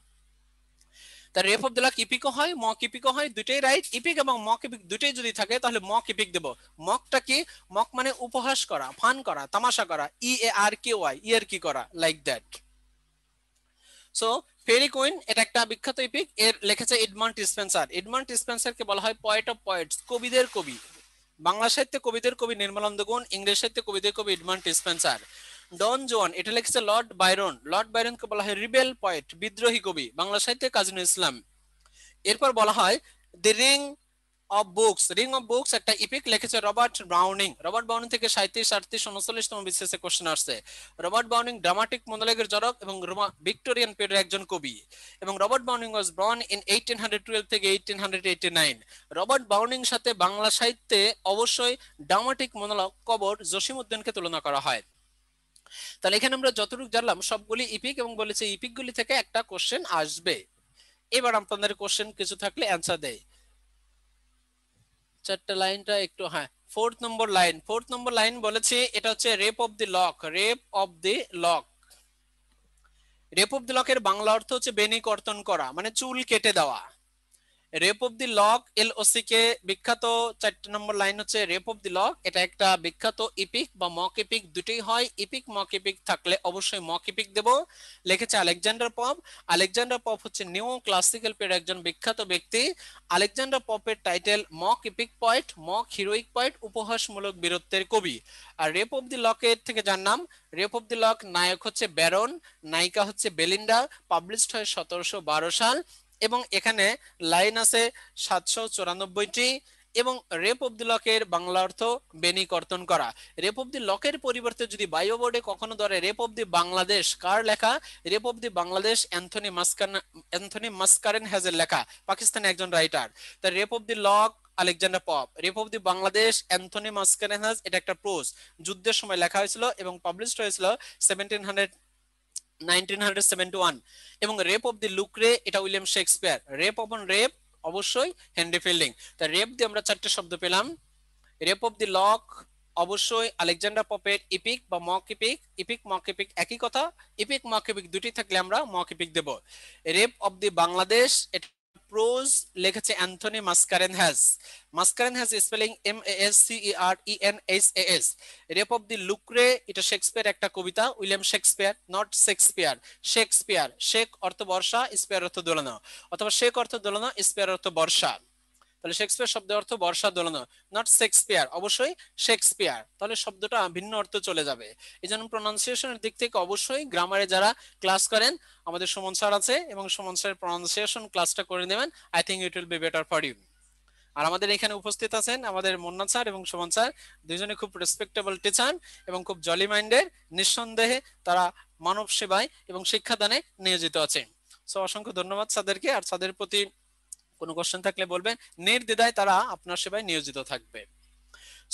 Speaker 1: তার রেপ অফ দি লক ইপিকও হয়, মক ইপিকও হয়, দুটেই রাইট। ইপিক এবং মক ইপিক দুটেই যদি থাকে তাহলে মক ইপিক দেব। মকটা কি, মক মানে উপহাস করা, ফান করা, তামাশা করা, EARKY, ইয়ার কি করা, like that. So fairy queen এটা একটা বিখ্যাত ইপিক, এর লিখেছে এডমান্ড স্পেন্সার। এডমান্ড স্পেন্সারকে বলা হয় পয়েট অফ পয়েটস, কবিদের কবি। বাংলা সাহিত্যে কবিদের কবি নির্মলানন্দ গুণ, ইংরেজি সাহিত্যে কবিদের কবি এডমান্ড স্পেন্সার। ডন জোয়ান এটা লিখেছে লর্ড বাইরন। লর্ড বাইরনকে বলা হয় রিবেল পয়েট, বিদ্রোহী কবি, বাংলা সাহিত্যে কাজী নজরুল ইসলাম। এরপর বলা হয় the ring of Books. Ring of books একটা ইপিক, লিখেছে রবার্ট ব্রাউনিং। রবার্ট ব্রাউনিং থেকে 37, 38, 39তম বিসিএসে কোশ্চেন আসছে। রবার্ট ব্রাউনিং ড্রামাটিক মনোলগের জনক এবং ভিক্টোরিয়ান পিরিয়ডের একজন কবি। এবং Robert Browning was born in 1812 থেকে 1889। রবার্ট ব্রাউনিং সাথে বাংলা সাহিত্যে অবশ্যই ড্রামাটিক মনোলগ কবর জসিমউদ্দিনকে তুলনা করা হয়। তাহলে এখানে আমরা যতটুকু জানলাম সবগুলি ইপিক, এবং বলেছে ইপিকগুলি থেকে একটা কোশ্চেন আসবে। এবার আপনাদের কোশ্চেন কিছু থাকলে অ্যান্সার দেয়। চারটা লাইনটা একটু, হ্যাঁ, 4th নম্বর লাইন বলেছে এটা হচ্ছে rape of the Lock. Rape of the Lock, Rape of দি লকের বাংলা অর্থ হচ্ছে বেনি কর্তন করা, মানে চুল কেটে দেওয়া। Rape of the lock LOC কে বিখ্যাত 4 নম্বর লাইন হচ্ছে রেপ অফ দি লক এটা একটা বিখ্যাত ইপিক বা মক ইপিক, দুটোই হয়। ইপিক মক ইপিক থাকলে অবশ্যই মক ইপিক দেব। লিখেছে আলেকজান্ডার পপ। আলেকজান্ডার পপ হচ্ছে নিউ ক্লাসিক্যাল পিরিয়ডের একজন বিখ্যাত ব্যক্তি। আলেকজান্ডার পপের title mock epic poet, mock heroic poet, উপহাসমূলক বীরত্বের কবি। আর রেপ অফ দি লকের থেকে যার নাম, রেপ অফ দি লক নায়ক হচ্ছে ব্যারন, নায়িকা হচ্ছে বেলিন্ডা, পাবলিশড হয় 1712 সাল। এবং এখানে লাইন আছে 794টি। এবং রেপ অফ দি লকের বাংলা অর্থ বেনি কর্তন করা। রেপ অফ দি লকের পরিবর্তে যদি বায়ো বোর্ডে কখনো ধরে রেপ অফ দি বাংলাদেশ, কার লেখা? Rape of the Bangladesh Anthony মাসকারেন হ্যাজের লেখা, পাকিস্তানি একজন রাইটার। তার Rape of the Lock Alexander Pope. Rape of the Bangladesh Anthony Mascarenhas, এটা একটা প্রোজ, যুদ্ধের সময় লেখা হয়েছিল এবং পাবলিশড হয়েছিল 1971। এবং রেপ অফ দি লুক্রে এটা William Shakespeare. Rape upon rape অবশ্যই হেনরি ফিল্ডিং। তা রেপ দিয়ে আমরা 4টে শব্দ পেলাম। রেপ অফ দি লক অবশ্যই আলেকজান্ডার পপের ইপিক বা mock epic. Epic mock epic একই কথা, ইপিক মক ইপিক দুটি থাকলে আমরা মক ইপিক দেব। রেপ অফ দি বাংলাদেশ এটা প্রোজ, লিখেছে Anthony Mascarenhas. Mascarenhas spelling MASCERENHAS। Rape of the Lucrece এটা শেক্সপিয়ার একটা কবিতা, William Shakespeare, not Shakespeare. Shakespeare, shake অর্থ বর্ষা, স্পিয়ার অর্থ দোলনা, অথবা শেক অর্থ দোলনা, স্পিয়ার অর্থ বর্ষা। তাহলে শেক্সপিয়ার শব্দের অর্থ বর্ষা দোলনা, নট শেক্সপিয়ার, অবশ্যই শেক্সপিয়ার। তাহলে শব্দটা ভিন্ন অর্থ চলে যাবে। এই জন্য প্রনাউন্সিয়েশনের দিক থেকে অবশ্যই গ্রামারে যারা ক্লাস করেন, আমাদের সুমন স্যার আছে, এবং সুমন স্যারের প্রনাউন্সিয়েশন ক্লাসটা করে নেবেন। I think it will be better for you. আর আমাদের এখানে উপস্থিত আছেন আমাদের মুন্না স্যার এবং সুমন স্যার, দুইজনে খুব রেসপেক্টেবল টিচার এবং খুব জলি মাইন্ডের। নিঃসন্দেহে তারা মানব সেবায় এবং শিক্ষাদানে নিয়োজিত আছেন। সো অসংখ্য ধন্যবাদ স্যারদেরকে। আর স্যারদের প্রতি কোনো কোশ্চেন থাকলে বলবেন, নির্দ্বিধায় তারা আপনার সেবায় নিয়োজিত থাকবে।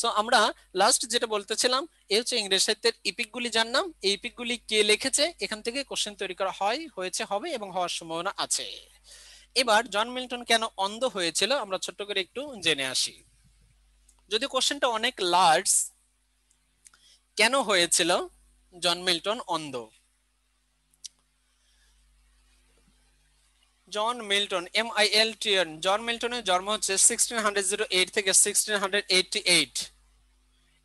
Speaker 1: সো আমরা লাস্ট যেটা বলতেছিলাম, এই হচ্ছে ইংরেজি সাহিত্যের ইপিকগুলি জানলাম। এই ইপিকগুলি কে লিখেছে, এখান থেকে কোশ্চেন তৈরি করা হয়, হয়েছে, হবে এবং হওয়ার সম্ভাবনা আছে। এবার জন মিল্টন কেন অন্ধ হয়েছিল আমরা ছোট্ট করে একটু জেনে আসি। যদি কোশ্চেনটা অনেক লার্জ, কেন হয়েছিল জন মিল্টন অন্ধ? জন মিল্টন, MILTN, জন মিল্টনের জন্ম হচ্ছে 1608 থেকে 1688।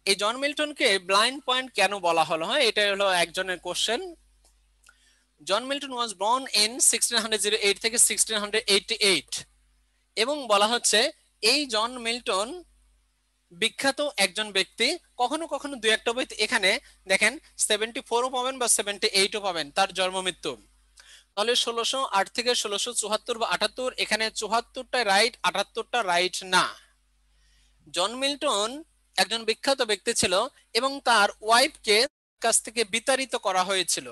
Speaker 1: এই জন মিল্টনকে ব্লাইন্ড পয়েন্ট কেন বলা হলো? হ্যাঁ, এটা হলো একজনের question. John Milton was born in 1608 থেকে 1688 এবং বলা হচ্ছে এই জন মিল্টন বিখ্যাত একজন ব্যক্তি। কখনো কখনো দুই একটা বই এখানে দেখেন 74ও পাবেন বা 78ও পাবেন তার জন্ম মৃত্যু। তাহলে 1608 থেকে 1674 বা 78, এখানে 74টা রাইট, 78টা রাইট না। জন মিল্টন একজন বিখ্যাত ব্যক্তি ছিল এবং তার ওয়াইফকে কাছ থেকে বিতাড়িত করা হয়েছিল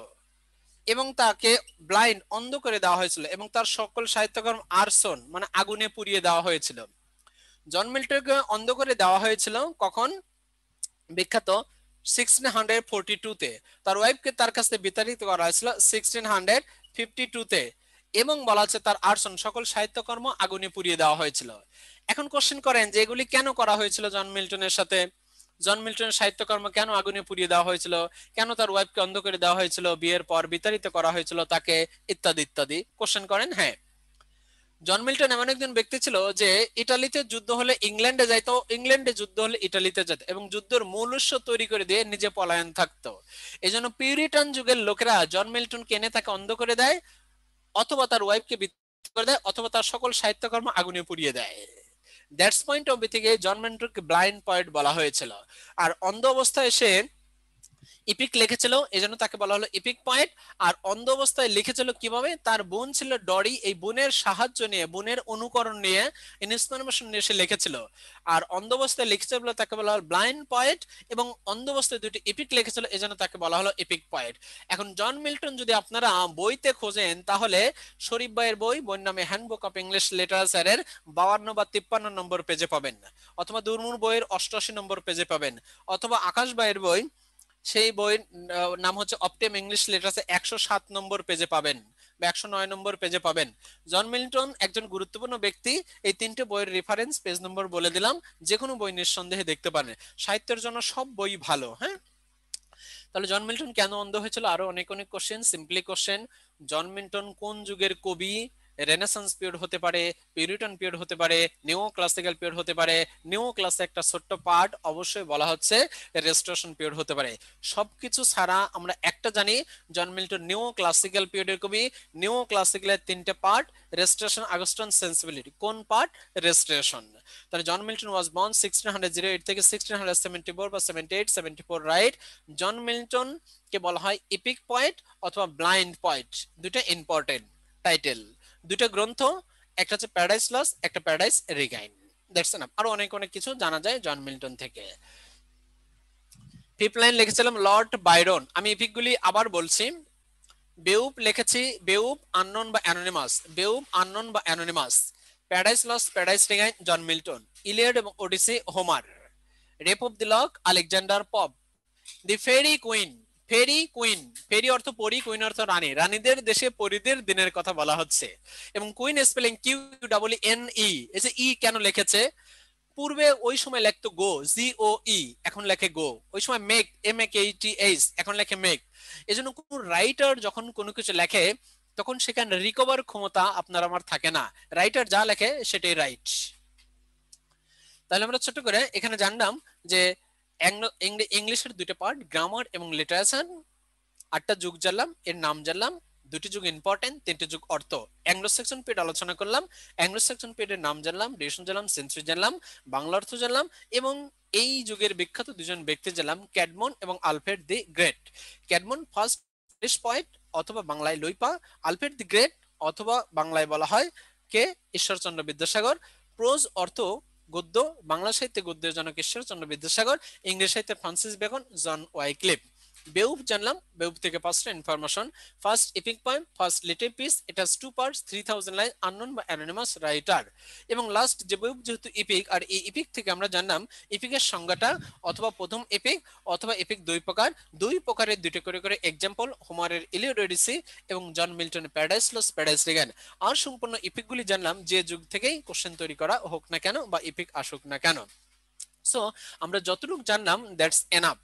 Speaker 1: এবং তাকে ব্লাইন্ড, অন্ধ করে দেওয়া হয়েছিল এবং তার সকল সাহিত্যকর্ম আর্সন মানে আগুনে পুড়িয়ে দেওয়া হয়েছিল। জন মিল্টনকে অন্ধ করে দেওয়া হয়েছিল কখন? বিখ্যাত 1642-তে। তার ওয়াইফকে তার কাছে বিতাড়িত করা হয়েছিল 1652-তে এবং বলা হচ্ছে তার আর্সন সকল সাহিত্যকর্ম আগুনে পুড়িয়ে দেওয়া হয়েছিল। এখন কোশ্চেন করেন যে এগুলি কেন করা হয়েছিল জন মিল্টনের সাথে? জন মিল্টনের সাহিত্যকর্ম কেন আগুনে পুড়িয়ে দেওয়া হয়েছিল? কেন তার ওয়াইফকে অন্ধ করে দেওয়া হয়েছিল? বিয়ের পর বিতাড়িত করা হয়েছিল তাকে, ইত্যাদি ইত্যাদি কোশ্চেন করেন। হ্যাঁ, জন মিল্টন এমন একজন ব্যক্তি ছিল যে ইটালিতে যুদ্ধ হলে ইংল্যান্ডে যাইতো, ইংল্যান্ডে যুদ্ধ হলে ইটালিতে যেত এবং যুদ্ধের মূল উৎস তৈরি করে দিয়ে নিজে পলায়ন থাকতো। এই জন্য পিউরিটান যুগের লোকেরা জন মিল্টনকে এনে তাকে অন্ধ করে দেয়, অথবা তার ওয়াইফকে বিতাড়িত করে দেয়, অথবা তার সকল সাহিত্যকর্ম আগুনে পুড়িয়ে দেয়। দ্যাটস পয়েন্ট অফ ভিউ থেকে জন মিল্টনকে ব্লাইন্ড পয়েন্ট বলা হয়েছিল। আর অন্ধ অবস্থায় সে ইপিক লিখেছিল, এজন্য তাকে বলা হলো ইপিক পয়েন্ট। আর অন্ধ অবস্থায় লিখেছিল কিভাবে? তার বোন ছিল ডরি, এই বোনের সাহায্য নিয়ে, বোনের অনুকরণ নিয়ে, ইন্সপিরেশন নিয়ে সে লিখেছিল। আর অন্ধ অবস্থায় লিখেছিল বলে তাকে বলা হলো ব্লাইন্ড পয়েন্ট, এবং অন্ধ অবস্থায় দুটি ইপিক লিখেছিল এজন্য তাকে বলা হলো ইপিক পয়েন্ট। এখন জন মিল্টন যদি আপনারা বইতে খোঁজেন তাহলে শরীফ ভাইয়ের বই, বইয়ের নামে হ্যান্ডবুক অফ ইংলিশ লিটারেচারের 52 বা 53 নম্বর পেজে পাবেন, অথবা দুর্মুর বইয়ের 88 নম্বর পেজে পাবেন, অথবা আকাশ ভাইয়ের বই, সেই বইয়ের নাম হচ্ছে অপটিম ইংলিশ লিটারেচার, 107 নম্বর পেজে পাবেন বা 109 নম্বর পেজে পাবেন। জন মিল্টন একজন গুরুত্বপূর্ণ ব্যক্তি। এই তিনটে বইয়ের রেফারেন্স পেজ নম্বর বলে দিলাম, যে কোনো বই নিঃসন্দেহে দেখতে পারেন। সাহিত্যের জন্য সব বই ভালো। হ্যাঁ, তাহলে জন মিল্টন কেন অন্ধ হয়েছিল? আরো অনেক অনেক question, simply question. John Milton কোন যুগের কবি? রেনেসান্স পিরিয়ড হতে পারে, পিউরিটান পিরিয়ড হতে পারে, নিও ক্লাসিক্যাল পিরিয়ড হতে পারে। নিও ক্লাসে একটা ছোট্ট পার্ট অবশ্যই বলা হচ্ছে রেস্টোরেশন পিরিয়ড হতে পারে। সবকিছু ছাড়া আমরা একটা জানি, জন মিল্টন নিও ক্লাসিক্যাল পিরিয়ডের কবি। নিও ক্লাসিক্যালের তিনটে পার্ট, রেস্টোরেশন, আগস্টন, সেন্সিবিলিটি। কোন পার্ট? রেস্টোরেশন। তাহলে জন মিল্টন ওয়াজ বর্ন 1608 থেকে 1674 বা 78, 74 রাইট। জন মিল্টন কে বলা হয় ইপিক পয়েন্ট অথবা ব্লাইন্ড পয়েন্ট। দুটো ইম্পর্টেন্ট টাইটেল, দুটো গ্রন্থ, একটা হচ্ছে প্যারাডাইস লস্ট, একটা প্যারাডাইস রিগাইন। That's enough. আরো অনেক অনেক কিছু জানা যায় জন মিল্টন থেকে। ফিফথ লাইন লিখেছিলাম লর্ড বাইরন। আমি ইপিক গুলি আবার বলছি। বেউব লিখেছি, বেউব আননোন বা অ্যানোনিমাস, বেউব আননোন বা anonymous. Paradise Lost, Paradise Regained John Milton. Iliad এবং Odyssey Homer. Rape of the Lock Alexander Pope. The Faerie queen, ferry queen, ফেরি অর্থ পরি, কুইন অর্থ রানী, রানীদের দেশে পরিদের দিনের কথা বলা হচ্ছে। এবং কুইন স্পেলিং QWNE। এই যে ই কেন লিখেছে? পূর্বে ওই সময় লিখতো গো, GOE, এখন লেখে গো। ওই সময় মেক, MAKETH, এখন লেখে মেক। এজন্য কোন রাইটার যখন কোনো কিছু লেখে তখন সেখানে রিকভার ক্ষমতা আপনার আমার থাকে না, রাইটার যা লেখে সেটাই রাইট। তাহলে আমরা ছোট করে এখানে জানলাম যে ইংলিশের দুইটা পার্ট, গ্রামার এবং লিটারেচার। 8টা যুগ জানলাম, এর নাম জানলাম, দুটি যুগ ইম্পর্টেন্ট, তিনটি যুগ অর্থ। অ্যাংলো সেকশন পিরিয়ড আলোচনা করলাম, অ্যাংলো সেকশন পিরিয়ডের নাম জানলাম, ডিউরেশন জানলাম, সেঞ্চুরি জানলাম, বাংলা অর্থ জানলাম, এবং এই যুগের বিখ্যাত দুজন ব্যক্তি জানলাম, ক্যাডমন এবং Alfred the great. Caedmon first British poet, অথবা বাংলায় লইপা। আলফ্রেড দি গ্রেট, অথবা বাংলায় বলা হয় কে? ঈশ্বরচন্দ্র বিদ্যাসাগর। প্রোজ অর্থ গদ্য, বাংলা সাহিত্যে গদ্যের জনক ঈশ্বরচন্দ্র বিদ্যাসাগর, ইংরেজি সাহিত্যে ফ্রান্সিস বেকন, জন ওয়াইক্লিফ। বেউফ জানলাম, বেউফ থেকে পাঁচটা information. First epic poem, first little piece, it has two parts, 3000 line, unknown বা অ্যানোনিমাস রাইটার। এবং লাস্ট যে বেউফ যেহেতু এপিক, আর এই এপিক থেকে আমরা জানলাম এপিকের সংজ্ঞাটা, অথবা প্রথম এপিক অথবা এপিক দুই প্রকার, দুই প্রকারের দুটো করে করে এক্সাম্পল, হোমারের ইলিয়ড ওডিসি এবং জন মিল্টনের প্যারাডাইস লস্ট, প্যারাডাইস রিগান। আর সম্পূর্ণ এপিকগুলি জানলাম যে যুগ থেকেই কোশ্চেন তৈরি করা হোক না কেন বা এপিক আসুক না কেন। সো আমরা যতটুকু জানলাম দ্যাটস এনাফ।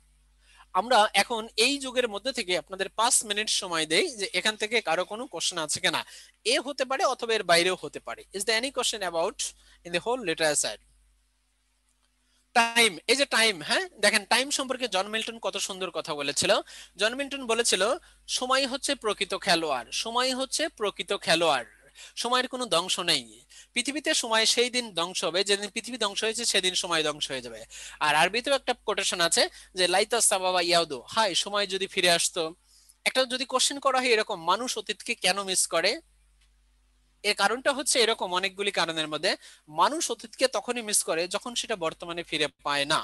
Speaker 1: আমরা এখন এই যুগের মধ্যে থেকে আপনাদের 5 মিনিট সময় দেই যে এখান থেকে কারো কোনো কোশ্চেন আছে কিনা। এ হতে পারে অথবা এর বাইরেও হতে পারে। Is the any question about in the whole literature? Time, এই যে টাইম, হ্যাঁ দেখেন টাইম সম্পর্কে জন মিল্টন কত সুন্দর কথা বলেছিল। জন মিল্টন বলেছিল সময় হচ্ছে প্রকৃত খেলোয়াড়, সময় হচ্ছে প্রকৃত খেলোয়াড়, সময়ের কোনো ধ্বংস নেই। পৃথিবীতে সময় সেই দিন ধ্বংস হবে যেদিন পৃথিবী ধ্বংস হয়েছে, সেদিন সময় ধ্বংস হয়ে যাবে। আর আরবিতেও একটা কোটেশন আছে যে লাইতা সাবাবা ইয়াউদু, হাই সময় যদি ফিরে আসতো। একটা যদি কোশ্চেন করা হয় এরকম, মানুষ অতীতকে কেন মিস করে, এর কারণটা হচ্ছে এরকম অনেকগুলি কারণের মধ্যে, মানুষ অতীতকে তখনই মিস করে যখন সেটা বর্তমানে ফিরে পায় না।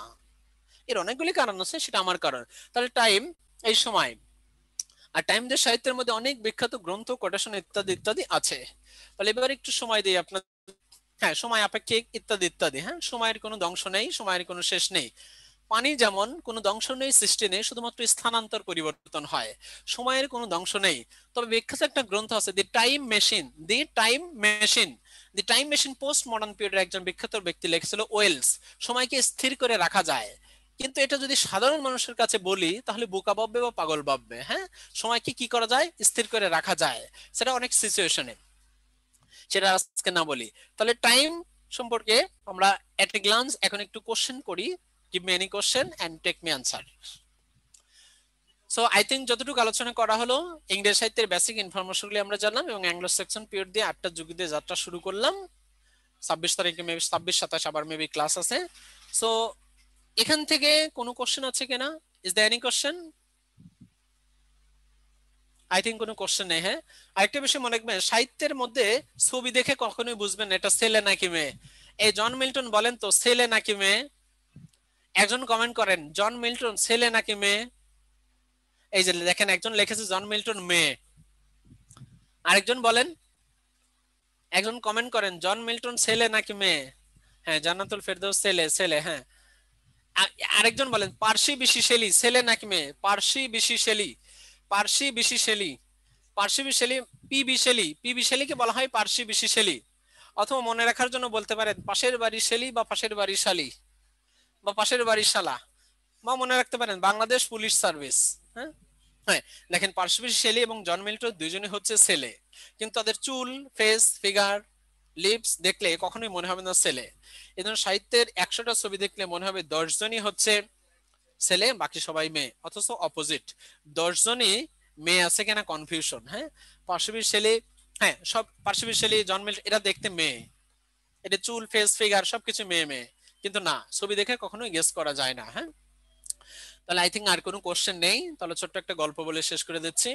Speaker 1: এর অনেকগুলি কারণ আছে, সেটা আমার কারণ। তাহলে টাইম, এই সময়। আর টাইমদের সাহিত্যের মধ্যে অনেক বিখ্যাত গ্রন্থ, কোটেশন ইত্যাদি ইত্যাদি আছে। তাহলে এবার একটু সময় দিই আপনার। হ্যাঁ, সময় আপেক্ষিক ইত্যাদি ইত্যাদি। হ্যাঁ, সময়ের কোনো ধ্বংস নেই, সময়ের কোনো শেষ নেই। পানি যেমন কোনো ধ্বংস নেই, সৃষ্টি নেই, শুধুমাত্র স্থানান্তর পরিবর্তন হয়। সময়ের কোনো ধ্বংস নেই। তবে বিখ্যাত একটা গ্রন্থ আছে, the time machine, the time machine. The time machine post modern পিরিয়ডের একজন বিখ্যাত ব্যক্তি লিখেছিল, ওয়েলস। সময়কে স্থির করে রাখা যায়, কিন্তু এটা যদি সাধারণ মানুষের কাছে বলি তাহলে বোকা ভাববে বা পাগল ভাববে। হ্যাঁ, সময়কে কি করা যায়, স্থির করে রাখা যায়, সেটা অনেক সিচুয়েশনে, সেটা আজকে না বলি। তাহলে টাইম সম্পর্কে আমরা এট এ গ্লান্স এখন একটু কোশ্চেন করি। Give me any question and take me answer. So I think যতটুকু আলোচনা করা হলো, ইংরেজি সাহিত্যের বেসিক ইনফরমেশনগুলি আমরা জানলাম এবং অ্যাংলো সেকশন পিরিয়ড দিয়ে 8টা যুগ দিয়ে যাত্রা শুরু করলাম। 26 তারিখে মেবি 26, 27 আবার মেবি ক্লাস আছে। সো এখান থেকে কোনো কোশ্চেন আছে কিনা? Is there any question? I think কোনো কোশ্চেন নেই। হ্যাঁ, আরেকটা বিষয় মনে রাখবেন, সাহিত্যের মধ্যে ছবি দেখে কখনোই বুঝবেন এটা ছেলে নাকি মেয়ে। এই জন মিল্টন বলেন তো ছেলে নাকি মেয়ে? একজন কমেন্ট করেন জন মিল্টন ছেলে নাকি মেয়ে। এই যে দেখেন একজন লিখেছে জন মিল্টন মেয়ে। আরেকজন বলেন, একজন কমেন্ট করেন জন মিল্টন ছেলে নাকি মেয়ে। হ্যাঁ, জান্নাতুল ফেরদৌস ছেলে, ছেলে। হ্যাঁ, আরেকজন বলেন পার্সি বিশি শেলি ছেলে নাকি মেয়ে? Percy Bysshe Shelley, Percy Bysshe Shelley, Percy Bysshe Shelley, P Bysshe Shelley, P বিশেলিকে বলা হয় পার্সি বিশি শেলি। অথবা মনে রাখার জন্য বলতে পারেন পাশের বাড়ি শেলি বা পাশের বাড়ি শালি বা পাশের বাড়ি শালা, বা মনে রাখতে পারেন বাংলাদেশ পুলিশ সার্ভিস। হ্যাঁ, হ্যাঁ, দেখেন পার্সি বিশি শেলি এবং জন মিল্টন দুইজনই হচ্ছে ছেলে, কিন্তু তাদের চুল, ফেস, ফিগার, লিপস দেখলে কখনোই মনে হবে না ছেলে। এই জন্য সাহিত্যের 100টা ছবি দেখলে মনে হবে 10জনই হচ্ছে ছেলে, বাকি সবাই মেয়ে, অথচ অপোজিট। 10জনই মেয়ে আছে কিনা কনফিউশন। হ্যাঁ, পার্শ্ববীর ছেলে, হ্যাঁ সব পার্শ্ববীর ছেলে জন্মের এরা দেখতে মেয়ে, এটা চুল, ফেস, ফিগার সবকিছু মেয়ে মেয়ে, কিন্তু না, ছবি দেখে কখনোই গেস করা যায় না। হ্যাঁ, তাহলে আই থিঙ্ক আর কোনো কোশ্চেন নেই। তাহলে ছোট্ট একটা গল্প বলে শেষ করে দিচ্ছি।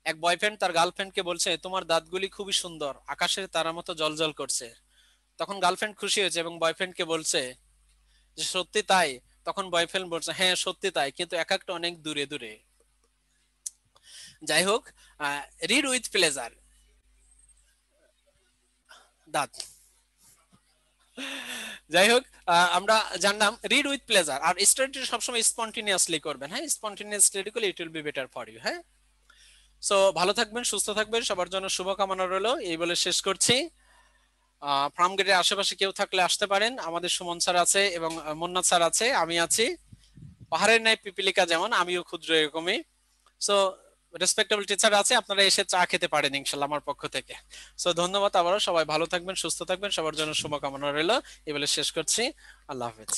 Speaker 1: এক বয়ফ্রেন্ড তার গার্লফ্রেন্ডকে বলছে তোমার দাঁতগুলি খুবই সুন্দর, আকাশের তারার মতো জলজল করছে। তখন গার্লফ্রেন্ড খুশি হয়েছে এবং বয়ফ্রেন্ডকে বলছে যে সত্যি তাই? তখন বয়ফ্রেন্ড বলছে হ্যাঁ সত্যি তাই, কিন্তু এক একটা অনেক দূরে দূরে। যাই হোক, রিড উইথ প্লেজার। দাঁত, যাই হোক, আমরা জানলাম রিড উইথ প্লেজার। আর স্টাডিটা সবসময় স্পন্টেনিয়াসলি করবেন। হ্যাঁ, স্পন্টেনিয়াস স্টাডি করলে it will be better for you. হ্যাঁ, সো ভালো থাকবেন, সুস্থ থাকবেন, সবার জন্য শুভকামনা রইলো, এই বলে শেষ করছি। ফার্ম গেটের আশেপাশে কেউ থাকলে আসতে পারেন, আমাদের সুমন স্যার আছে এবং মুন্নাত স্যার আছে, আমি আছি। পাহাড়ের ন্যায় পিপিলিকা যেমন, আমিও ক্ষুদ্র এরকমই। সো রেসপেক্টেবল টিচার আছে, আপনারা এসে চা খেতে পারেন ইনশাল্লাহ আমার পক্ষ থেকে। সো ধন্যবাদ আবারও, সবাই ভালো থাকবেন, সুস্থ থাকবেন, সবার জন্য শুভকামনা রইলো, এই বলে শেষ করছি। আল্লাহ হাফেজ।